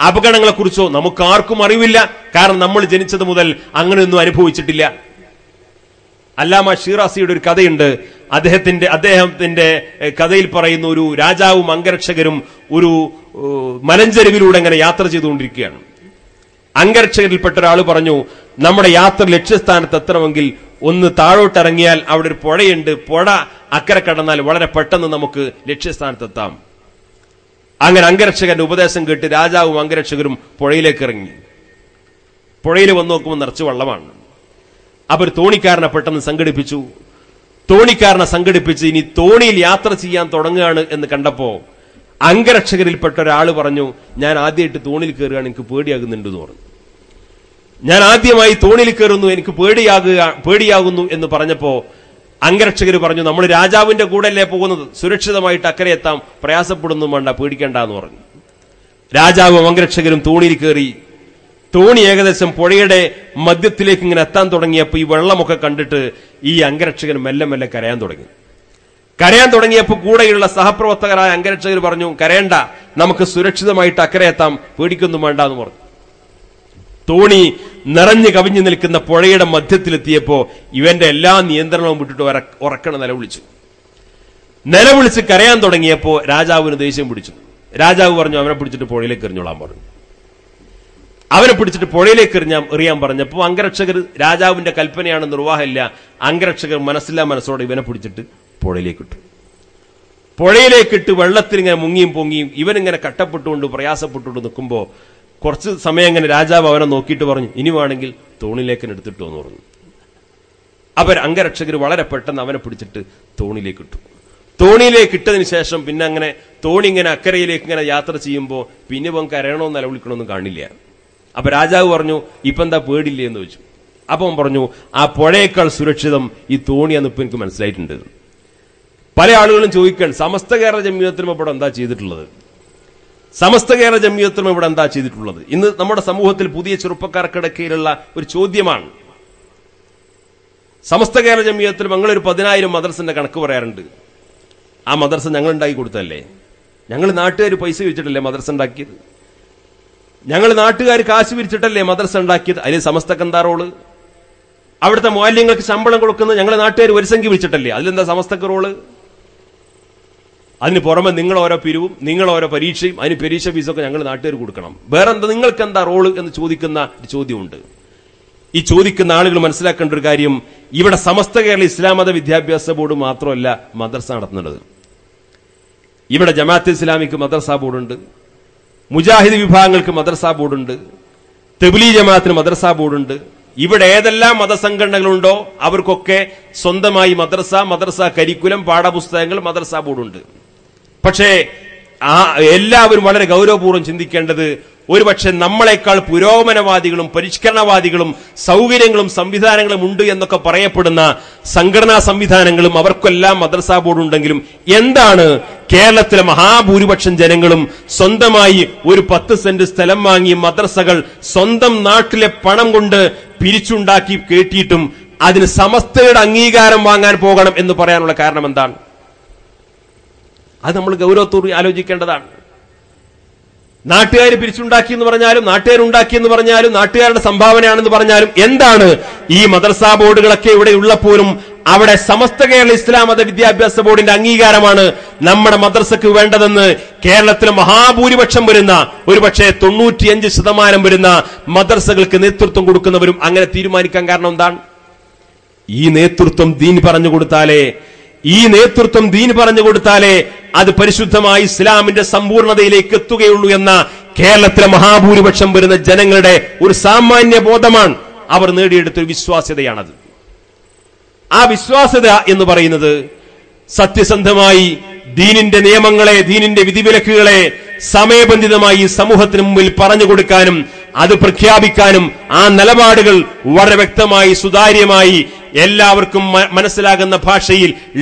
അപകടങ്ങളെക്കുറിച്ചോ നമുക്ക് ആർക്കും അറിവില്ല. കാരണം നമ്മൾ ജനിച്ചത് മുതൽ അങ്ങനെയൊന്നും അനുഭവിച്ചിട്ടില്ല. അല്ലാമ ഷിറാസിയുടെ ഒരു കഥയുണ്ട്. അദ്ദേഹത്തിന്റെ കഥയിൽ പറയുന്ന ഒരു രാജാവും അംഗരക്ഷകരും ഒരു മലഞ്ചെരുവിലൂടെ അങ്ങനെ യാത്ര ചെയ്തുകൊണ്ടിരിക്കുകയാണ്. അംഗരക്ഷകരിൽപ്പെട്ട ഒരാൾ പറഞ്ഞു, നമ്മുടെ യാത്ര ലക്ഷ്യസ്ഥാനത്ത് എത്തണമെങ്കിൽ ഒന്ന് താഴോട്ടിറങ്ങിയാൽ അവിടെ ഒരു പുഴയുണ്ട്, പുഴ അക്കരെ കടന്നാൽ വളരെ പെട്ടെന്ന് നമുക്ക് ലക്ഷ്യസ്ഥാനത്തെത്താം. അങ്ങനെ അംഗരക്ഷകന്റെ ഉപദേശം കേട്ട് രാജാവും അംഗരക്ഷകരും പുഴയിലേക്ക് ഇറങ്ങി. പുഴയിൽ വന്ന് നോക്കുമ്പോൾ നിറച്ച് വെള്ളമാണ്. അവർ തോണിക്കാരനെ പെട്ടെന്ന് സംഘടിപ്പിച്ചു. ഇനി തോണിയിൽ യാത്ര ചെയ്യാൻ തുടങ്ങുകയാണ് എന്ന് കണ്ടപ്പോ അംഗരക്ഷകരിൽപ്പെട്ട ഒരാൾ പറഞ്ഞു, ഞാൻ ആദ്യമായിട്ട് തോണിയിൽ കയറുകയാണ്, എനിക്ക് പേടിയാകുന്നുണ്ട് എന്ന് പറഞ്ഞു. ഞാൻ ആദ്യമായി തോണിയിൽ കയറുന്നു, എനിക്ക് പേടിയാകുന്നു എന്ന് പറഞ്ഞപ്പോ അംഗരക്ഷകർ പറഞ്ഞു, നമ്മൾ രാജാവിന്റെ കൂടെയല്ലേ പോകുന്നത്, സുരക്ഷിതമായിട്ട് അക്കരെ എത്താം, പ്രയാസപ്പെടുന്നു വേണ്ട, പേടിക്കണ്ട എന്ന് പറഞ്ഞു. രാജാവും അംഗരക്ഷകരും തോണിയിൽ കയറി. തോണി ഏകദേശം പുഴയുടെ മധ്യത്തിലേക്ക് ഇങ്ങനെ എത്താൻ തുടങ്ങിയപ്പോൾ ഈ വെള്ളമൊക്കെ കണ്ടിട്ട് ഈ അംഗരക്ഷകൻ മെല്ലെ മെല്ലെ കരയാൻ തുടങ്ങിയപ്പോൾ കൂടെയുള്ള സഹപ്രവർത്തകരായ അംഗരക്ഷകർ പറഞ്ഞു, കരയണ്ട, നമുക്ക് സുരക്ഷിതമായിട്ട് അക്കരെ എത്താം, പേടിക്കൊന്നും വേണ്ട എന്ന് പറഞ്ഞു. തോണി നിറഞ്ഞു കവിഞ്ഞു നിൽക്കുന്ന പുഴയുടെ മധ്യത്തിലെത്തിയപ്പോ ഇവന്റെ എല്ലാ നിയന്ത്രണവും വിട്ടിട്ട് ഉറക്കണ നിലവിളിച്ച് കരയാൻ തുടങ്ങിയപ്പോ രാജാവിന് ദേഷ്യം പിടിച്ചു. രാജാവ് പറഞ്ഞു, അവനെ പിടിച്ചിട്ട് പുഴയിലേക്ക് എറിഞ്ഞോളാൻ പറഞ്ഞു. അവനെ പിടിച്ചിട്ട് പുഴയിലേക്ക് എറിയാൻ പറഞ്ഞപ്പോ അംഗരക്ഷകർ, രാജാവിന്റെ കൽപ്പനയാണ്, നിർവാഹമില്ല, അംഗരക്ഷകർ മനസ്സോടെ ഇവനെ പിടിച്ചിട്ട് പുഴയിലേക്കിട്ട് വെള്ളത്തിൽ ഇങ്ങനെ മുങ്ങിയും പൊങ്ങിയും ഇവനിങ്ങനെ കട്ടപ്പെട്ടുകൊണ്ട് പ്രയാസപ്പെട്ടുകൊണ്ട് നിൽക്കുമ്പോ കുറച്ച് സമയം ഇങ്ങനെ രാജാവ് അവനെ നോക്കിയിട്ട് പറഞ്ഞു, ഇനി വേണമെങ്കിൽ തോണിയിലേക്ക് എടുത്തിട്ടു എന്ന് പറഞ്ഞു. അവർ അംഗരക്ഷകർ വളരെ പെട്ടെന്ന് അവനെ പിടിച്ചിട്ട് തോണിയിലേക്ക് ഇട്ടതിന് ശേഷം പിന്നെ അങ്ങനെ തോണി ഇങ്ങനെ അക്കരയിലേക്ക് ഇങ്ങനെ യാത്ര ചെയ്യുമ്പോൾ പിന്നെ ഇവൻ കരയണോ നിലവിളിക്കണമെന്നും കാണില്ല. അപ്പൊ രാജാവ് പറഞ്ഞു, ഇപ്പൊ എന്താ പേടില്ലേ എന്ന് ചോദിച്ചു. അപ്പം പറഞ്ഞു, ആ പുഴയേക്കാൾ സുരക്ഷിതം ഈ തോണിയാന്ന് ഇപ്പൊ എനിക്ക് മനസ്സിലായിട്ടുണ്ട്. പല ആളുകളും ചോദിക്കാൻ, സമസ്ത കേരള ജംഇയ്യത്തുലമ ഇവിടെ എന്താ ചെയ്തിട്ടുള്ളത്? സമസ്ത കേരള ജംഇയ്യത്തുലമ ഇവിടെ എന്താ ചെയ്തിട്ടുള്ളത്? ഇന്ന് നമ്മുടെ സമൂഹത്തിൽ പുതിയ ചെറുപ്പക്കാർക്കിടക്കയിലുള്ള ഒരു ചോദ്യമാണ്. സമസ്ത കേരള ജംഇയ്യത്തുലമ ഞങ്ങളൊരു 10,000 മദ്രസന്റെ കണക്ക് പറയാറുണ്ട്. ആ മദ്രസ ഞങ്ങൾ ഉണ്ടാക്കി കൊടുത്തല്ലേ? ഞങ്ങൾ നാട്ടുകാർ പൈസ വെച്ചിട്ടല്ലേ മദ്രസ ഉണ്ടാക്കിയത്? ഞങ്ങൾ നാട്ടുകാർ കാശ് പിരിച്ചിട്ടല്ലേ മദ്രസ ഉണ്ടാക്കിയത്? അതിൽ സമസ്തക്ക് എന്താ റോള്? അവിടുത്തെ മുഅല്ലിങ്ങൾക്ക് ശമ്പളം കൊടുക്കുന്നത് ഞങ്ങൾ നാട്ടുകാർ ഒരു സംഖ്യ വിളിച്ചിട്ടല്ലേ? അതിലെന്താ സമസ്തക്ക് റോള്? അതിന് പുറമെ നിങ്ങൾ ഓരോ പിരിവും, നിങ്ങൾ ഓരോ പരീക്ഷയും, അതിന് പരീക്ഷ ഫീസൊക്കെ ഞങ്ങൾ നാട്ടുകാർ കൊടുക്കണം. വേറെന്താ നിങ്ങൾക്ക് എന്താ റോള് എന്ന് ചോദിക്കുന്ന ഒരു ചോദ്യമുണ്ട്. ഈ ചോദിക്കുന്ന ആളുകൾ മനസ്സിലാക്കേണ്ട ഒരു കാര്യം, ഇവിടെ സമസ്ത കേരള ഇസ്ലാം മത വിദ്യാഭ്യാസ ബോർഡ് മാത്രമല്ല മദ്രസ നടത്തുന്നത്. ഇവിടെ ജമാഅത്തെ ഇസ്ലാമിക്ക് മദ്രസ ബോർഡുണ്ട്, മുജാഹിദ് വിഭാഗങ്ങൾക്ക് മദ്രസ ബോർഡുണ്ട്, തബ്ലീഗ് ജമാഅത്തിന് മദ്രസ ബോർഡുണ്ട്. ഇവിടെ ഏതെല്ലാം മതസംഘടനകളുണ്ടോ അവർക്കൊക്കെ സ്വന്തമായി മദ്രസ കരിക്കുലം, പാഠപുസ്തകങ്ങൾ, മദ്രസ ബോർഡുണ്ട്. പക്ഷേ എല്ലാവരും വളരെ ഗൗരവപൂർവ്വം ചിന്തിക്കേണ്ടത്, ഒരുപക്ഷെ നമ്മളെക്കാൾ പുരോഗമനവാദികളും പരിഷ്കരണവാദികളും സൗകര്യങ്ങളും സംവിധാനങ്ങളും ഉണ്ട് എന്നൊക്കെ പറയപ്പെടുന്ന സംഘടനാ സംവിധാനങ്ങളും അവർക്കെല്ലാം മദ്രസ ബോർഡുണ്ടെങ്കിലും എന്താണ് കേരളത്തിലെ മഹാഭൂരിപക്ഷം ജനങ്ങളും സ്വന്തമായി ഒരു 10 സെന്റ് സ്ഥലം വാങ്ങി മദ്രസകൾ സ്വന്തം നാട്ടിലെ പണം കൊണ്ട് പിരിച്ചുണ്ടാക്കി കേട്ടിയിട്ടും അതിന് സമസ്തയുടെ അംഗീകാരം വാങ്ങാൻ പോകണം എന്ന് പറയാനുള്ള കാരണം എന്താണ്? അത് നമ്മൾ ഗൗരവത്തോടെ ആലോചിക്കേണ്ടതാണ്. നാട്ടുകാർ പിരിച്ചുണ്ടാക്കി എന്ന് പറഞ്ഞാലും, നാട്ടുകാരുണ്ടാക്കി എന്ന് പറഞ്ഞാലും, നാട്ടുകാരുടെ സംഭാവനയാണെന്ന് പറഞ്ഞാലും എന്താണ് ഈ മദ്രസ ബോർഡുകളൊക്കെ ഇവിടെ ഉള്ളപ്പോഴും അവിടെ സമസ്ത കേരള ഇസ്ലാം മത വിദ്യാഭ്യാസ ബോർഡിന്റെ അംഗീകാരമാണ് നമ്മുടെ മദ്രസക്ക് വേണ്ടതെന്ന് കേരളത്തിലെ മഹാഭൂരിപക്ഷം വരുന്ന, ഒരുപക്ഷെ 95% വരുന്ന മദ്രസകൾക്ക് നേതൃത്വം കൊടുക്കുന്നവരും അങ്ങനെ തീരുമാനിക്കാൻ കാരണം എന്താണ്? ഈ നേതൃത്വം ദീൻ പറഞ്ഞു കൊടുത്താലേ അത് പരിശുദ്ധമായ ഇസ്ലാമിന്റെ സമ്പൂർണതയിലേക്ക് എത്തുകയുള്ളൂ എന്ന കേരളത്തിലെ മഹാഭൂരിപക്ഷം വരുന്ന ജനങ്ങളുടെ ഒരു സാമാന്യ ബോധമാണ് അവർ നേടിയെടുത്തൊരു വിശ്വാസ്യതയാണത്. ആ വിശ്വാസ്യത എന്ന് പറയുന്നത് സത്യസന്ധമായി ദീനിന്റെ നിയമങ്ങളെ, ദീനിന്റെ വിധിവിലക്കുകളെ സമയബന്ധിതമായി സമൂഹത്തിന് മുമ്പിൽ പറഞ്ഞു കൊടുക്കാനും അത് പ്രഖ്യാപിക്കാനും ആ നിലപാടുകൾ വളരെ വ്യക്തമായി സുതാര്യമായി എല്ലാവർക്കും മനസ്സിലാകുന്ന ഭാഷയിൽ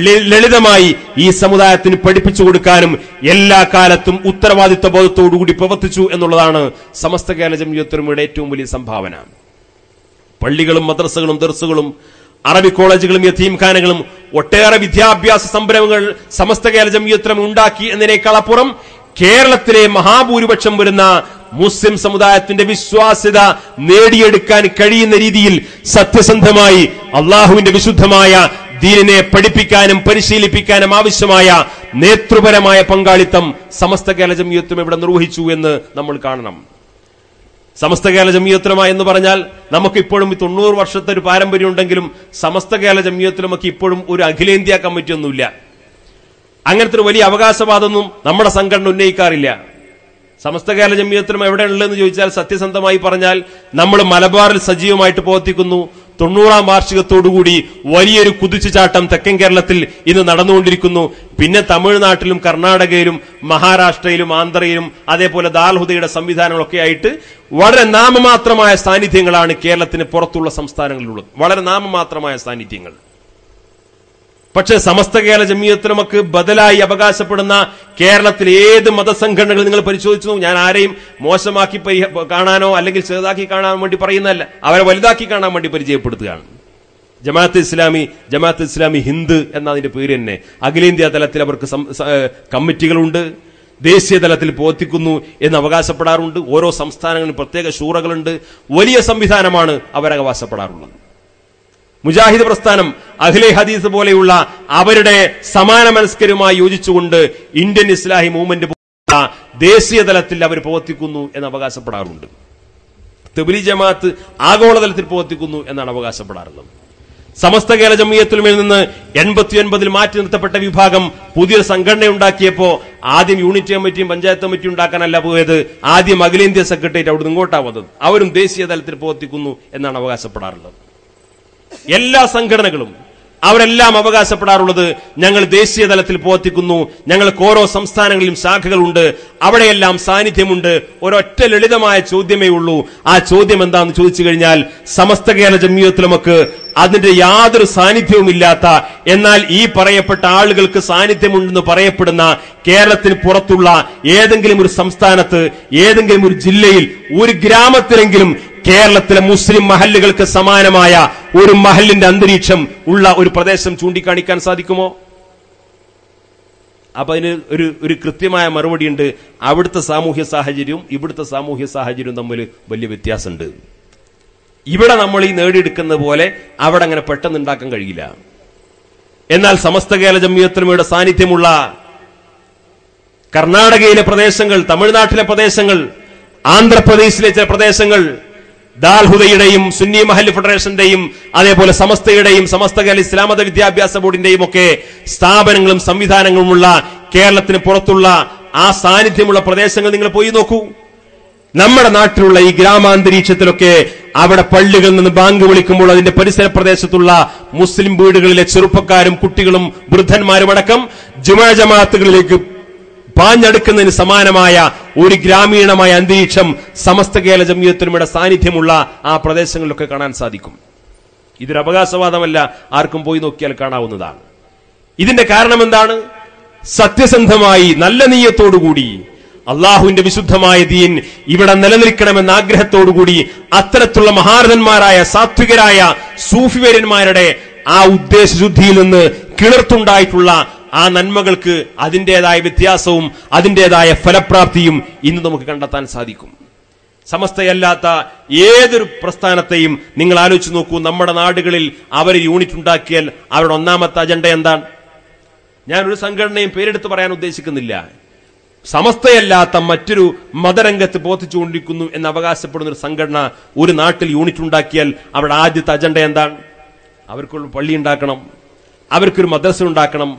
ലളിതമായി ഈ സമുദായത്തിന് പഠിപ്പിച്ചു കൊടുക്കാനും എല്ലാ കാലത്തും ഉത്തരവാദിത്വ ബോധത്തോടുകൂടി പ്രവർത്തിച്ചു എന്നുള്ളതാണ് സമസ്ത കേരള ജംഇയ്യത്തുലമയുടെ ഏറ്റവും വലിയ സംഭാവന. പള്ളികളും മദ്രസകളും ദർസുകളും അറബി കോളേജുകളും യതീംഖാനകളും ഒട്ടേറെ വിദ്യാഭ്യാസ സംരംഭങ്ങൾ സമസ്ത കേരള ജംഇയ്യത്തുലമ ഉണ്ടാക്കി എന്നതിനേക്കാൾ അപ്പുറം കേരളത്തിലെ മഹാഭൂരിപക്ഷം വരുന്ന മുസ്ലിം സമുദായത്തിന്റെ വിശ്വാസ്യത നേടിയെടുക്കാൻ കഴിയുന്ന രീതിയിൽ സത്യസന്ധമായി അള്ളാഹുവിന്റെ വിശുദ്ധമായ ദീനിനെ പഠിപ്പിക്കാനും പരിശീലിപ്പിക്കാനും ആവശ്യമായ നേതൃപരമായ പങ്കാളിത്തം സമസ്ത കേരള ജംഇയ്യത്തുലമ ഇവിടെ നിർവഹിച്ചു എന്ന് നമ്മൾ കാണണം. സമസ്ത കേരള ജംഇയ്യത്തുലമ എന്ന് പറഞ്ഞാൽ നമുക്കിപ്പോഴും 90 വർഷത്തെ ഒരു പാരമ്പര്യം ഉണ്ടെങ്കിലും സമസ്ത കേരള ജംഇയ്യത്തുലമക്ക് ഇപ്പോഴും ഒരു അഖിലേന്ത്യാ കമ്മിറ്റി ഒന്നുമില്ല. അങ്ങനത്തെ ഒരു വലിയ അവകാശവാദമൊന്നും നമ്മുടെ സംഘടന ഉന്നയിക്കാറില്ല. സമസ്ത കേരള ജംഇയ്യത്തുലമ എവിടെയുള്ളതെന്ന് ചോദിച്ചാൽ സത്യസന്ധമായി പറഞ്ഞാൽ നമ്മൾ മലബാറിൽ സജീവമായിട്ട് പ്രവർത്തിക്കുന്നു. 90ാം വാർഷികത്തോടുകൂടി വലിയൊരു കുതിച്ചുചാട്ടം തെക്കൻ കേരളത്തിൽ ഇന്ന് നടന്നുകൊണ്ടിരിക്കുന്നു. പിന്നെ തമിഴ്നാട്ടിലും കർണാടകയിലും മഹാരാഷ്ട്രയിലും ആന്ധ്രയിലും അതേപോലെ ദാൽഹുദയുടെ സംവിധാനങ്ങളൊക്കെ ആയിട്ട് വളരെ നാമമാത്രമായ സാന്നിധ്യങ്ങളാണ് കേരളത്തിന് പുറത്തുള്ള സംസ്ഥാനങ്ങളിലുള്ളത്. വളരെ നാമമാത്രമായ സാന്നിധ്യങ്ങൾ. പക്ഷേ സമസ്ത കേരള ജംഇയ്യത്തുലമക്ക് ബദലായി അവകാശപ്പെടുന്ന കേരളത്തിലെ ഏത് മതസംഘടനകൾ നിങ്ങൾ പരിശോധിച്ചു. ഞാൻ ആരെയും മോശമാക്കി കാണാനോ അല്ലെങ്കിൽ ചെറുതാക്കി കാണാൻ വേണ്ടി പറയുന്നതല്ല, അവരെ വലുതാക്കി കാണാൻ വേണ്ടി പരിചയപ്പെടുത്തുകയാണ്. ജമാഅത്തെ ഇസ്ലാമി ഹിന്ദ് എന്നതിന്റെ പേര് തന്നെ. അഖിലേന്ത്യാ തലത്തിൽ അവർക്ക് കമ്മിറ്റികളുണ്ട്, ദേശീയ തലത്തിൽ പ്രവർത്തിക്കുന്നു എന്ന് അവകാശപ്പെടാറുണ്ട്. ഓരോ സംസ്ഥാനങ്ങളിലും പ്രത്യേക ശൂറകളുണ്ട്. വലിയ സംവിധാനമാണ് അവരവകാശപ്പെടാറുള്ളത്. മുജാഹിദ് പ്രസ്ഥാനം അഹ്ലെ ഹദീസ് പോലെയുള്ള അവരുടെ സമാന മനസ്കരുമായി യോജിച്ചുകൊണ്ട് ഇന്ത്യൻ ഇസ്ലാഹി മൂവ്മെന്റ് ദേശീയ തലത്തിൽ അവർ പ്രവർത്തിക്കുന്നു എന്ന് അവകാശപ്പെടാറുണ്ട്. തബ്ലീഗ് ജമാഅത്ത് ആഗോളതലത്തിൽ പ്രവർത്തിക്കുന്നു എന്നാണ് അവകാശപ്പെടാറുള്ളത്. സമസ്ത കേരള ജംഇയ്യത്തുലമയിൽ നിന്ന് 89 മാറ്റി നിർത്തപ്പെട്ട വിഭാഗം പുതിയൊരു സംഘടന ഉണ്ടാക്കിയപ്പോ ആദ്യം യൂണിറ്റ് കമ്മിറ്റിയും പഞ്ചായത്ത് കമ്മിറ്റിയും ഉണ്ടാക്കാനല്ല പോയത്. ആദ്യം അഖിലേന്ത്യാ സെക്രട്ടേറിയറ്റ് അവിടെ നിന്ന് ഇങ്ങോട്ടാ വന്നത്. അവരും ദേശീയ തലത്തിൽ പ്രവർത്തിക്കുന്നു എന്നാണ് അവകാശപ്പെടാറുള്ളത്. എല്ലാ സംഘടനകളും അവരെല്ലാം അവകാശപ്പെടാറുള്ളത് ഞങ്ങൾ ദേശീയ തലത്തിൽ പ്രവർത്തിക്കുന്നു, ഞങ്ങൾക്ക് ഓരോ സംസ്ഥാനങ്ങളിലും ശാഖകളുണ്ട്, അവിടെയെല്ലാം സാന്നിധ്യമുണ്ട്. ഒരൊറ്റ ലളിതമായ ചോദ്യമേ ഉള്ളൂ. ആ ചോദ്യം എന്താണെന്ന് ചോദിച്ചു കഴിഞ്ഞാൽ, സമസ്ത കേരള ജംഇയ്യത്തുലമക്ക് അതിന്റെ യാതൊരു സാന്നിധ്യവുമില്ലാത്ത, എന്നാൽ ഈ പറയപ്പെട്ട ആളുകൾക്ക് സാന്നിധ്യമുണ്ടെന്ന് പറയപ്പെടുന്ന കേരളത്തിന് പുറത്തുള്ള ഏതെങ്കിലും ഒരു സംസ്ഥാനത്ത്, ഏതെങ്കിലും ഒരു ജില്ലയിൽ, ഒരു ഗ്രാമത്തിലെങ്കിലും കേരളത്തിലെ മുസ്ലിം മഹല്ലുകൾക്ക് സമാനമായ ഒരു മഹല്ലിന്റെ അന്തരീക്ഷം ഉള്ള ഒരു പ്രദേശം ചൂണ്ടിക്കാണിക്കാൻ സാധിക്കുമോ? അപ്പൊ അതിന് ഒരു കൃത്യമായ മറുപടി ഉണ്ട്. അവിടുത്തെ സാമൂഹ്യ സാഹചര്യവും ഇവിടുത്തെ സാമൂഹ്യ സാഹചര്യവും തമ്മിൽ വലിയ വ്യത്യാസമുണ്ട്. ഇവിടെ നമ്മൾ ഈ നേടിയെടുക്കുന്ന പോലെ അവിടെ അങ്ങനെ പെട്ടെന്ന് ഉണ്ടാക്കാൻ കഴിയില്ല. എന്നാൽ സമസ്ത കേരള ജംഇയ്യത്തുലമയുടെ സാന്നിധ്യമുള്ള കർണാടകയിലെ പ്രദേശങ്ങൾ, തമിഴ്നാട്ടിലെ പ്രദേശങ്ങൾ, ആന്ധ്രാപ്രദേശിലെ ചില പ്രദേശങ്ങൾ, ദാൽഹുദയുടെയും സുന്നി മഹല്ല് ഫെഡറേഷന്റെയും അതേപോലെ സമസ്തയുടെയും സമസ്ത കേരള ഇസ്ലാമത വിദ്യാഭ്യാസ ബോർഡിന്റെയും ഒക്കെ സ്ഥാപനങ്ങളും സംവിധാനങ്ങളുമുള്ള കേരളത്തിന് പുറത്തുള്ള ആ സാന്നിധ്യമുള്ള പ്രദേശങ്ങൾ നിങ്ങൾ പോയി നോക്കൂ. നമ്മുടെ നാട്ടിലുള്ള ഈ ഗ്രാമാന്തരീക്ഷത്തിലൊക്കെ അവിടെ പള്ളികളിൽ നിന്ന് ബാങ്ക് വിളിക്കുമ്പോൾ അതിന്റെ പരിസര പ്രദേശത്തുള്ള മുസ്ലിം വീടുകളിലെ ചെറുപ്പക്കാരും കുട്ടികളും വൃദ്ധന്മാരും അടക്കം ജുമാ ജമാഅത്തുകളിലേക്ക് പാഞ്ഞെടുക്കുന്നതിന് സമാനമായ ഒരു ഗ്രാമീണമായ അന്തരീക്ഷം സമസ്ത കേരള ജംഇയ്യത്തുലമയുടെ സാന്നിധ്യമുള്ള ആ പ്രദേശങ്ങളിലൊക്കെ കാണാൻ സാധിക്കും. ഇതൊരു അവകാശവാദമല്ല, ആർക്കും പോയി നോക്കിയാൽ കാണാവുന്നതാണ്. ഇതിന്റെ കാരണം എന്താണ്? സത്യസന്ധമായി നല്ല നീയത്തോടുകൂടി അള്ളാഹുവിന്റെ വിശുദ്ധമായ ദീൻ ഇവിടെ നിലനിൽക്കണമെന്ന ആഗ്രഹത്തോടുകൂടി അത്തരത്തിലുള്ള മഹാരഥന്മാരായ സാത്വികരായ സൂഫിവര്യന്മാരുടെ ആ ഉദ്ദേശശുദ്ധിയിൽ നിന്ന് കിളിർത്തുണ്ടായിട്ടുള്ള ആ നന്മകൾക്ക് അതിൻ്റെതായ വ്യത്യാസവും അതിൻ്റെതായ ഫലപ്രാപ്തിയും ഇന്ന് നമുക്ക് കണ്ടെത്താൻ സാധിക്കും. സമസ്തയല്ലാത്ത ഏതൊരു പ്രസ്ഥാനത്തെയും നിങ്ങൾ ആലോചിച്ച് നോക്കൂ. നമ്മുടെ നാടുകളിൽ അവർ യൂണിറ്റ് ഉണ്ടാക്കിയാൽ അവരുടെ ഒന്നാമത്തെ അജണ്ട എന്താണ്? ഞാനൊരു സംഘടനയും പേരെടുത്ത് പറയാൻ ഉദ്ദേശിക്കുന്നില്ല. സമസ്തയല്ലാത്ത മറ്റൊരു മതരംഗത്ത് പ്രവർത്തിച്ചുകൊണ്ടിരിക്കുന്നു എന്ന് അവകാശപ്പെടുന്ന ഒരു സംഘടന ഒരു നാട്ടിൽ യൂണിറ്റ് ഉണ്ടാക്കിയാൽ അവരുടെ ആദ്യത്തെ അജണ്ട എന്താണ്? അവർക്കൊരു പള്ളി ഉണ്ടാക്കണം, അവർക്കൊരു മദ്രസ ഉണ്ടാക്കണം,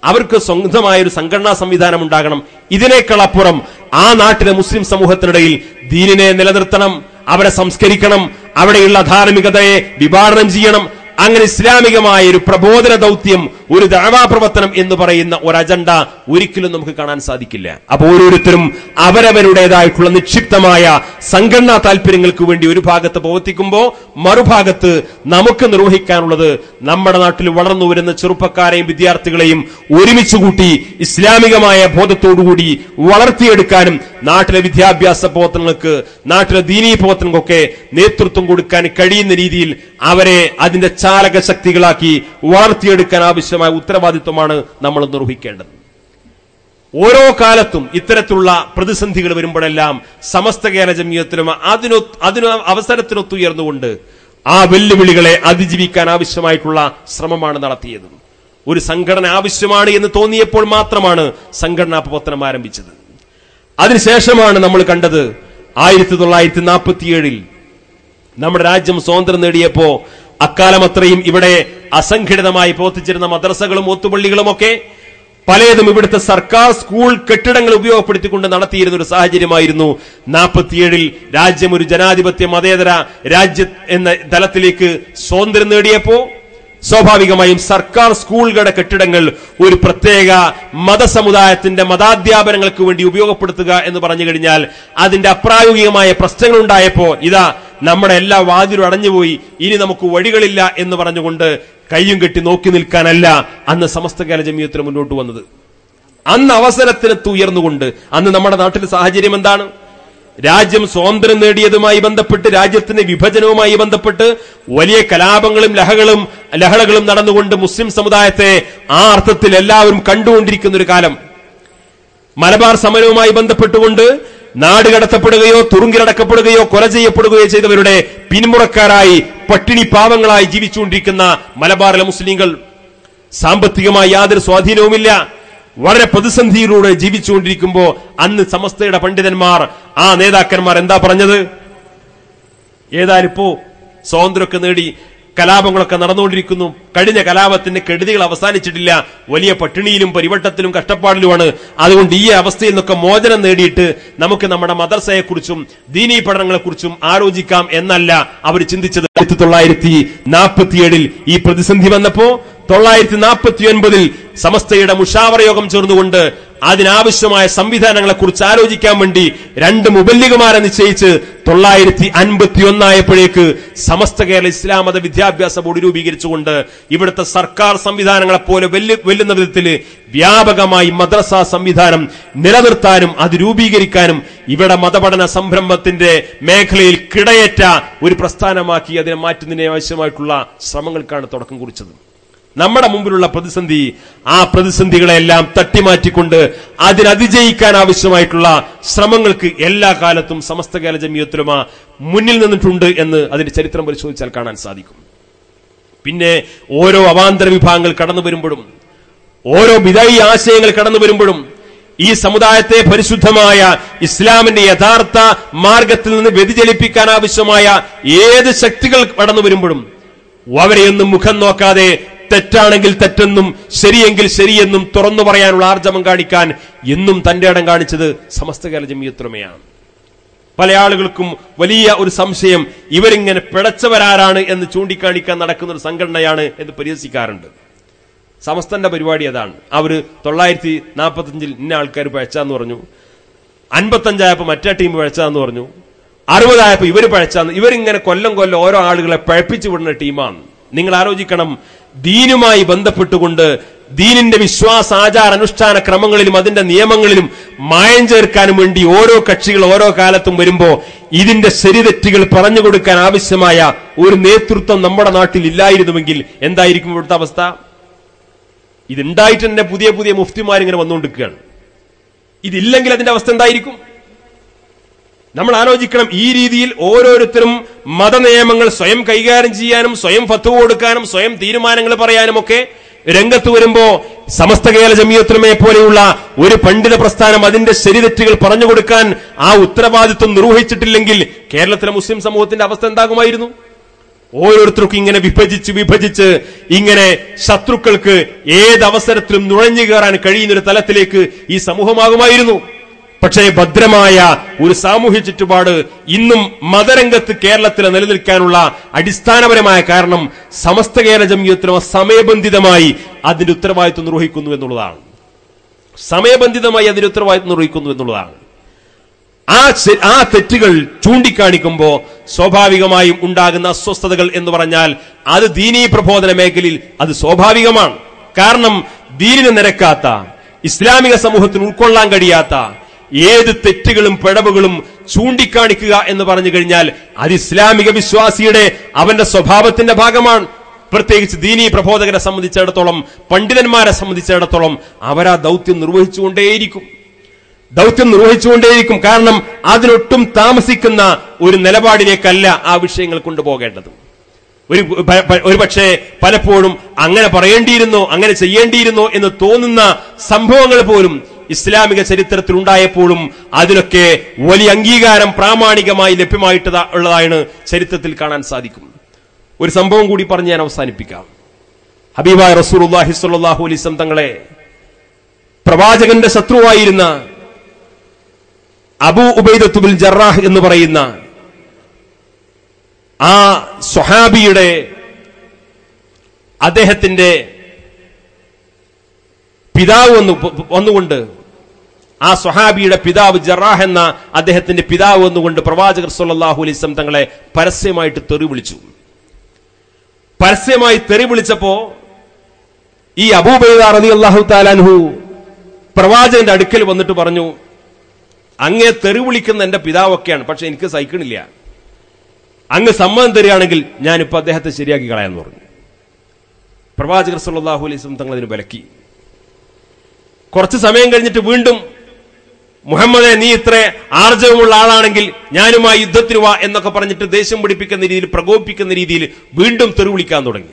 അവർക്ക് സ്വന്തമായൊരു സംഘടനാ സംവിധാനം ഉണ്ടാകണം. ഇതിനേക്കാൾ അപ്പുറം ആ നാട്ടിലെ മുസ്ലിം സമൂഹത്തിനിടയിൽ ദീനിനെ നിലനിർത്തണം, അവരെ സംസ്കരിക്കണം, അവിടെയുള്ള ധാർമ്മികതയെ വിഭാവനം ചെയ്യണം. അങ്ങനെ ഇസ്ലാമികമായ ഒരു പ്രബോധന ദൗത്യം, ഒരു ദഅവാ പ്രവർത്തനം എന്ന് പറയുന്ന ഒരു അജണ്ട ഒരിക്കലും നമുക്ക് കാണാൻ സാധിക്കില്ല. അപ്പോൾ ഓരോരുത്തരും അവരവരുടേതായിട്ടുള്ള നിക്ഷിപ്തമായ സംഘടനാ താല്പര്യങ്ങൾക്ക് വേണ്ടി ഒരു ഭാഗത്ത് പ്രവർത്തിക്കുമ്പോൾ മറുഭാഗത്ത് നമുക്ക് നിർവഹിക്കാനുള്ളത് നമ്മുടെ നാട്ടിൽ വളർന്നു വരുന്ന ചെറുപ്പക്കാരെയും വിദ്യാർത്ഥികളെയും ഒരുമിച്ച് കൂട്ടി ഇസ്ലാമികമായ ബോധത്തോടുകൂടി വളർത്തിയെടുക്കാനും നാട്ടിലെ വിദ്യാഭ്യാസ പ്രവർത്തനങ്ങൾക്ക്, നാട്ടിലെ ദീനീ പ്രവർത്തനങ്ങൾക്കൊക്കെ നേതൃത്വം കൊടുക്കാൻ കഴിയുന്ന രീതിയിൽ അവരെ അതിന്റെ ചാലക ശക്തികളാക്കി വളർത്തിയെടുക്കാൻ ആവശ്യമായ ഉത്തരവാദിത്വമാണ് നമ്മൾ നിർവഹിക്കേണ്ടത്. ഓരോ കാലത്തും ഇത്തരത്തിലുള്ള പ്രതിസന്ധികൾ വരുമ്പോഴെല്ലാം സമസ്ത കേരള ജംഇയ്യത്തുലമ അതിന് അവസരത്തിനൊത്തുയർന്നുകൊണ്ട് ആ വെല്ലുവിളികളെ അതിജീവിക്കാൻ ആവശ്യമായിട്ടുള്ള ശ്രമമാണ് നടത്തിയത്. ഒരു സംഘടന ആവശ്യമാണ് എന്ന് തോന്നിയപ്പോൾ മാത്രമാണ് സംഘടനാ പ്രവർത്തനം ആരംഭിച്ചത്. അതിനുശേഷമാണ് നമ്മൾ കണ്ടത് 1947 നമ്മുടെ രാജ്യം സ്വാതന്ത്ര്യം നേടിയപ്പോ അക്കാലം അത്രയും ഇവിടെ അസംഘടിതമായി പ്രവർത്തിച്ചിരുന്ന മദ്രസകളും ഒത്തുപള്ളികളുമൊക്കെ പലതും ഇവിടുത്തെ സർക്കാർ സ്കൂൾ കെട്ടിടങ്ങൾ ഉപയോഗപ്പെടുത്തിക്കൊണ്ട് നടത്തിയിരുന്ന ഒരു സാഹചര്യമായിരുന്നു. 47 രാജ്യം ഒരു ജനാധിപത്യ മതേതര രാജ്യം എന്ന തലത്തിലേക്ക് സ്വാതന്ത്ര്യം നേടിയപ്പോ സ്വാഭാവികമായും സർക്കാർ സ്കൂളുകളുടെ കെട്ടിടങ്ങൾ ഒരു പ്രത്യേക മതസമുദായത്തിന്റെ മതാധ്യാപനങ്ങൾക്ക് വേണ്ടി ഉപയോഗപ്പെടുത്തുക എന്ന് പറഞ്ഞു കഴിഞ്ഞാൽ അതിന്റെ അപ്രായോഗികമായ പ്രശ്നങ്ങൾ ഉണ്ടായപ്പോ ഇതാ നമ്മുടെ എല്ലാ വാതിലും അടഞ്ഞുപോയി, ഇനി നമുക്ക് വഴികളില്ല എന്ന് പറഞ്ഞുകൊണ്ട് കയ്യും കെട്ടി നോക്കി നിൽക്കാനല്ല അന്ന് സമസ്ത കേരള ജംഇയ്യത്തുലമ മുന്നോട്ട് വന്നത്. അന്ന് അവസരത്തിനെത്ത് ഉയർന്നുകൊണ്ട് അന്ന് നമ്മുടെ നാട്ടിലെ സാഹചര്യം എന്താണ്? രാജ്യം സ്വാതന്ത്ര്യം നേടിയതുമായി ബന്ധപ്പെട്ട്, രാജ്യത്തിന്റെ വിഭജനവുമായി ബന്ധപ്പെട്ട് വലിയ കലാപങ്ങളും ലഹളകളും നടന്നുകൊണ്ട് മുസ്ലിം സമുദായത്തെ ആ അർത്ഥത്തിൽ എല്ലാവരും കണ്ടുകൊണ്ടിരിക്കുന്ന ഒരു കാലം. മലബാർ സമരവുമായി ബന്ധപ്പെട്ടുകൊണ്ട് നാട് കടത്തപ്പെടുകയോ തുറുങ്കിലടക്കപ്പെടുകയോ കൊല ചെയ്യപ്പെടുകയോ ചെയ്തവരുടെ പിന്മുറക്കാരായി പട്ടിണി പാവങ്ങളായി ജീവിച്ചുകൊണ്ടിരിക്കുന്ന മലബാറിലെ മുസ്ലിങ്ങൾ, സാമ്പത്തികമായി യാതൊരു സ്വാധീനവുമില്ല, വളരെ പ്രതിസന്ധിയിലൂടെ ജീവിച്ചുകൊണ്ടിരിക്കുമ്പോ അന്ന് സമസ്തയുടെ പണ്ഡിതന്മാർ, ആ നേതാക്കന്മാർ എന്താ പറഞ്ഞത്? ഏതായാലും ഇപ്പോ സ്വാതന്ത്ര്യമൊക്കെ നേടി കലാപങ്ങളൊക്കെ നടന്നുകൊണ്ടിരിക്കുന്നു, കഴിഞ്ഞ കലാപത്തിന്റെ കെടുതികൾ അവസാനിച്ചിട്ടില്ല, വലിയ പട്ടിണിയിലും പരിവട്ടത്തിലും കഷ്ടപ്പാടിലുമാണ്, അതുകൊണ്ട് ഈ അവസ്ഥയിൽ നിന്നൊക്കെ മോചനം നേടിയിട്ട് നമുക്ക് നമ്മുടെ മദ്രസയെക്കുറിച്ചും ദീനീ പഠനങ്ങളെക്കുറിച്ചും ആലോചിക്കാം എന്നല്ല അവർ ചിന്തിച്ചത്. 1947 ഈ പ്രതിസന്ധി വന്നപ്പോ
949 സമസ്തയുടെ മുഷാവറ യോഗം ചേർന്നുകൊണ്ട് അതിനാവശ്യമായ സംവിധാനങ്ങളെ കുറിച്ച് ആലോചിക്കാൻ വേണ്ടി 2 മുബല്ലിഗുമാരെ നിശ്ചയിച്ച് 951 ആയപ്പോഴേക്ക് സമസ്ത കേരള ഇസ്ലാം മത വിദ്യാഭ്യാസ ബോർഡ് രൂപീകരിച്ചുകൊണ്ട് ഇവിടുത്തെ സർക്കാർ സംവിധാനങ്ങളെ പോലെ വെല്ലുന്ന വിധത്തിൽ വ്യാപകമായി മദ്രസ സംവിധാനം നിലനിർത്താനും അത് രൂപീകരിക്കാനും ഇവിടെ മതപഠന സംരംഭത്തിന്റെ മേഖലയിൽ കിടയേറ്റ ഒരു പ്രസ്ഥാനമാക്കി അതിനെ മാറ്റുന്നതിന് ആവശ്യമായിട്ടുള്ള ശ്രമങ്ങൾക്കാണ് തുടക്കം കുറിച്ചത്. നമ്മുടെ മുമ്പിലുള്ള പ്രതിസന്ധി, ആ പ്രതിസന്ധികളെല്ലാം തട്ടിമാറ്റിക്കൊണ്ട് അതിനതിജയിക്കാൻ ആവശ്യമായിട്ടുള്ള ശ്രമങ്ങൾക്ക് എല്ലാ കാലത്തും സമസ്ത കേരള ജമിയത്തുൽ ഉലമ മുന്നിൽ നിന്നിട്ടുണ്ട് എന്ന് അതിന്റെ ചരിത്രം പരിശോധിച്ചാൽ കാണാൻ സാധിക്കും. പിന്നെ ഓരോ അവാന്തര വിഭാഗങ്ങൾ കടന്നു വരുമ്പോഴും, ഓരോ ബിദഈ ആശയങ്ങൾ കടന്നു വരുമ്പോഴും ഈ സമുദായത്തെ പരിശുദ്ധമായ ഇസ്ലാമിന്റെ യഥാർത്ഥ മാർഗത്തിൽ നിന്ന് വ്യതിചലിപ്പിക്കാൻ ആവശ്യമായ ഏത് ശക്തികൾ കടന്നു വരുമ്പോഴും അവരെയൊന്നും മുഖം നോക്കാതെ തെറ്റാണെങ്കിൽ തെറ്റെന്നും ശരിയെങ്കിൽ ശരിയെന്നും തുറന്നു പറയാനുള്ള ആർജവം കാണിക്കാൻ എന്നും തന്റെ ഇടം കാണിച്ചത് സമസ്ത കേരള ജമിയത്തുൽ ഉലമയാണ്. പല ആളുകൾക്കും വലിയ ഒരു സംശയം, ഇവരിങ്ങനെ പിഴച്ചവരാരാണ് എന്ന് ചൂണ്ടിക്കാണിക്കാൻ നടക്കുന്ന ഒരു സംഘടനയാണ് എന്ന് പരിഹസിക്കാറുണ്ട്. സമസ്തന്റെ പരിപാടി അതാണ്. അവര് 945 ഇന്ന ആൾക്കാർ പഴച്ചാന്ന് പറഞ്ഞു, 55 ആയപ്പോ മറ്റേ ടീം പഴച്ചാന്ന് പറഞ്ഞു, 60 ആയപ്പോ ഇവര് പഴച്ചാന്ന്. ഇവരിങ്ങനെ കൊല്ലം ഓരോ ആളുകളെ പഴപ്പിച്ചു വിടുന്ന ടീമാണ്. നിങ്ങൾ ആലോചിക്കണം, ദീനുമായി ബന്ധപ്പെട്ടുകൊണ്ട് ദീനിന്റെ വിശ്വാസ ആചാര അനുഷ്ഠാന ക്രമങ്ങളിലും അതിന്റെ നിയമങ്ങളിലും മായം ചേർക്കാനും വേണ്ടി ഓരോ കക്ഷികൾ ഓരോ കാലത്തും വരുമ്പോ ഇതിന്റെ ശരിതെറ്റുകൾ പറഞ്ഞു കൊടുക്കാൻ ആവശ്യമായ ഒരു നേതൃത്വം നമ്മുടെ നാട്ടിൽ ഇല്ലായിരുന്നുവെങ്കിൽ എന്തായിരിക്കും ഇവിടുത്തെ അവസ്ഥ? ഇതുണ്ടായിട്ട് തന്നെ പുതിയ മുഫ്തിമാരിങ്ങനെ വന്നുകൊണ്ടിരിക്കുകയാണ്. ഇതില്ലെങ്കിൽ അതിന്റെ അവസ്ഥ എന്തായിരിക്കും? നമ്മൾ ആലോചിക്കണം. ഈ രീതിയിൽ ഓരോരുത്തരും മതനിയമങ്ങൾ സ്വയം കൈകാര്യം ചെയ്യാനും സ്വയം ഫത്വ കൊടുക്കാനും സ്വയം തീരുമാനങ്ങൾ പറയാനും ഒക്കെ രംഗത്ത് വരുമ്പോ സമസ്ത കേരള ജമിയത്തുൽ ഉലമയെ പോലെയുള്ള ഒരു പണ്ഡിത പ്രസ്ഥാനം അതിന്റെ ശരിതെറ്റുകൾ പറഞ്ഞു കൊടുക്കാൻ ആ ഉത്തരവാദിത്വം നിർവഹിച്ചിട്ടില്ലെങ്കിൽ കേരളത്തിലെ മുസ്ലിം സമൂഹത്തിന്റെ അവസ്ഥ എന്താകുമായിരുന്നു? ഓരോരുത്തർക്കും ഇങ്ങനെ വിഭജിച്ച് ഇങ്ങനെ ശത്രുക്കൾക്ക് ഏതവസരത്തിലും നുഴഞ്ഞു കയറാൻ കഴിയുന്നൊരു തലത്തിലേക്ക് ഈ സമൂഹമാകുമായിരുന്നു. പക്ഷേ ഭദ്രമായ ഒരു സാമൂഹ്യ ചുറ്റുപാട് ഇന്നും മതരംഗത്ത് കേരളത്തിൽ നിലനിൽക്കാനുള്ള അടിസ്ഥാനപരമായ കാരണം സമസ്ത കേരള ജമിയത്തുൽ ഉലമ സമയബന്ധിതമായി അതിന്റെ ഉത്തരവാദിത്വം നിർവഹിക്കുന്നു എന്നുള്ളതാണ്. ആ തെറ്റുകൾ ചൂണ്ടിക്കാണിക്കുമ്പോൾ സ്വാഭാവികമായും ഉണ്ടാകുന്ന അസ്വസ്ഥതകൾ എന്ന് പറഞ്ഞാൽ അത് ദീനീ പ്രബോധന മേഖലയിൽ അത് സ്വാഭാവികമാണ്. കാരണം ദീനിന് നിരക്കാത്ത, ഇസ്ലാമിക സമൂഹത്തിന് ഉൾക്കൊള്ളാൻ കഴിയാത്ത ഏത് തെറ്റുകളും പിഴവുകളും ചൂണ്ടിക്കാണിക്കുക എന്ന് പറഞ്ഞു കഴിഞ്ഞാൽ അത് ഇസ്ലാമിക വിശ്വാസിയുടെ അവന്റെ സ്വഭാവത്തിന്റെ ഭാഗമാണ്. പ്രത്യേകിച്ച് ദീനീ പ്രബോധകരെ സംബന്ധിച്ചിടത്തോളം, പണ്ഡിതന്മാരെ സംബന്ധിച്ചിടത്തോളം അവരാ ദൗത്യം നിർവഹിച്ചുകൊണ്ടേയിരിക്കും. കാരണം അതിനൊട്ടും താമസിക്കുന്ന ഒരു നിലപാടിലേക്കല്ല ആ വിഷയങ്ങൾ കൊണ്ടുപോകേണ്ടത്. ഒരു പക്ഷേ പലപ്പോഴും അങ്ങനെ പറയേണ്ടിയിരുന്നോ അങ്ങനെ ചെയ്യേണ്ടിയിരുന്നോ എന്ന് തോന്നുന്ന സംഭവങ്ങൾ പോലും ഇസ്ലാമിക ചരിത്രത്തിൽ ഉണ്ടായപ്പോഴും അതിനൊക്കെ വലിയ അംഗീകാരം പ്രാമാണികമായി ലഭ്യമായിട്ടുള്ളതാണ് ചരിത്രത്തിൽ കാണാൻ സാധിക്കും. ഒരു സംഭവം കൂടി പറഞ്ഞ് ഞാൻ അവസാനിപ്പിക്കാം. ഹബീബായ റസൂലുള്ളാഹി സ്വല്ലല്ലാഹു അലൈഹി വസല്ലം തങ്ങളെ പ്രവാചകന്റെ ശത്രുവായിരുന്ന അബൂ ഉബൈദത്ത് ബിൻ ജറാഹ് എന്ന് പറയുന്ന ആ സ്വഹാബിയുടെ അദ്ദേഹത്തിന്റെ പിതാവ് വന്നുകൊണ്ട്, ആ സ്വഹാബിയുടെ പിതാവ് ജറാഹ് എന്ന അദ്ദേഹത്തിന്റെ പിതാവ് വന്നുകൊണ്ട് പ്രവാചകർ സ്വല്ലല്ലാഹു അലൈഹി വസല്ലം തങ്ങളെ പരസ്യമായിട്ട് തെറി വിളിച്ചപ്പോ ഈ അബൂ ഉബൈദ റളിയല്ലാഹു തആല അൻഹു പ്രവാചകന്റെ അടുക്കൽ വന്നിട്ട് പറഞ്ഞു, അങ്ങേ തെറി വിളിക്കുന്ന എന്റെ പിതാവൊക്കെയാണ്, പക്ഷെ എനിക്ക് സഹിക്കണില്ല. അങ്ങ് സമ്മതം തരികയാണെങ്കിൽ ഞാനിപ്പോ അദ്ദേഹത്തെ ശരിയാക്കി കളയാന്ന് പറഞ്ഞു. പ്രവാചകർ സ്വല്ലല്ലാഹു അലൈഹി വസല്ലം തങ്ങൾ അതിന് വിലക്കി. കുറച്ച് സമയം കഴിഞ്ഞിട്ട് വീണ്ടും, മുഹമ്മദെ നീ ഇത്ര ആർജവമുള്ള ആളാണെങ്കിൽ ഞാനുമായി യുദ്ധത്തിന് വാ എന്നൊക്കെ പറഞ്ഞിട്ട് ദേഷ്യം പിടിപ്പിക്കുന്ന രീതിയിൽ, പ്രകോപിപ്പിക്കുന്ന രീതിയിൽ വീണ്ടും തെറി വിളിക്കാൻ തുടങ്ങി.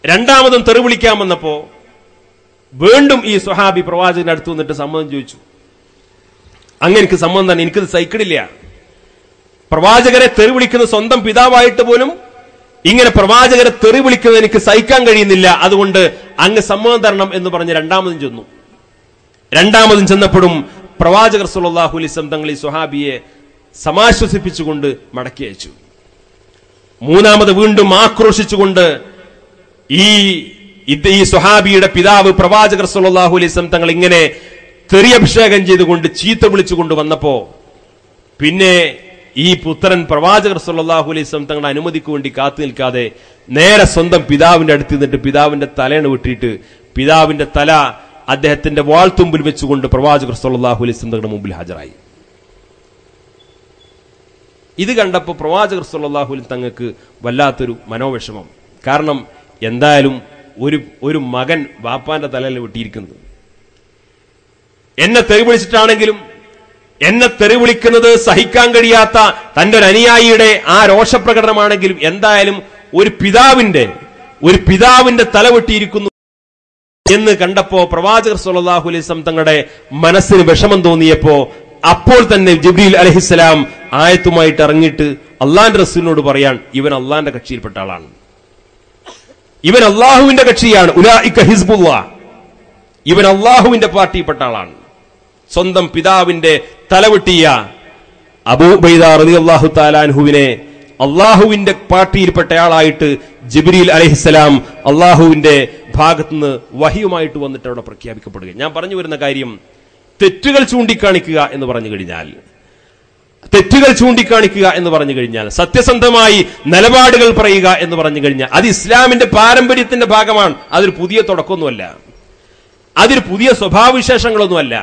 രണ്ടാമതും തെറി വിളിക്കാൻ വന്നപ്പോ വീണ്ടും ഈ സ്വഹാബി പ്രവാചകന്റെ അടുത്ത് വന്നിട്ട് സമ്മതം ചോദിച്ചു. അങ്ങനെ എനിക്ക് സമ്മതം തന്നെ, എനിക്കത് സഹിക്കണില്ല. പ്രവാചകരെ തെറി വിളിക്കുന്ന സ്വന്തം പിതാവായിട്ട് പോലും ഇങ്ങനെ പ്രവാചകരെ തെറി വിളിക്കുന്നത് എനിക്ക് സഹിക്കാൻ കഴിയുന്നില്ല, അതുകൊണ്ട് അങ്ങ് സമ്മതം തരണം എന്ന് പറഞ്ഞ് രണ്ടാമതും ചെന്നപ്പോഴും പ്രവാചകർ സ്വല്ലല്ലാഹു അലൈഹി വസല്ലം തങ്ങൾ ഈ സ്വഹാബിയെ സമാശ്വസിപ്പിച്ചുകൊണ്ട് മടക്കി അയച്ചു. മൂന്നാമത് വീണ്ടും ആക്രോശിച്ചുകൊണ്ട് ഈ സുഹാബിയുടെ പിതാവ് പ്രവാചകർ സല്ലല്ലാഹു അലൈഹി വസല്ലം തങ്ങൾ ഇങ്ങനെ തെറിയഭിഷേകം ചെയ്തുകൊണ്ട് ചീത്ത വിളിച്ചുകൊണ്ട് വന്നപ്പോ പിന്നെ ഈ പുത്രൻ പ്രവാചകർ സല്ലല്ലാഹു അലൈഹി വസല്ലം തങ്ങളുടെ അനുമതിക്ക് വേണ്ടി കാത്തു നിൽക്കാതെ നേരെ സ്വന്തം പിതാവിന്റെ അടുത്ത് നിന്നിട്ട് പിതാവിന്റെ തലയാണ് വെട്ടിയിട്ട് പിതാവിന്റെ തല അദ്ദേഹത്തിന്റെ വാൾത്തുമ്പിൽ വെച്ചുകൊണ്ട് പ്രവാചകർ സല്ലല്ലാഹു അലൈഹി വസല്ലം തങ്ങളുടെ മുമ്പിൽ ഹാജരായി. ഇത് കണ്ടപ്പോൾ പ്രവാചകർ സല്ലല്ലാഹു അലൈഹി തങ്ങൾക്ക് വല്ലാത്തൊരു മനോവിഷമം. കാരണം എന്തായാലും ഒരു മകൻ വാപ്പാന്റെ തലയിൽ വെട്ടിയിരിക്കുന്നത്. എന്നെ തെറി വിളിച്ചിട്ടാണെങ്കിലും എന്നെ തെറി വിളിക്കുന്നത് സഹിക്കാൻ കഴിയാത്ത തന്റെ ഒരു അനുയായിയുടെ ആ രോഷപ്രകടനമാണെങ്കിലും എന്തായാലും ഒരു പിതാവിന്റെ തല വെട്ടിയിരിക്കുന്നു എന്ന് കണ്ടപ്പോ പ്രവാചകർ സല്ലല്ലാഹു അലൈഹി വസല്ലം തങ്ങളുടെ മനസ്സിന് വിഷമം തോന്നിയപ്പോ അപ്പോൾ തന്നെ ജിബ്രീൽ അലൈഹിസ്സലാം ആയത്തുമായിട്ട് ഇറങ്ങിയിട്ട് അള്ളാന്റെ റസൂലിനോട് പറയാൻ, ഇവൻ അള്ളാന്റെ കക്ഷിയിൽപ്പെട്ട ആളാണ്, ഇവൻ അള്ളാഹുവിന്റെ കക്ഷിയാണ്, ഉലൈക ഹിസ്ബുല്ലാഹ്, ഇവൻ അള്ളാഹുവിന്റെ പാർട്ടിയിൽപ്പെട്ട ആളാണ്. സ്വന്തം പിതാവിന്റെ തലവെട്ടിയ അബൂ ഉബൈദ റളിയല്ലാഹു തആല അൻഹുവിനെ അള്ളാഹുവിന്റെ പാർട്ടിയിൽപ്പെട്ടയാളായിട്ട് ജിബ്രീൽ അലൈഹിസ്സലാം അള്ളാഹുവിന്റെ ഭാഗത്തുനിന്ന് വഹിയുമായിട്ട് വന്നിട്ട് അവിടെ പ്രഖ്യാപിക്കപ്പെടുക. ഞാൻ പറഞ്ഞു വരുന്ന കാര്യം, തെറ്റുകൾ ചൂണ്ടിക്കാണിക്കുക എന്ന് പറഞ്ഞു കഴിഞ്ഞാൽ സത്യസന്ധമായി നിലപാടുകൾ പറയുക എന്ന് പറഞ്ഞു കഴിഞ്ഞാൽ അത് ഇസ്ലാമിന്റെ പാരമ്പര്യത്തിന്റെ ഭാഗമാണ്. അതൊരു പുതിയ തുടക്കമൊന്നുമല്ല, അതൊരു പുതിയ സ്വഭാവവിശേഷങ്ങളൊന്നുമല്ല.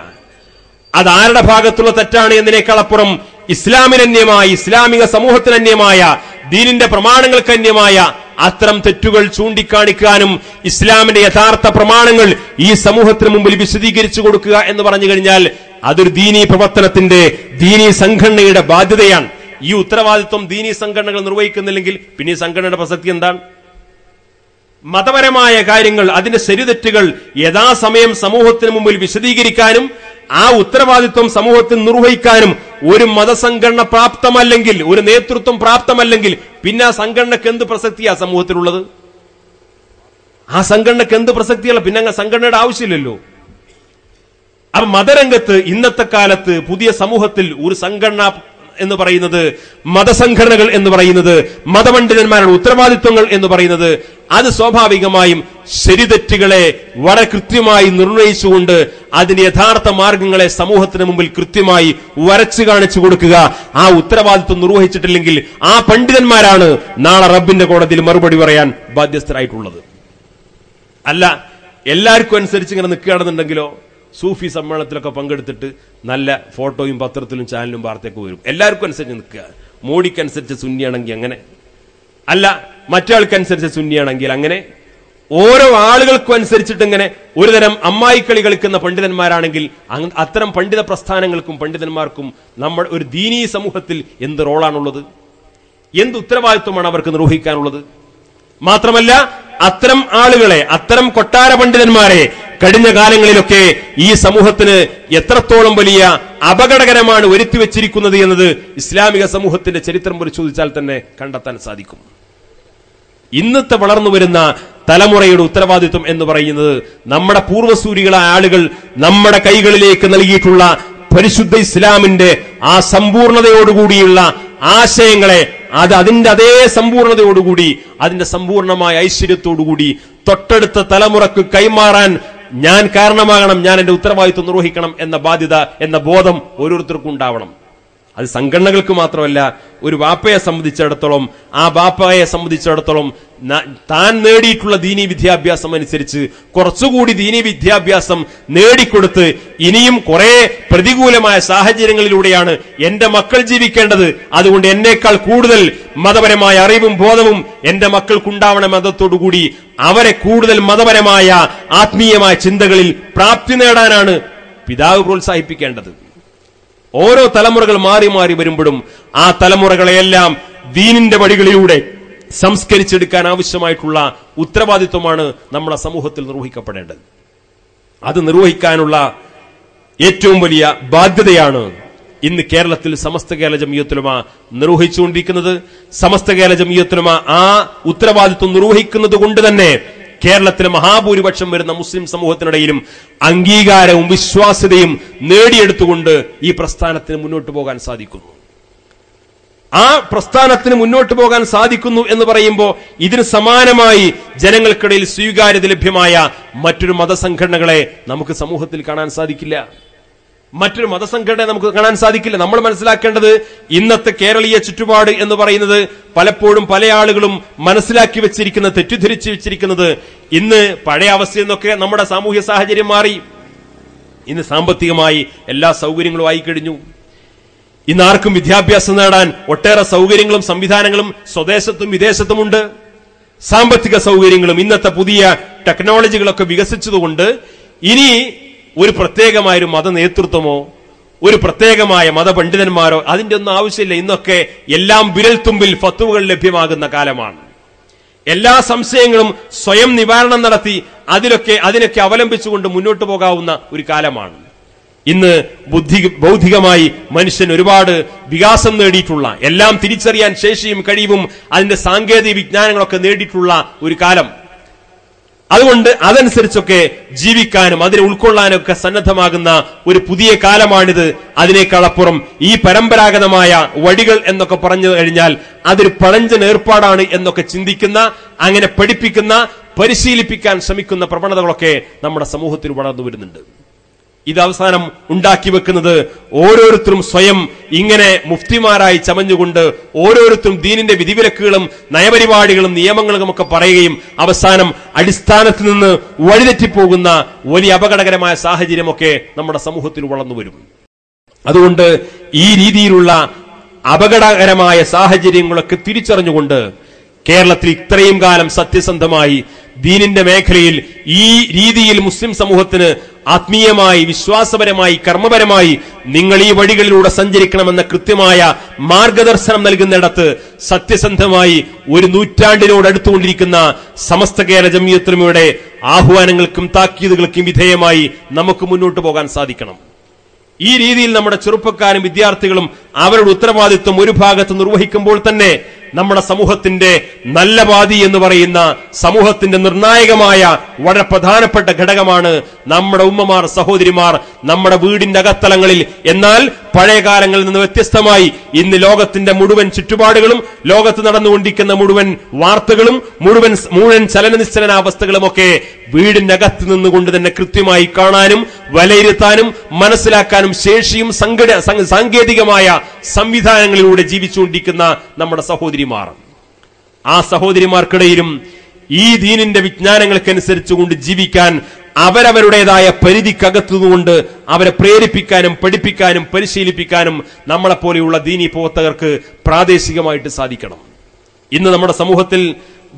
അതാരുടെ ഭാഗത്തുള്ള തെറ്റാണ് എന്നതിനേക്കാളപ്പുറം ഇസ്ലാമിനന്യമായ, ഇസ്ലാമിക സമൂഹത്തിനന്യമായ, ദീനിന്റെ പ്രമാണങ്ങൾക്ക് അന്യമായ അത്തരം തെറ്റുകൾ ചൂണ്ടിക്കാണിക്കാനും ഇസ്ലാമിന്റെ യഥാർത്ഥ പ്രമാണങ്ങൾ ഈ സമൂഹത്തിന് മുമ്പിൽ വിശദീകരിച്ചു കൊടുക്കുക എന്ന് പറഞ്ഞു കഴിഞ്ഞാൽ അതൊരു ദീനീ പ്രവർത്തനത്തിന്റെ, ദീനീ സംഘടനയുടെ ബാധ്യതയാണ്. ഈ ഉത്തരവാദിത്വം ദീനീ സംഘടനകൾ നിർവഹിക്കുന്നില്ലെങ്കിൽ പിന്നെ ഈ സംഘടനയുടെ പ്രസക്തി എന്താണ്? മതപരമായ കാര്യങ്ങൾ, അതിന്റെ ശരിതെറ്റുകൾ യഥാസമയം സമൂഹത്തിന് മുമ്പിൽ വിശദീകരിക്കാനും ആ ഉത്തരവാദിത്വം സമൂഹത്തിൽ നിർവഹിക്കാനും ഒരു മതസംഘടന പ്രാപ്തമല്ലെങ്കിൽ, ഒരു നേതൃത്വം പ്രാപ്തമല്ലെങ്കിൽ പിന്നെ ആ സംഘടനക്ക് എന്ത് പ്രസക്തിയാ സമൂഹത്തിലുള്ളത്? ആ സംഘടനക്ക് എന്ത് പ്രസക്തിയുള്ള? പിന്നെ അങ്ങ് സംഘടനയുടെ ആവശ്യമില്ലല്ലോ. അപ്പൊ മതരംഗത്ത് ഇന്നത്തെ കാലത്ത് പുതിയ സമൂഹത്തിൽ ഒരു സംഘടന എന്ന് പറയുന്നത്, മതസംഘടനകൾ എന്ന് പറയുന്നത്, മതപണ്ഡിതന്മാരുടെ ഉത്തരവാദിത്വങ്ങൾ എന്ന് പറയുന്നത്, അത് സ്വാഭാവികമായും ശരിതെറ്റുകളെ വളരെ കൃത്യമായി നിർണയിച്ചുകൊണ്ട് അതിന്റെ യഥാർത്ഥ മാർഗങ്ങളെ സമൂഹത്തിന് മുമ്പിൽ കൃത്യമായി വരച്ചു കാണിച്ചു കൊടുക്കുക. ആ ഉത്തരവാദിത്വം നിർവഹിച്ചിട്ടില്ലെങ്കിൽ ആ പണ്ഡിതന്മാരാണ് നാളെ റബ്ബിന്റെ കോടതിയിൽ മറുപടി പറയാൻ ബാധ്യസ്ഥരായിട്ടുള്ളത്. അല്ല എല്ലാവർക്കും അനുസരിച്ച് ഇങ്ങനെ നിൽക്കുകയാണെന്നുണ്ടെങ്കിലോ സൂഫി സമ്മേളനത്തിലൊക്കെ പങ്കെടുത്തിട്ട് നല്ല ഫോട്ടോയും പത്രത്തിലും ചാനലും വാർത്തയൊക്കെ വരും. എല്ലാവർക്കും അനുസരിച്ച് നിൽക്കുക. മോഡിക്കനുസരിച്ച് സുന്നിയാണെങ്കിൽ അങ്ങനെ, അല്ല മറ്റാൾക്കനുസരിച്ച് സുന്നിയാണെങ്കിൽ അങ്ങനെ, ഓരോ ആളുകൾക്കും അനുസരിച്ചിട്ട് ഇങ്ങനെ ഒരുതരം അമ്മായിക്കളി കളിക്കുന്ന പണ്ഡിതന്മാരാണെങ്കിൽ അത്തരം പണ്ഡിത പ്രസ്ഥാനങ്ങൾക്കും പണ്ഡിതന്മാർക്കും നമ്മൾ ഒരു ദീനീ സമൂഹത്തിൽ എന്ത് റോളാണുള്ളത്? എന്ത് ഉത്തരവാദിത്വമാണ് അവർക്ക് നിർവഹിക്കാനുള്ളത്? മാത്രമല്ല അത്തരം ആളുകളെ, അത്തരം കൊട്ടാര പണ്ഡിതന്മാരെ കഴിഞ്ഞ കാലങ്ങളിലൊക്കെ ഈ സമൂഹത്തിന് എത്രത്തോളം വലിയ അപകടകരമാണ് വരുത്തിവെച്ചിരിക്കുന്നത് എന്നത് ഇസ്ലാമിക സമൂഹത്തിന്റെ ചരിത്രം പരിശോധിച്ചാൽ തന്നെ കണ്ടെത്താൻ സാധിക്കും. ഇന്നത്തെ വളർന്നു വരുന്ന തലമുറയുടെ ഉത്തരവാദിത്വം എന്ന് പറയുന്നത് നമ്മുടെ പൂർവ്വസൂരികളായ ആളുകൾ നമ്മുടെ കൈകളിലേക്ക് നൽകിയിട്ടുള്ള പരിശുദ്ധ ഇസ്ലാമിന്റെ ആ സമ്പൂർണതയോടുകൂടിയുള്ള ആശയങ്ങളെ അതിന്റെ അതേ സമ്പൂർണതയോടുകൂടി, അതിന്റെ സമ്പൂർണമായ ഐശ്വര്യത്തോടുകൂടി തൊട്ടടുത്ത തലമുറക്ക് കൈമാറാൻ ഞാൻ കാരണമാകണം, ഞാൻ എന്റെ ഉത്തരവാദിത്വം നിർവഹിക്കണം എന്ന ബാധ്യത, എന്ന ബോധം ഓരോരുത്തർക്കും ഉണ്ടാവണം. അത് സംഘടനകൾക്ക് മാത്രമല്ല, ഒരു ബാപ്പയെ സംബന്ധിച്ചിടത്തോളം ആ ബാപ്പയെ സംബന്ധിച്ചിടത്തോളം താൻ നേടിയിട്ടുള്ള ദീനീ വിദ്യാഭ്യാസം അനുസരിച്ച് കുറച്ചുകൂടി ദീനീ വിദ്യാഭ്യാസം നേടിക്കൊടുത്ത് ഇനിയും കുറെ പ്രതികൂലമായ സാഹചര്യങ്ങളിലൂടെയാണ് എന്റെ മക്കൾ ജീവിക്കേണ്ടത്. അതുകൊണ്ട് എന്നേക്കാൾ കൂടുതൽ മതപരമായ അറിവും ബോധവും എന്റെ മക്കൾക്കുണ്ടാവണം. മതത്തോടുകൂടി അവരെ കൂടുതൽ മതപരമായ ആത്മീയമായ ചിന്തകളിൽ പ്രാപ്തി നേടാനാണ് പിതാവ് പ്രോത്സാഹിപ്പിക്കേണ്ടത്. ഓരോ തലമുറകൾ മാറി മാറി വരുമ്പോഴും ആ തലമുറകളെയെല്ലാം ദീനിന്റെ വഴികളിലൂടെ സംസ്കരിച്ചെടുക്കാൻ ആവശ്യമായിട്ടുള്ള ഉത്തരവാദിത്വമാണ് നമ്മുടെ സമൂഹത്തിൽ നിർവഹിക്കപ്പെടേണ്ടത്. അത് നിർവഹിക്കാനുള്ള ഏറ്റവും വലിയ ബാധ്യതയാണ് ഇന്ന് കേരളത്തിൽ സമസ്ത കേരള ജംഇയ്യത്തുൽ ഉലമ നിർവഹിച്ചുകൊണ്ടിരിക്കുന്നത്. സമസ്ത കേരള ജംഇയ്യത്തുൽ ഉലമ ആ ഉത്തരവാദിത്വം നിർവഹിക്കുന്നത് കൊണ്ട് തന്നെ കേരളത്തിലെ മഹാഭൂരിപക്ഷം വരുന്ന മുസ്ലിം സമൂഹത്തിനിടയിലും അംഗീകാരവും വിശ്വാസ്യതയും നേടിയെടുത്തുകൊണ്ട് ഈ പ്രസ്ഥാനത്തിന് മുന്നോട്ട് പോകാൻ സാധിക്കുന്നു. ആ പ്രസ്ഥാനത്തിന് മുന്നോട്ട് പോകാൻ സാധിക്കുന്നു എന്ന് പറയുമ്പോൾ ഇതിന് സമാനമായി ജനങ്ങൾക്കിടയിൽ സ്വീകാര്യത ലഭ്യമായ മറ്റൊരു മതസംഘടനകളെ നമുക്ക് സമൂഹത്തിൽ കാണാൻ സാധിക്കില്ല. മറ്റൊരു മതസംഘടന നമുക്ക് കാണാൻ സാധിക്കില്ല. നമ്മൾ മനസ്സിലാക്കേണ്ടത് ഇന്നത്തെ കേരളീയ ചുറ്റുപാട് എന്ന് പറയുന്നത് പലപ്പോഴും പല ആളുകളും മനസ്സിലാക്കി വെച്ചിരിക്കുന്നത്, തെറ്റിദ്ധരിച്ചു വെച്ചിരിക്കുന്നത്, ഇന്ന് പഴയ അവസ്ഥയിൽ നിന്നൊക്കെ നമ്മുടെ സാമൂഹ്യ സാഹചര്യം മാറി. ഇന്ന് സാമ്പത്തികമായി എല്ലാ സൗകര്യങ്ങളും ആയിക്കഴിഞ്ഞു. ഇന്ന് ആർക്കും വിദ്യാഭ്യാസം നേടാൻ ഒട്ടേറെ സൗകര്യങ്ങളും സംവിധാനങ്ങളും സ്വദേശത്തും വിദേശത്തുമുണ്ട്. സാമ്പത്തിക സൗകര്യങ്ങളും ഇന്നത്തെ പുതിയ ടെക്നോളജികളൊക്കെ വികസിച്ചതുകൊണ്ട് ഇനി ഒരു പ്രത്യേകമായൊരു മത നേതൃത്വമോ ഒരു പ്രത്യേകമായ മതപണ്ഡിതന്മാരോ അതിന്റെ ഒന്നും ആവശ്യമില്ല. ഇന്നൊക്കെ എല്ലാം വിരൽത്തുമ്പിൽ ഫത്വകൾ ലഭ്യമാകുന്ന കാലമാണ്. എല്ലാ സംശയങ്ങളും സ്വയം നിവാരണം നടത്തി അതിനൊക്കെ അവലംബിച്ചുകൊണ്ട് മുന്നോട്ട് പോകാവുന്ന ഒരു കാലമാണ്. ഇന്ന് ബൗദ്ധികമായി മനുഷ്യൻ ഒരുപാട് വികാസം നേടിയിട്ടുള്ള, എല്ലാം തിരിച്ചറിയാൻ ശേഷിയും കഴിവും അതിന്റെ സാങ്കേതിക വിജ്ഞാനങ്ങളൊക്കെ നേടിയിട്ടുള്ള ഒരു കാലം. അതുകൊണ്ട് അതനുസരിച്ചൊക്കെ ജീവിക്കാനും അതിനെ ഉൾക്കൊള്ളാനും ഒക്കെ സന്നദ്ധമാകുന്ന ഒരു പുതിയ കാലമാണിത്. അതിനേക്കാൾ അപ്പുറം ഈ പരമ്പരാഗതമായ വഴികൾ എന്നൊക്കെ പറഞ്ഞു കഴിഞ്ഞാൽ അതൊരു പഴഞ്ചൻ ഏർപ്പാടാണ് എന്നൊക്കെ ചിന്തിക്കുന്ന, അങ്ങനെ പഠിപ്പിക്കുന്ന, പരിശീലിപ്പിക്കാൻ ശ്രമിക്കുന്ന പ്രവണതകളൊക്കെ നമ്മുടെ സമൂഹത്തിൽ വളർന്നു വരുന്നുണ്ട്. ഇത് അവസാനം ഉണ്ടാക്കി വെക്കുന്നത് ഓരോരുത്തരും സ്വയം ഇങ്ങനെ മുഫ്തിമാരായി ചമഞ്ഞുകൊണ്ട് ഓരോരുത്തരും ദീനിന്റെ വിധിവിലക്കുകളും നയപരിപാടികളും നിയമങ്ങളും ഒക്കെ പറയുകയും അവസാനം അടിസ്ഥാനത്തിൽ നിന്ന് വഴിതെറ്റിപ്പോകുന്ന വലിയ അപകടകരമായ സാഹചര്യമൊക്കെ നമ്മുടെ സമൂഹത്തിൽ വളർന്നു വരും. അതുകൊണ്ട് ഈ രീതിയിലുള്ള അപകടകരമായ സാഹചര്യങ്ങളൊക്കെ തിരിച്ചറിഞ്ഞുകൊണ്ട് കേരളത്തിൽ ഇത്രയും കാലം സത്യസന്ധമായി ദീനിന്റെ മേഖലയിൽ ഈ രീതിയിൽ മുസ്ലിം സമൂഹത്തിന് ആത്മീയമായി, വിശ്വാസപരമായി, കർമ്മപരമായി നിങ്ങൾ ഈ വഴികളിലൂടെ സഞ്ചരിക്കണമെന്ന കൃത്യമായ മാർഗദർശനം നൽകുന്നിടത്ത് സത്യസന്ധമായി ഒരു നൂറ്റാണ്ടിനോട് അടുത്തുകൊണ്ടിരിക്കുന്ന സമസ്ത കേരള ജംഇയ്യത്തുൽ ഉലമയുടെ ആഹ്വാനങ്ങൾക്കും താക്കീതുകൾക്കും വിധേയമായി നമുക്ക് മുന്നോട്ട് പോകാൻ സാധിക്കണം. ഈ രീതിയിൽ നമ്മുടെ ചെറുപ്പക്കാരും വിദ്യാർത്ഥികളും അവരുടെ ഉത്തരവാദിത്വം ഒരു ഭാഗത്ത് നിർവഹിക്കുമ്പോൾ തന്നെ നമ്മുടെ സമൂഹത്തിന്റെ നല്ല പാതി എന്ന് പറയുന്ന സമൂഹത്തിന്റെ നിർണായകമായ വളരെ പ്രധാനപ്പെട്ട ഘടകമാണ് നമ്മുടെ ഉമ്മമാർ, സഹോദരിമാർ നമ്മുടെ വീടിന്റെ അകത്തളങ്ങളിൽ. എന്നാൽ പഴയ കാലങ്ങളിൽ നിന്ന് വ്യത്യസ്തമായി ഇന്ന് ലോകത്തിന്റെ മുഴുവൻ ചുറ്റുപാടുകളും, ലോകത്ത് നടന്നുകൊണ്ടിരിക്കുന്ന മുഴുവൻ വാർത്തകളും, മുഴുവൻ ചലനനിശ്ചലനാവസ്ഥകളും ഒക്കെ വീടിന്റെ അകത്ത് നിന്നുകൊണ്ട് തന്നെ കൃത്യമായി കാണാനും വിലയിരുത്താനും മനസ്സിലാക്കാനും ശേഷിയും സാങ്കേതികമായ സംവിധാനങ്ങളിലൂടെ ജീവിച്ചുകൊണ്ടിരിക്കുന്ന നമ്മുടെ സഹോദരിമാർ, ആ സഹോദരിമാർക്കിടയിലും ഈ ദീനിന്റെ വിജ്ഞാനങ്ങൾക്കനുസരിച്ചുകൊണ്ട് ജീവിക്കാൻ അവരവരുടേതായ പരിധിക്കകത്തുകൊണ്ട് അവരെ പ്രേരിപ്പിക്കാനും പഠിപ്പിക്കാനും പരിശീലിപ്പിക്കാനും നമ്മളെപ്പോലെയുള്ള ദീനി പ്രവർത്തകർക്ക് പ്രാദേശികമായിട്ട് സാധിക്കണം. ഇന്ന് നമ്മുടെ സമൂഹത്തിൽ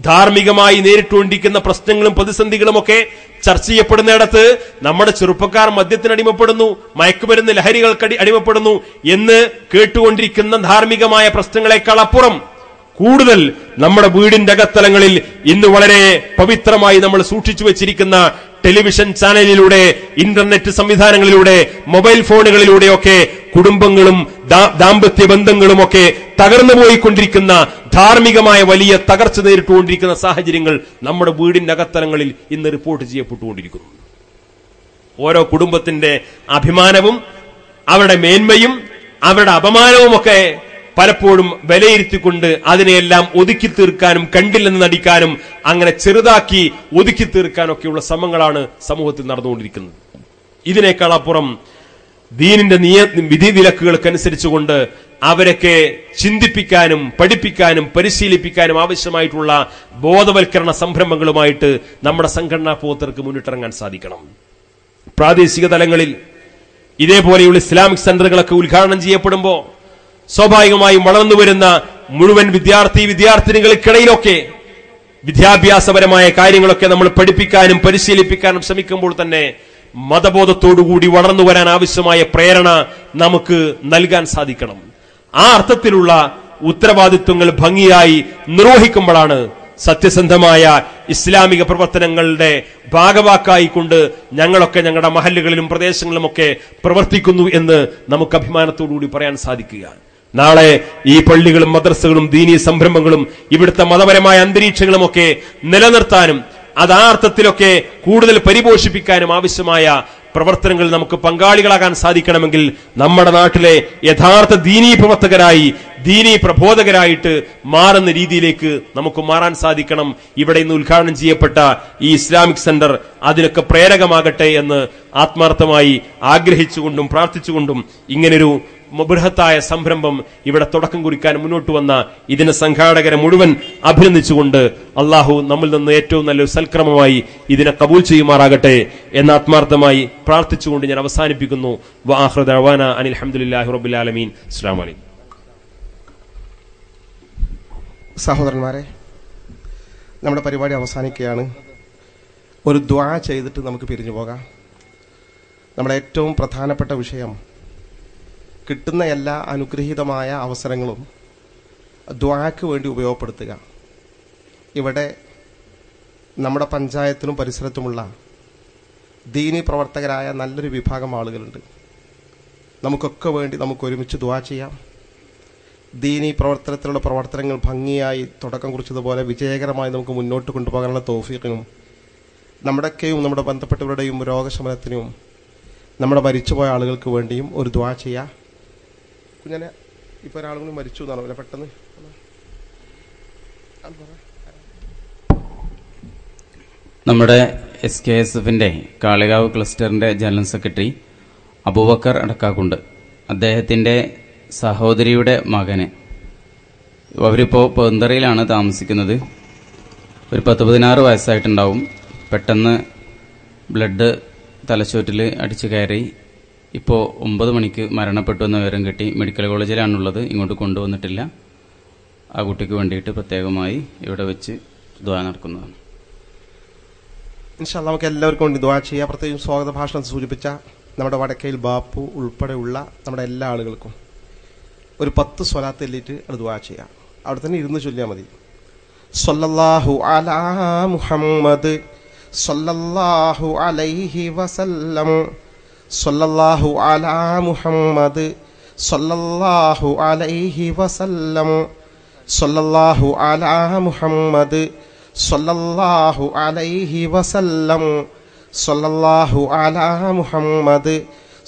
ധാർമ്മികമായി നേരിട്ടുകൊണ്ടിരിക്കുന്ന പ്രശ്നങ്ങളും പ്രതിസന്ധികളും ഒക്കെ ചർച്ച ചെയ്യപ്പെടുന്നിടത്ത് നമ്മുടെ ചെറുപ്പക്കാർ മദ്യത്തിന് അടിമപ്പെടുന്നു, മയക്കുമരുന്ന് ലഹരികൾക്ക് അടിമപ്പെടുന്നു എന്ന് കേട്ടുകൊണ്ടിരിക്കുന്ന ധാർമ്മികമായ പ്രശ്നങ്ങളെക്കാൾ അപ്പുറം കൂടുതൽ നമ്മുടെ വീടിന്റെ അകത്തലങ്ങളിൽ ഇന്ന് വളരെ പവിത്രമായി നമ്മൾ സൂക്ഷിച്ചു വെച്ചിരിക്കുന്ന ടെലിവിഷൻ ചാനലിലൂടെ, ഇന്റർനെറ്റ് സംവിധാനങ്ങളിലൂടെ, മൊബൈൽ ഫോണുകളിലൂടെയൊക്കെ കുടുംബങ്ങളും ദാമ്പത്യ ബന്ധങ്ങളുമൊക്കെ തകർന്നു പോയിക്കൊണ്ടിരിക്കുന്ന, ധാർമ്മികമായ വലിയ തകർച്ച നേരിട്ടുകൊണ്ടിരിക്കുന്ന സാഹചര്യങ്ങൾ നമ്മുടെ വീടിന്റെ അകത്തലങ്ങളിൽ ഇന്ന് റിപ്പോർട്ട് ചെയ്യപ്പെട്ടുകൊണ്ടിരിക്കുന്നു. ഓരോ കുടുംബത്തിന്റെ അഭിമാനവും അവരുടെ മേന്മയും അവരുടെ അപമാനവുമൊക്കെ പലപ്പോഴും വിലയിരുത്തിക്കൊണ്ട് അതിനെയെല്ലാം ഒതുക്കി തീർക്കാനും കണ്ടില്ലെന്ന് നടിക്കാനും അങ്ങനെ ചെറുതാക്കി ഒതുക്കി തീർക്കാനൊക്കെയുള്ള ശ്രമങ്ങളാണ് സമൂഹത്തിൽ നടന്നുകൊണ്ടിരിക്കുന്നത്. ഇതിനേക്കാൾ അപ്പുറം ദീനിന്റെ വിധിവിലക്കുകൾക്കനുസരിച്ചുകൊണ്ട് അവരൊക്കെ ചിന്തിപ്പിക്കാനും പഠിപ്പിക്കാനും പരിശീലിപ്പിക്കാനും ആവശ്യമായിട്ടുള്ള ബോധവൽക്കരണ സംരംഭങ്ങളുമായിട്ട് നമ്മുടെ സംഘടനാ പ്രവർത്തകർക്ക് മുന്നിട്ടിറങ്ങാൻ സാധിക്കണം. പ്രാദേശിക തലങ്ങളിൽ ഇതേപോലെയുള്ള ഇസ്ലാമിക് സെന്ററുകളൊക്കെ ഉദ്ഘാടനം ചെയ്യപ്പെടുമ്പോൾ സ്വാഭാവികമായും വളർന്നുവരുന്ന മുഴുവൻ വിദ്യാർത്ഥിനികൾക്കിടയിലൊക്കെ വിദ്യാഭ്യാസപരമായ കാര്യങ്ങളൊക്കെ നമ്മൾ പഠിപ്പിക്കാനും പരിശീലിപ്പിക്കാനും ശ്രമിക്കുമ്പോൾ തന്നെ മതബോധത്തോടുകൂടി വളർന്നു വരാൻ ആവശ്യമായ പ്രേരണ നമുക്ക് നൽകാൻ സാധിക്കണം. ആ അർത്ഥത്തിലുള്ള ഉത്തരവാദിത്വങ്ങൾ ഭംഗിയായി നിർവഹിക്കുമ്പോഴാണ് സത്യസന്ധമായ ഇസ്ലാമിക പ്രവർത്തനങ്ങളുടെ ഭാഗവാക്കായിക്കൊണ്ട് ഞങ്ങളൊക്കെ ഞങ്ങളുടെ മഹല്ലുകളിലും പ്രദേശങ്ങളിലുമൊക്കെ പ്രവർത്തിക്കുന്നു എന്ന് നമുക്ക് അഭിമാനത്തോടുകൂടി പറയാൻ സാധിക്കുക. നാളെ ഈ പള്ളികളും മദ്രസകളും ദീനീ സംരംഭങ്ങളും ഇവിടുത്തെ മതപരമായ അന്തരീക്ഷങ്ങളുമൊക്കെ നിലനിർത്താനും അത് ആ അർത്ഥത്തിലൊക്കെ കൂടുതൽ പരിപോഷിപ്പിക്കാനും ആവശ്യമായ പ്രവർത്തനങ്ങളിൽ നമുക്ക് പങ്കാളികളാകാൻ സാധിക്കണമെങ്കിൽ നമ്മുടെ നാട്ടിലെ യഥാർത്ഥ ദീനീ പ്രവർത്തകരായി ദീനീ പ്രബോധകരായിട്ട് മാറുന്ന രീതിയിലേക്ക് നമുക്ക് മാറാൻ സാധിക്കണം. ഇവിടെ ഇന്ന് ഉദ്ഘാടനം ചെയ്യപ്പെട്ട ഈ ഇസ്ലാമിക് സെന്റർ അതിനൊക്കെ പ്രേരകമാകട്ടെ എന്ന് ആത്മാർത്ഥമായി ആഗ്രഹിച്ചുകൊണ്ടും പ്രാർത്ഥിച്ചുകൊണ്ടും ഇങ്ങനൊരു ബൃഹത്തായ സംരംഭം ഇവിടെ തുടക്കം കുറിക്കാൻ മുന്നോട്ട് വന്ന ഇതിന് സംഘാടകരെ മുഴുവൻ അഭിനന്ദിച്ചുകൊണ്ട് അള്ളാഹു നമ്മിൽ നിന്ന് ഏറ്റവും നല്ലൊരു സൽക്രമമായി ഇതിനെ കബൂൽ ചെയ്യുമാറാകട്ടെ എന്ന് ആത്മാർത്ഥമായി പ്രാർത്ഥിച്ചുകൊണ്ട് ഞാൻ അവസാനിപ്പിക്കുന്നു. വആഖിറു ദഅവാന അനിൽ ഹംദുലില്ലാഹി റബ്ബിൽ ആലമീൻ. അസ്സലാമു അലൈക്കും.
സഹോദരന്മാരെ, നമ്മുടെ പരിപാടി അവസാനിക്കുകയാണ്. ഒരു ദുആ ചെയ്തിട്ട് നമുക്ക് പിരിഞ്ഞു പോകാം. നമ്മുടെ ഏറ്റവും പ്രധാനപ്പെട്ട വിഷയം, കിട്ടുന്ന എല്ലാ അനുഗ്രഹീതമായ അവസരങ്ങളും ദുആക്ക് വേണ്ടി ഉപയോഗപ്പെടുത്തുക. ഇവിടെ നമ്മുടെ പഞ്ചായത്തിലും പരിസരത്തുമുള്ള ദീനി പ്രവർത്തകരായ നല്ലൊരു വിഭാഗം ആളുകളുണ്ട്. നമുക്കൊക്കെ വേണ്ടി നമുക്ക് ഒരുമിച്ച് ദുആ ചെയ്യാം. ദീനി പ്രവർത്തനത്തിലുള്ള പ്രവർത്തനങ്ങൾ ഭംഗിയായി തുടക്കം കുറിച്ചതുപോലെ വിജയകരമായി നമുക്ക് മുന്നോട്ട് കൊണ്ടുപോകാനുള്ള തൗഫീഖിനും നമ്മുടെയൊക്കെയും നമ്മുടെ ബന്ധപ്പെട്ടവരുടെയും രോഗശമനത്തിനും നമ്മുടെ മരിച്ചുപോയ ആളുകൾക്ക് വേണ്ടിയും ഒരു ദുആ ചെയ്യാം. കുഞ്ഞനെ ഇപ്പോൾ ഒരാളും കൂടി മരിച്ചു എന്നാണോ അല്ലെ? പെട്ടെന്ന്
നമ്മുടെ SKSFന്റെ കാളികാവ് ക്ലസ്റ്ററിന്റെ ജനറൽ സെക്രട്ടറി അബൂബക്കർ അടക്കാക്കുണ്ട്. അദ്ദേഹത്തിന്റെ സഹോദരിയുടെ മകന്, അവരിപ്പോൾ പെന്തറയിലാണ് താമസിക്കുന്നത്. ഒരു 10-16 വയസ്സായിട്ടുണ്ടാവും. പെട്ടെന്ന് ബ്ലഡ് തലച്ചോറ്റിൽ അടിച്ചു കയറി ഇപ്പോൾ 9 മണിക്ക് മരണപ്പെട്ടു എന്ന വിവരം കിട്ടി. മെഡിക്കൽ കോളേജിലാണുള്ളത്, ഇങ്ങോട്ട് കൊണ്ടുവന്നിട്ടില്ല. ആ കുട്ടിക്ക് വേണ്ടിയിട്ട് പ്രത്യേകമായി ഇവിടെ വെച്ച് ദുആ നടക്കുന്നതാണ്.
ഇൻഷാ അല്ലാഹ് നമുക്ക് എല്ലാവർക്കും വേണ്ടി ദുആ ചെയ്യാം. പ്രത്യേകം സ്വാഗത ഭാഷണം സൂചിപ്പിച്ച നമ്മുടെ വടക്കയിൽ ബാപ്പു ഉൾപ്പെടെയുള്ള നമ്മുടെ എല്ലാ ആളുകൾക്കും ഒരു 10 സ്വലാത്ത് എല്ലിട്ട് അത് ദുആ ചെയ്യാം. അവിടെ തന്നെ ഇരുന്ന് ചൊല്ലിയാൽ മതി. സ്വല്ലല്ലാഹു അലാ മുഹമ്മദ് സ്വല്ലല്ലാഹു അലൈഹി വസല്ലം സ്വല്ലല്ലാഹു അലാ മുഹമ്മദ് സ്വല്ലല്ലാഹു അലൈഹി വസല്ലം സ്വല്ലല്ലാഹു അലാ മുഹമ്മദ് സ്വല്ലല്ലാഹു അലൈഹി വസല്ലം സ്വല്ലല്ലാഹു അലാ മുഹമ്മദ്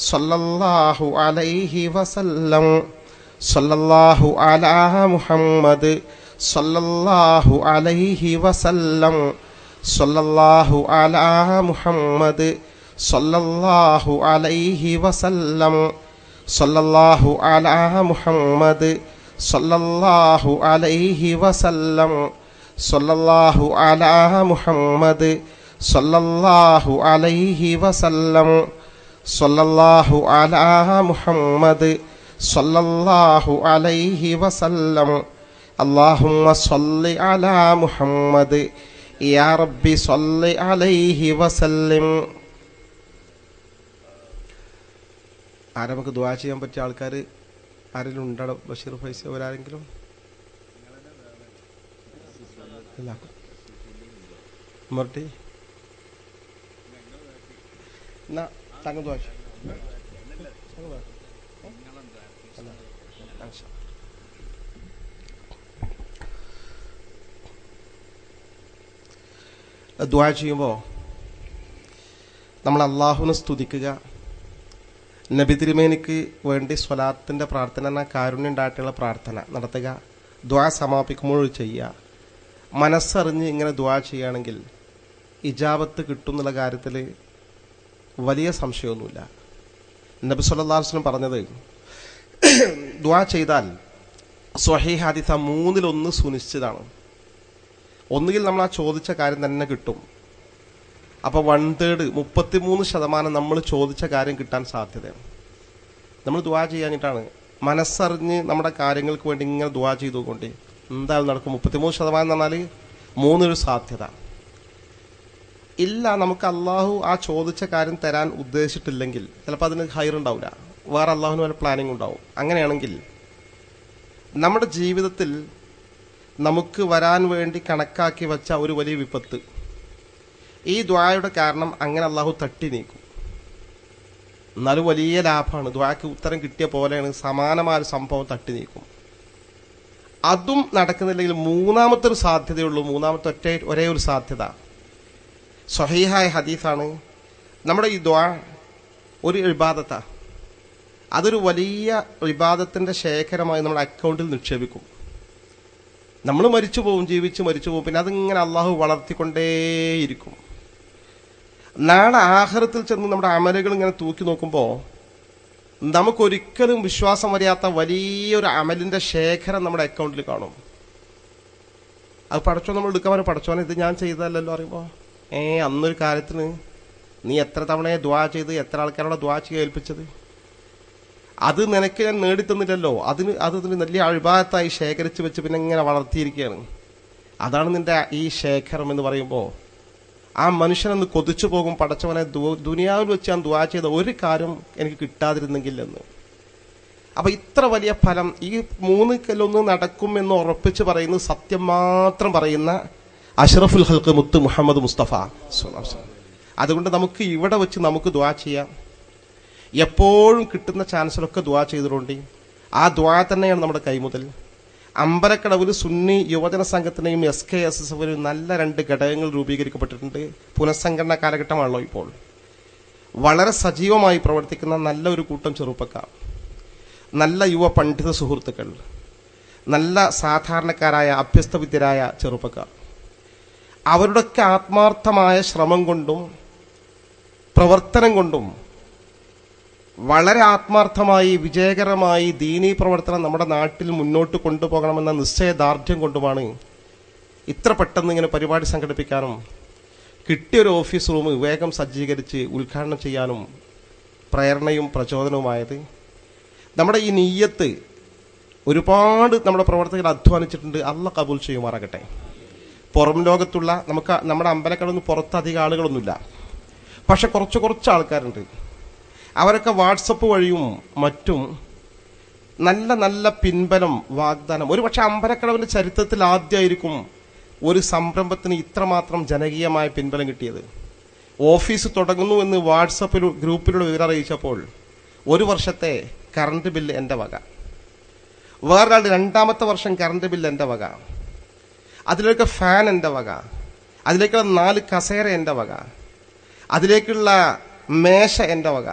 സ്വല്ലല്ലാഹു അലൈഹി വസല്ലം സ്വല്ലല്ലാഹു അലാ മുഹമ്മദ് സ്വല്ലല്ലാഹു അലൈഹി വസല്ലം സ്വല്ലല്ലാഹു അലാ മുഹമ്മദ് സ്വല്ലല്ലാഹു അലൈഹി വസല്ലം സ്വല്ലല്ലാഹു അലാ മുഹമ്മദ് സ്വല്ലല്ലാഹു അലൈഹി വസല്ലം സ്വല്ലല്ലാഹു അലാ മുഹമ്മദ് സ്വല്ലല്ലാഹു അലൈഹി വസല്ലം സ്വല്ലല്ലാഹു അലാ മുഹമ്മദ് സ്വല്ലല്ലാഹു അലൈഹി വസല്ലം. അല്ലാഹുമ്മ സ്വല്ലി അലാ മുഹമ്മദ് യാ റബ്ബി സ്വല്ലി അലൈഹി വസല്ലം. ആരാ നമുക്ക് ദുആ ചെയ്യാൻ പറ്റിയ ആൾക്കാർ ആരെങ്കിലും ഉണ്ടോ? ബഷീർ ഫൈസ അവരാരെങ്കിലും? മർട്ടി എന്നാ തങ്ങൾ ദുആ ചെയ്യ്. ദുആ ചെയ്യുമ്പോൾ നമ്മൾ അള്ളാഹുവിനെ സ്തുതിക്കുക, നബി തിരുമേനിക്ക് വേണ്ടി സ്വലാത്തിൻ്റെ പ്രാർത്ഥന, കാരുണ്യം ഉണ്ടായിട്ടുള്ള പ്രാർത്ഥന നടത്തുക. ദുആ സമാപിക്കുമ്പോൾ ചെയ്യുക. മനസ്സറിഞ്ഞ് ഇങ്ങനെ ദുആ ചെയ്യുകയാണെങ്കിൽ ഇജാബത്ത് കിട്ടും എന്നുള്ള കാര്യത്തിൽ വലിയ സംശയമൊന്നുമില്ല. നബി സല്ലല്ലാഹു അലൈഹി വസല്ലം പറഞ്ഞത്, ദുആ ചെയ്താൽ സ്വഹീഹ് ഹദീസ 3-1 സുനിശ്ചിതമാണ്. ഒന്നുകിൽ നമ്മൾ ആ ചോദിച്ച കാര്യം തന്നെ കിട്ടും. അപ്പോൾ 1/3 33% നമ്മൾ ചോദിച്ച കാര്യം കിട്ടാൻ സാധ്യതയാണ്. നമ്മൾ ദുആ ചെയ്യാനിട്ടാണ് മനസ്സറിഞ്ഞ് നമ്മുടെ കാര്യങ്ങൾക്ക് വേണ്ടി ഇങ്ങനെ ദുആ ചെയ്തുകൊണ്ട് എന്തായാലും നടക്കും. 33% എന്ന് പറഞ്ഞാൽ 3 സാധ്യത ഇല്ല. നമുക്ക് അള്ളാഹു ആ ചോദിച്ച കാര്യം തരാൻ ഉദ്ദേശിച്ചിട്ടില്ലെങ്കിൽ ചിലപ്പോൾ അതിന് ഹൈറുണ്ടാവില്ല, വേറെ അള്ളാഹുവിന് വല്ല പ്ലാനിങ് ഉണ്ടാവും. അങ്ങനെയാണെങ്കിൽ നമ്മുടെ ജീവിതത്തിൽ നമുക്ക് വരാൻ വേണ്ടി കണക്കാക്കി വെച്ച ഒരു വലിയ വിപത്ത് ഈ ദുആയുടെ കാരണം അങ്ങനെ അള്ളാഹു തട്ടി നീക്കും. എന്നാലും വലിയ ലാഭമാണ്. ദുആക്ക് ഉത്തരം കിട്ടിയ പോലെയാണ് സമാനമായ ഒരു സംഭവം തട്ടി നീക്കും. അതും നടക്കുന്നില്ലെങ്കിൽ മൂന്നാമത്തെ ഒരു സാധ്യതയുള്ളൂ. മൂന്നാമത്തെ ഒരേ ഒരു സാധ്യത സ്വഹീഹായ ഹദീസാണ്. നമ്മുടെ ഈ ദുആ ഒരു ഇബാദത്താ. അതൊരു വലിയ ഇബാദത്തിന്റെ ശേഖരമായി നമ്മുടെ അക്കൗണ്ടിൽ നിക്ഷേപിക്കും. നമ്മൾ മരിച്ചു പോകും, ജീവിച്ച് മരിച്ചു പോകും, പിന്നെ അതിങ്ങനെ അള്ളാഹു വളർത്തിക്കൊണ്ടേയിരിക്കും. നാളെ ആഖിറത്തിൽ ചെന്ന് നമ്മുടെ അമലുകൾ ഇങ്ങനെ തൂക്കി നോക്കുമ്പോൾ നമുക്കൊരിക്കലും വിശ്വാസം വരാത്ത വലിയൊരു അമലിന്റെ ശേഖരം നമ്മുടെ അക്കൗണ്ടിൽ കാണും. അത് പടച്ചോ നമ്മൾ എടുക്കാൻ പടച്ചോനെ ഇത് ഞാൻ ചെയ്തതല്ലോ അറിയുമ്പോൾ അന്നൊരു കാര്യത്തിന് നീ എത്ര തവണയെ ദ്വാ ചെയ്ത് എത്ര ആൾക്കാരോടെ ദ്വാ ചെയ്യാൻ ഏൽപ്പിച്ചത്, അത് നിനക്ക് ഞാൻ നേടിത്തന്നില്ലല്ലോ, അതിന് വലിയ അഴിബാദത്തായി ശേഖരിച്ച് വെച്ച് പിന്നെ ഇങ്ങനെ വളർത്തിയിരിക്കുകയാണ്. അതാണ് നിന്റെ ഈ ശേഖരം എന്ന് പറയുമ്പോൾ ആ മനുഷ്യനൊന്ന് കൊതിച്ചു പോകും, പടച്ചവനെ ദുനിയാവിൽ വെച്ച് ഞാൻ ദ്വാ ചെയ്ത ഒരു കാര്യം എനിക്ക് കിട്ടാതിരുന്നെങ്കിൽ എന്ന്. അപ്പൊ ഇത്ര വലിയ ഫലം ഈ 3 കൊല്ലൊന്ന് നടക്കും എന്ന് ഉറപ്പിച്ച് പറയുന്നത് സത്യം മാത്രം പറയുന്ന അഷ്റഫുൽ ഖൽഖ് മുത്ത് മുഹമ്മദ് മുസ്തഫ. അതുകൊണ്ട് നമുക്ക് ഇവിടെ വെച്ച് നമുക്ക് ദ്വാ ചെയ്യാം. എപ്പോഴും കിട്ടുന്ന ചാൻസിലൊക്കെ ദ്വാ ചെയ്തിട്ടുണ്ട്. ആ ദ്വാ തന്നെയാണ് നമ്മുടെ കൈമുതൽ. അമ്പലക്കടവിൽ സുന്നി യുവജന സംഘത്തിനെയും SKSS നല്ല 2 ഘടകങ്ങൾ രൂപീകരിക്കപ്പെട്ടിട്ടുണ്ട്. പുനഃസംഘടന കാലഘട്ടമാണല്ലോ ഇപ്പോൾ. വളരെ സജീവമായി പ്രവർത്തിക്കുന്ന നല്ലൊരു കൂട്ടം ചെറുപ്പക്കാർ, നല്ല യുവ പണ്ഡിത സുഹൃത്തുക്കൾ, നല്ല സാധാരണക്കാരായ അഭ്യസ്തവിദ്യരായ ചെറുപ്പക്കാർ, അവരുടെയൊക്കെ ആത്മാർത്ഥമായ ശ്രമം കൊണ്ടും പ്രവർത്തനം കൊണ്ടും വളരെ ആത്മാർത്ഥമായി വിജയകരമായി ദീനീ പ്രവർത്തനം നമ്മുടെ നാട്ടിൽ മുന്നോട്ട് കൊണ്ടുപോകണമെന്ന നിശ്ചയദാർഢ്യം കൊണ്ടുമാണ് ഇത്ര പെട്ടെന്ന് ഇങ്ങനെ പരിപാടി സംഘടിപ്പിക്കാനും കിട്ടിയൊരു ഓഫീസ് റൂം വേഗം സജ്ജീകരിച്ച് ഉദ്ഘാടനം ചെയ്യാനും പ്രേരണയും പ്രചോദനവുമായത്. നമ്മുടെ ഈ നീയത്ത് ഒരുപാട് നമ്മുടെ പ്രവർത്തകർ അധ്വാനിച്ചിട്ടുണ്ട്. അള്ളാഹ് കബൂൽ ചെയ്യുമാറാകട്ടെ. പുറം ലോകത്തുള്ള നമ്മുടെ അമ്പലക്കടന്ന് പുറത്ത് അധികം ആളുകളൊന്നുമില്ല, പക്ഷെ കുറച്ച് ആൾക്കാരുണ്ട്. അവരൊക്കെ വാട്സപ്പ് വഴിയും മറ്റും നല്ല നല്ല പിൻബലം വാഗ്ദാനം. ഒരു പക്ഷെ അമ്പലക്കടവിന്റെ ചരിത്രത്തിൽ ആദ്യമായിരിക്കും ഒരു സംരംഭത്തിന് ഇത്രമാത്രം ജനകീയമായ പിൻബലം കിട്ടിയത്. ഓഫീസ് തുടങ്ങുന്നു എന്ന് വാട്സപ്പിൽ ഗ്രൂപ്പിലൂടെ വിവരം അറിയിച്ചപ്പോൾ 1 വർഷത്തെ കറണ്ട് ബില്ല് എൻ്റെ വക, വേറൊരാൾ 2ാമത്തെ വർഷം കറണ്ട് ബില്ല് എൻ്റെ വക, അതിലേക്ക് ഫാൻ എൻ്റെ വക, അതിലേക്കുള്ള 4 കസേര എൻ്റെ വക, അതിലേക്കുള്ള മേശ എൻ്റെ വക.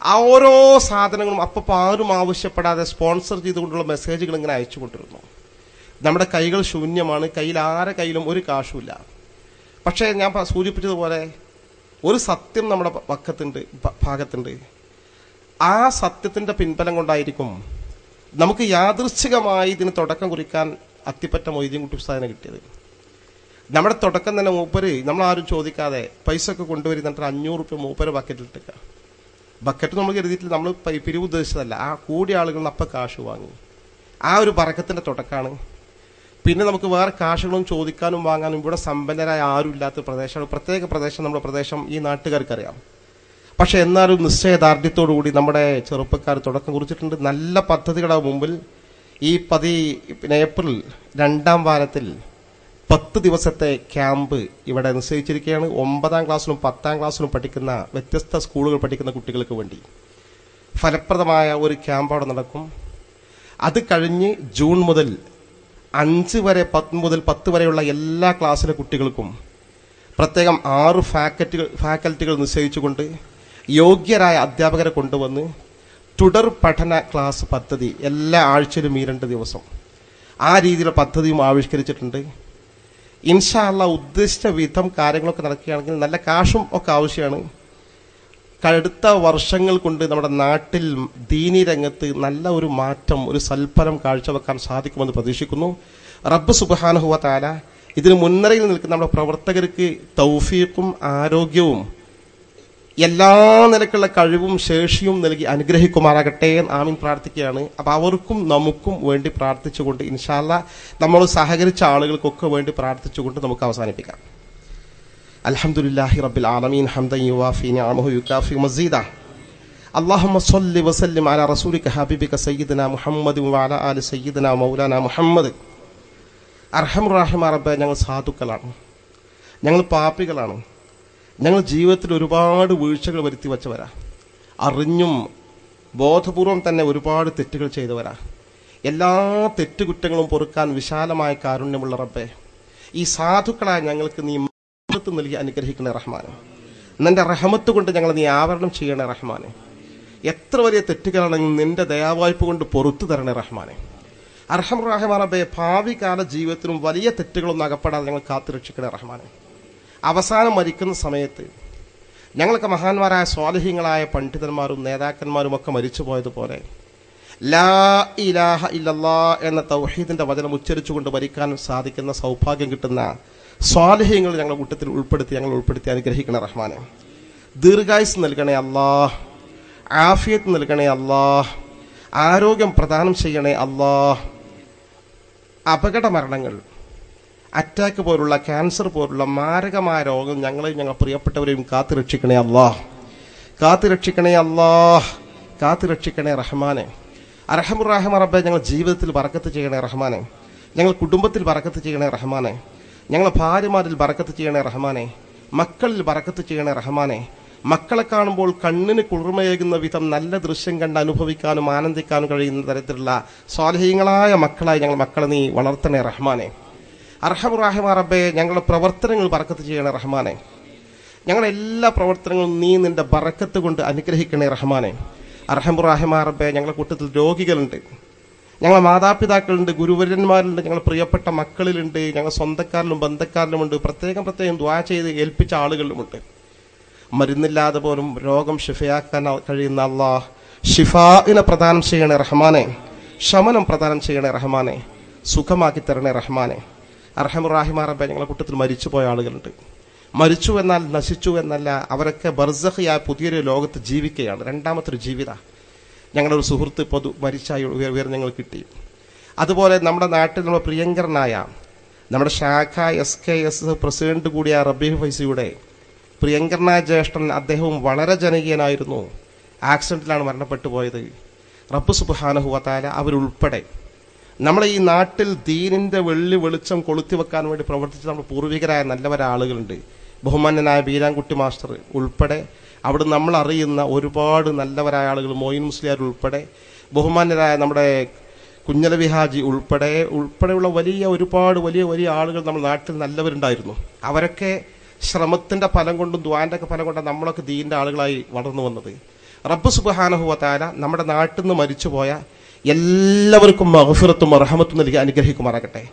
ആ ഓരോ സാധനങ്ങളും അപ്പം ആരും ആവശ്യപ്പെടാതെ സ്പോൺസർ ചെയ്തുകൊണ്ടുള്ള മെസ്സേജുകൾ ഇങ്ങനെ അയച്ചുകൊണ്ടിരുന്നു. നമ്മുടെ കൈകൾ ശൂന്യമാണ്, ആരെ കയ്യിലും ഒരു കാശുമില്ല. പക്ഷേ ഞാൻ സൂചിപ്പിച്ചതുപോലെ ഒരു സത്യം നമ്മുടെ ഭാഗത്തുണ്ട്. ആ സത്യത്തിന്റെ പിൻബലം കൊണ്ടായിരിക്കും നമുക്ക് യാദൃച്ഛികമായി ഇതിന് തുടക്കം കുറിക്കാൻ അത്തിപ്പറ്റ മൊയ്തീൻ കുട്ടി ഉസ്താദിനെ കിട്ടിയത്. നമ്മുടെ തുടക്കം തന്നെ മൂപ്പര് നമ്മളാരും ചോദിക്കാതെ പൈസ ഒക്കെ കൊണ്ടുവരുന്നിട്ട് 500 രൂപ മൂപ്പര് ബക്കറ്റിലിട്ടേക്ക. ബക്കറ്റ് നമ്മൾ കരുതിയിട്ടില്ല, നമ്മൾ പിരിവ് ഉദ്ദേശിച്ചതല്ല. ആ കൂടിയ ആളുകൾ അപ്പം കാശ് വാങ്ങി. ആ ഒരു ബറക്കത്തിന്റെ തുടക്കമാണ്. പിന്നെ നമുക്ക് വേറെ കാശുകളും ചോദിക്കാനും വാങ്ങാനും ഇവിടെ സമ്പന്നരായ ആരും ഇല്ലാത്ത പ്രദേശമാണ്. പ്രത്യേക പ്രദേശം, നമ്മുടെ പ്രദേശം ഈ നാട്ടുകാർക്കറിയാം. പക്ഷെ എന്നാലും നിശ്ചയദാർഢ്യത്തോടുകൂടി നമ്മുടെ ചെറുപ്പക്കാർ തുടക്കം കുറിച്ചിട്ടുണ്ട്. നല്ല പദ്ധതികളുടെ മുമ്പിൽ ഈ ഏപ്രിൽ 2ാം വാരത്തിൽ 10 ദിവസത്തെ ക്യാമ്പ് ഇവിടെ നിശ്ചയിച്ചിരിക്കുകയാണ്. 9ാം ക്ലാസ്സിലും 10ാം ക്ലാസ്സിലും പഠിക്കുന്ന വ്യത്യസ്ത സ്കൂളുകൾ പഠിക്കുന്ന കുട്ടികൾക്ക് വേണ്ടി ഫലപ്രദമായ ഒരു ക്യാമ്പ് അവിടെ നടക്കും. അത് കഴിഞ്ഞ് ജൂൺ മുതൽ 5 വരെ 10 മുതൽ 10 വരെയുള്ള എല്ലാ ക്ലാസ്സിലെ കുട്ടികൾക്കും പ്രത്യേകം 6 ഫാക്കൽറ്റികൾ നിശ്ചയിച്ചുകൊണ്ട് യോഗ്യരായ അധ്യാപകരെ കൊണ്ടുവന്ന് തുടർ പഠന ക്ലാസ് പദ്ധതി എല്ലാ ആഴ്ചയിലും ഈ 2 ദിവസം ആ രീതിയിലുള്ള പദ്ധതിയും ആവിഷ്കരിച്ചിട്ടുണ്ട്. ഇൻഷാ അല്ലാഹ് ഉദ്ദേശിച്ച വിധം കാര്യങ്ങളൊക്കെ നടക്കുകയാണെങ്കിൽ നല്ല കാശും ഒക്കെ ആവശ്യമാണ്. അടുത്ത വർഷങ്ങൾ കൊണ്ട് നമ്മുടെ നാട്ടിൽ ദീനി രംഗത്ത് നല്ല ഒരു മാറ്റം, ഒരു സൽഫലം കാഴ്ചവെക്കാൻ സാധിക്കുമെന്ന് പ്രതീക്ഷിക്കുന്നു. റബ്ബ് സുബ്ഹാനഹു വ തആല ഇതിന് മുൻനിരയിൽ നിൽക്കുന്ന നമ്മുടെ പ്രവർത്തകർക്ക് തൗഫീഖും ആരോഗ്യവും എല്ലാ നിലക്കുള്ള കഴിവും ശേഷിയും നൽകി അനുഗ്രഹിക്കുമാറാകട്ടെ എന്ന് ആമീൻ പ്രാർത്ഥിക്കുകയാണ്. അപ്പൊ അവർക്കും നമുക്കും വേണ്ടി പ്രാർത്ഥിച്ചുകൊണ്ട് ഇൻഷാ അല്ലാഹ് നമ്മൾ സഹകരിച്ച ആളുകൾക്കൊക്കെ വേണ്ടി പ്രാർത്ഥിച്ചുകൊണ്ട് നമുക്ക് അവസാനിപ്പിക്കാം. അൽഹംദുലില്ലാഹി റബ്ബിൽ ആലമീൻ ഹംദൻ യുവാഫി നിഅമഹു യുകാഫി മസീദ. അല്ലാഹുമ്മ സ്വല്ലി വസല്ലിം അലാ റസൂലിക ഹബീബിക സയ്യിദനാ മുഹമ്മദ് വഅലാ ആലി സയ്യിദനാ മൗലാനാ മുഹമ്മദ്. അർഹമുർ റഹീമായ റബ്ബേ, ഞങ്ങൾ സാധുക്കളാണ്, ഞങ്ങൾ പാപികളാണ്, ഞങ്ങൾ ജീവിതത്തിൽ ഒരുപാട് വീഴ്ചകൾ വരുത്തി വച്ചവരാ, അറിഞ്ഞും ബോധപൂർവം തന്നെ ഒരുപാട് തെറ്റുകൾ ചെയ്തവരാ. എല്ലാ തെറ്റുകുറ്റങ്ങളും പൊറുക്കാൻ വിശാലമായ കാരുണ്യമുള്ള റബ്ബേ, ഈ സാധുക്കളായ ഞങ്ങൾക്ക് നീ നൽകി അനുഗ്രഹിക്കണേ റഹ്മാനെ. നിന്റെ റഹ്മത്ത് കൊണ്ട് ഞങ്ങൾ നീ ആവരണം ചെയ്യണേ റഹ്മാനെ. എത്ര വലിയ തെറ്റുകളാണെങ്കിൽ നിന്റെ ദയാവായ്പ കൊണ്ട് പൊറത്തു തരണേ റഹ്മാനെ. അർഹം റഹ്മാൻ റബ്ബേ, ഭാവി കാല ജീവിതത്തിലും വലിയ തെറ്റുകളൊന്നും അകപ്പെടാതെ ഞങ്ങൾ കാത്തുരക്ഷിക്കണേ റഹ്മാനെ. അവസാനം മരിക്കുന്ന സമയത്ത് ഞങ്ങൾക്ക് മഹാന്മാരായ സ്വാലിഹീങ്ങളായ പണ്ഡിതന്മാരും നേതാക്കന്മാരും ഒക്കെ മരിച്ചു പോയതുപോലെ ലാ ഇലാഹ ഇല്ലല്ലാ എന്ന തൗഹീദിന്റെ വചനം ഉച്ചരിച്ചുകൊണ്ട് മരിക്കാൻ സാധിക്കുന്ന സൗഭാഗ്യം കിട്ടുന്ന സ്വാലിഹീങ്ങൾ ഞങ്ങളുടെ കൂട്ടത്തിൽ ഉൾപ്പെടുത്തി അനുഗ്രഹിക്കണേ റഹ്മാനെ. ദീർഘായുസ് നൽകണേ അല്ലാഹ്, ആഫിയത്ത് നൽകണേ അല്ലാഹ്, ആരോഗ്യം പ്രദാനം ചെയ്യണേ അല്ലാഹ്. അപകട മരണങ്ങൾ, അറ്റാക്ക് പോലുള്ള, ക്യാൻസർ പോലുള്ള മാരകമായ രോഗം ഞങ്ങളെയും ഞങ്ങൾ പ്രിയപ്പെട്ടവരെയും കാത്തുരക്ഷിക്കണേ അല്ലാഹ്, കാത്തുരക്ഷിക്കണേ അല്ലാഹ്, കാത്തുരക്ഷിക്കണേ റഹ്മാനെ. അർഹമുർ റബ്ബേ, ഞങ്ങൾ ജീവിതത്തിൽ ബറക്കത്ത് ചെയ്യണേ റഹ്മാനെ, ഞങ്ങൾ കുടുംബത്തിൽ ബറക്കത്ത് ചെയ്യണേ റഹ്മാനെ, ഞങ്ങൾ ഭാര്യമാരിൽ ബറക്കത്ത് ചെയ്യണേ റഹ്മാനെ, മക്കളിൽ ബറക്കത്ത് ചെയ്യണേ റഹ്മാനെ. മക്കളെ കാണുമ്പോൾ കണ്ണിന് കുളിർമയേകുന്ന വിധം നല്ല ദൃശ്യം കണ്ട് അനുഭവിക്കാനും ആനന്ദിക്കാനും കഴിയുന്ന തരത്തിലുള്ള സ്വാലിഹീങ്ങളായ മക്കളായി ഞങ്ങൾ മക്കളെ നീ വളർത്തണേ റഹ്മാനെ. അർഹമുർ റബ്ബേ, ഞങ്ങളുടെ പ്രവർത്തനങ്ങൾ ബറക്കത്ത് ചെയ്യണേ റഹ്മാനെ. ഞങ്ങളുടെ എല്ലാ പ്രവർത്തനങ്ങളും നീ നിന്റെ ബറക്കത്ത് കൊണ്ട് അനുഗ്രഹിക്കണേ റഹ്മാനെ. അർഹമുർ റബ്ബേ, ഞങ്ങളുടെ കൂട്ടത്തിൽ രോഗികളുണ്ട്, ഞങ്ങളുടെ മാതാപിതാക്കളുണ്ട്, ഗുരുവര്യന്മാരുണ്ട്, ഞങ്ങളുടെ പ്രിയപ്പെട്ട മക്കളിലുണ്ട്, ഞങ്ങളുടെ സ്വന്തക്കാരിലും ബന്ധക്കാരിലുമുണ്ട്, പ്രത്യേകം ദുആ ചെയ്ത് ഏൽപ്പിച്ച ആളുകളിലുമുണ്ട്. മരുന്നില്ലാതെ പോലും രോഗം ഷിഫയാക്കാൻ കഴിയുന്ന അല്ലാഹ്, ഷിഫാഇനെ പ്രദാനം ചെയ്യണേ റഹ്മാനെ, ശമനം പ്രദാനം ചെയ്യണേ റഹ്മാനെ, സുഖമാക്കി തരണേ റഹ്മാനെ. അർഹമുർ റബ്ബേ, ഞങ്ങളുടെ കൂട്ടത്തിൽ മരിച്ചുപോയ ആളുകളുണ്ട്. മരിച്ചു എന്നാൽ നശിച്ചു എന്നല്ല, അവരൊക്കെ ബർസഖിയായ പുതിയൊരു ലോകത്ത് ജീവിക്കുകയാണ്. രണ്ടാമത്തൊരു ജീവിത ഞങ്ങളുടെ ഒരു സുഹൃത്ത് മരിച്ചായി ഉയർന്ന് ഞങ്ങൾ കിട്ടി. അതുപോലെ നമ്മുടെ നാട്ടിൽ നമ്മുടെ പ്രിയങ്കരനായ നമ്മുടെ ശാഖ SKS പ്രസിഡന്റ് കൂടിയ റബീഹ് ഫൈസിയുടെ പ്രിയങ്കരനായ ജ്യേഷ്ഠൻ, അദ്ദേഹവും വളരെ ജനകീയനായിരുന്നു. ആക്സിഡന്റിലാണ് മരണപ്പെട്ടു പോയത്. റബ്ബ് സുബ്ഹാനഹു വ തആല അവരുൾപ്പെടെ നമ്മളെ ഈ നാട്ടിൽ ദീനിന്റെ വെളിച്ചം കൊളുത്തിവെക്കാൻ വേണ്ടി പ്രവർത്തിച്ച നമ്മുടെ പൂർവികരായ നല്ലവരായ ആളുകളുണ്ട്. ബഹുമാന്യനായ ബീരാൻകുട്ടി മാസ്റ്റർ ഉൾപ്പെടെ അവിടെ നമ്മൾ അറിയുന്ന ഒരുപാട് നല്ലവരായ ആളുകൾ, മോയിൻ മുസ്ലിയാർ ഉൾപ്പെടെ, ബഹുമാന്യരായ നമ്മുടെ കുഞ്ഞലവി ഹാജി ഉൾപ്പെടെയുള്ള ഒരുപാട് വലിയ ആളുകൾ നമ്മുടെ നാട്ടിൽ നല്ലവരുണ്ടായിരുന്നു. അവരൊക്കെ ശ്രമത്തിന്റെ ഫലം കൊണ്ടും ദുആന്റെ ഒക്കെ ഫലം കൊണ്ടാണ് നമ്മളൊക്കെ ദീന്റെ ആളുകളായി വളർന്നു വന്നത്. റബ്ബ് സുബ്ഹാനഹു വ തആല നമ്മുടെ നാട്ടിൽ നിന്ന് മരിച്ചുപോയ എല്ലാവർക്കും മഗ്ഫിറത്തും റഹ്മത്തും നൽകി അനുഗ്രഹിക്കുമാറാകട്ടെ.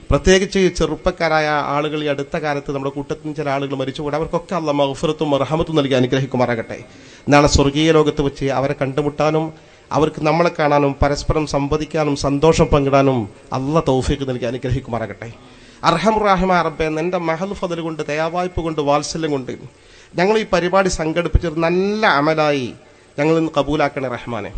പ്രത്യേകിച്ച് ചെറുപ്പക്കാരായ ആളുകൾ ഈ അടുത്ത കാലത്ത് നമ്മുടെ കൂട്ടത്തിൽ ചില ആളുകൾ മരിച്ചുപോയി, അവർക്കൊക്കെ അല്ലാഹ് മഗ്ഫിറത്തും റഹ്മത്തും നൽകി അനുഗ്രഹിക്കുമാറാകട്ടെ. നാളെ സ്വർഗീയ ലോകത്ത് വെച്ച് അവരെ കണ്ടുമുട്ടാനും അവർക്ക് നമ്മളെ കാണാനും പരസ്പരം സംവദിക്കാനും സന്തോഷം പങ്കിടാനും അല്ലാഹ് തൗഫീഖ് നൽകി അനുഗ്രഹിക്കുമാറാകട്ടെ. അർഹമുർ റബ്ബേ, നിന്റെ മഹൽ ഫദൽ കൊണ്ട്, ദയാവായ്പ കൊണ്ട്, വാത്സല്യം കൊണ്ട് ഞങ്ങൾ ഈ പരിപാടി സംഘടിപ്പിച്ചൊരു നല്ല അമലായി ഞങ്ങൾ ഇന്ന് കബൂലാക്കണേ റഹ്മാനെ.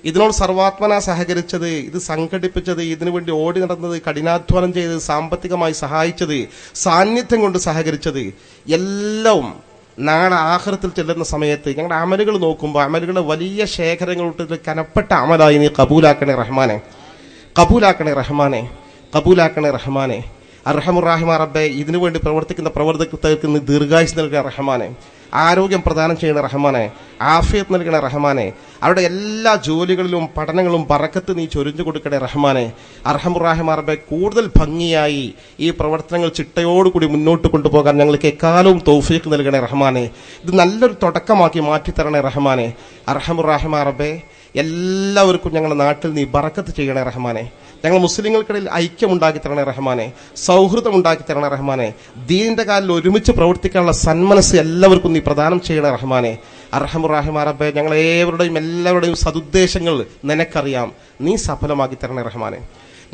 ഇതിനോട് സർവാത്മന സഹകരിച്ചത്, ഇത് സംഘടിപ്പിച്ചത്, ഇതിനു വേണ്ടി ഓടി നടന്നത്, കഠിനാധ്വാനം ചെയ്ത് സാമ്പത്തികമായി സഹായിച്ചത്, സാന്നിധ്യം കൊണ്ട് സഹകരിച്ചത് എല്ലാം നാളെ ആഖിറത്തിൽ ചെല്ലുന്ന സമയത്ത് ഞങ്ങളുടെ അമലുകൾ നോക്കുമ്പോൾ അമലുകളുടെ വലിയ ശേഖരങ്ങളുടെ കനപ്പെട്ട അമലായി നീ കബൂലാക്കണേ റഹ്മാനെ, കബൂലാക്കണേ റഹ്മാനെ, കബൂലാക്കണേ റഹ്മാനെ. അർഹമുർ റബ്ബേ, ഇതിനു വേണ്ടി പ്രവർത്തിക്കുന്ന പ്രവർത്തകർക്ക് നീ ദീർഘായുസ് നൽകണേ റഹ്മാനെ, ആരോഗ്യം പ്രദാനം ചെയ്യണ റഹ്മാനെ, ആഫിയത്ത് നൽകണ റഹ്മാനെ. അവരുടെ എല്ലാ ജോലികളിലും പഠനങ്ങളും ബറക്കത്ത് നീ ചൊരിഞ്ഞു കൊടുക്കണേ റഹ്മാനെ. അർഹമുർ റബ്ബേ, കൂടുതൽ ഭംഗിയായി ഈ പ്രവർത്തനങ്ങൾ ചിട്ടയോടുകൂടി മുന്നോട്ട് കൊണ്ടുപോകാൻ ഞങ്ങൾക്ക് എക്കാലവും തൗഫീഖ് നൽകണേ റഹ്മാനെ. ഇത് നല്ലൊരു തുടക്കമാക്കി മാറ്റിത്തരണേ റഹ്മാനെ. അർഹമുർ റബ്ബേ, എല്ലാവർക്കും ഞങ്ങളുടെ നാട്ടിൽ നീ ബറക്കത്ത് ചെയ്യണേ റഹ്മാനെ. ഞങ്ങൾ മുസ്ലിങ്ങൾക്കിടയിൽ ഐക്യമുണ്ടാക്കി തരണേ റഹ്മാനെ, സൗഹൃദം ഉണ്ടാക്കി തരണേ റഹ്മാനെ. ദീനിന്റെ കാലിൽ ഒരുമിച്ച് പ്രവർത്തിക്കാനുള്ള സന്മനസ് എല്ലാവർക്കും നീ പ്രദാനം ചെയ്യണേ റഹ്മാനെ. അർഹമുർ റബ്ബേ, ഞങ്ങളേവരുടെയും എല്ലാവരുടെയും സതുദ്ദേശങ്ങൾ നിനക്കറിയാം, നീ സഫലമാക്കി തരണേ റഹ്മാനെ.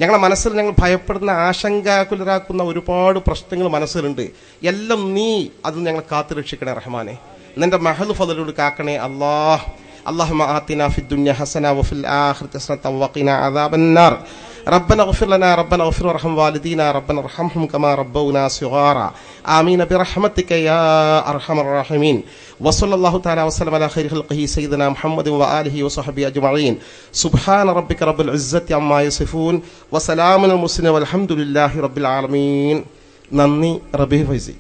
ഞങ്ങളുടെ മനസ്സിൽ ഞങ്ങൾ ഭയപ്പെടുന്ന ആശങ്കാകുലരാക്കുന്ന ഒരുപാട് പ്രശ്നങ്ങൾ മനസ്സിലുണ്ട്, എല്ലാം നീ അത് ഞങ്ങൾ കാത്തുരക്ഷിക്കണേ റഹ്മാനെ. നിന്റെ മഹൽ ഫദലോട് കാക്കണേ അല്ലാഹ്. اللهم آتنا في الدنيا حسنة وفي الآخرة حسنة وقنا عذاب النار. ربنا اغفر لنا، ربنا اغفر وارحم والدينا، ربنا ارحمهم كما ربونا صغارا. آمين برحمتك يا أرحم الراحمين. وصلى الله تعالى وسلم على خير خلقه سيدنا محمد وآله وصحبه أجمعين. سبحان ربك رب العزة عما يصفون وسلام على المرسلين والحمد لله رب العالمين. നന്ദി റബീഹ് ഫൈസി.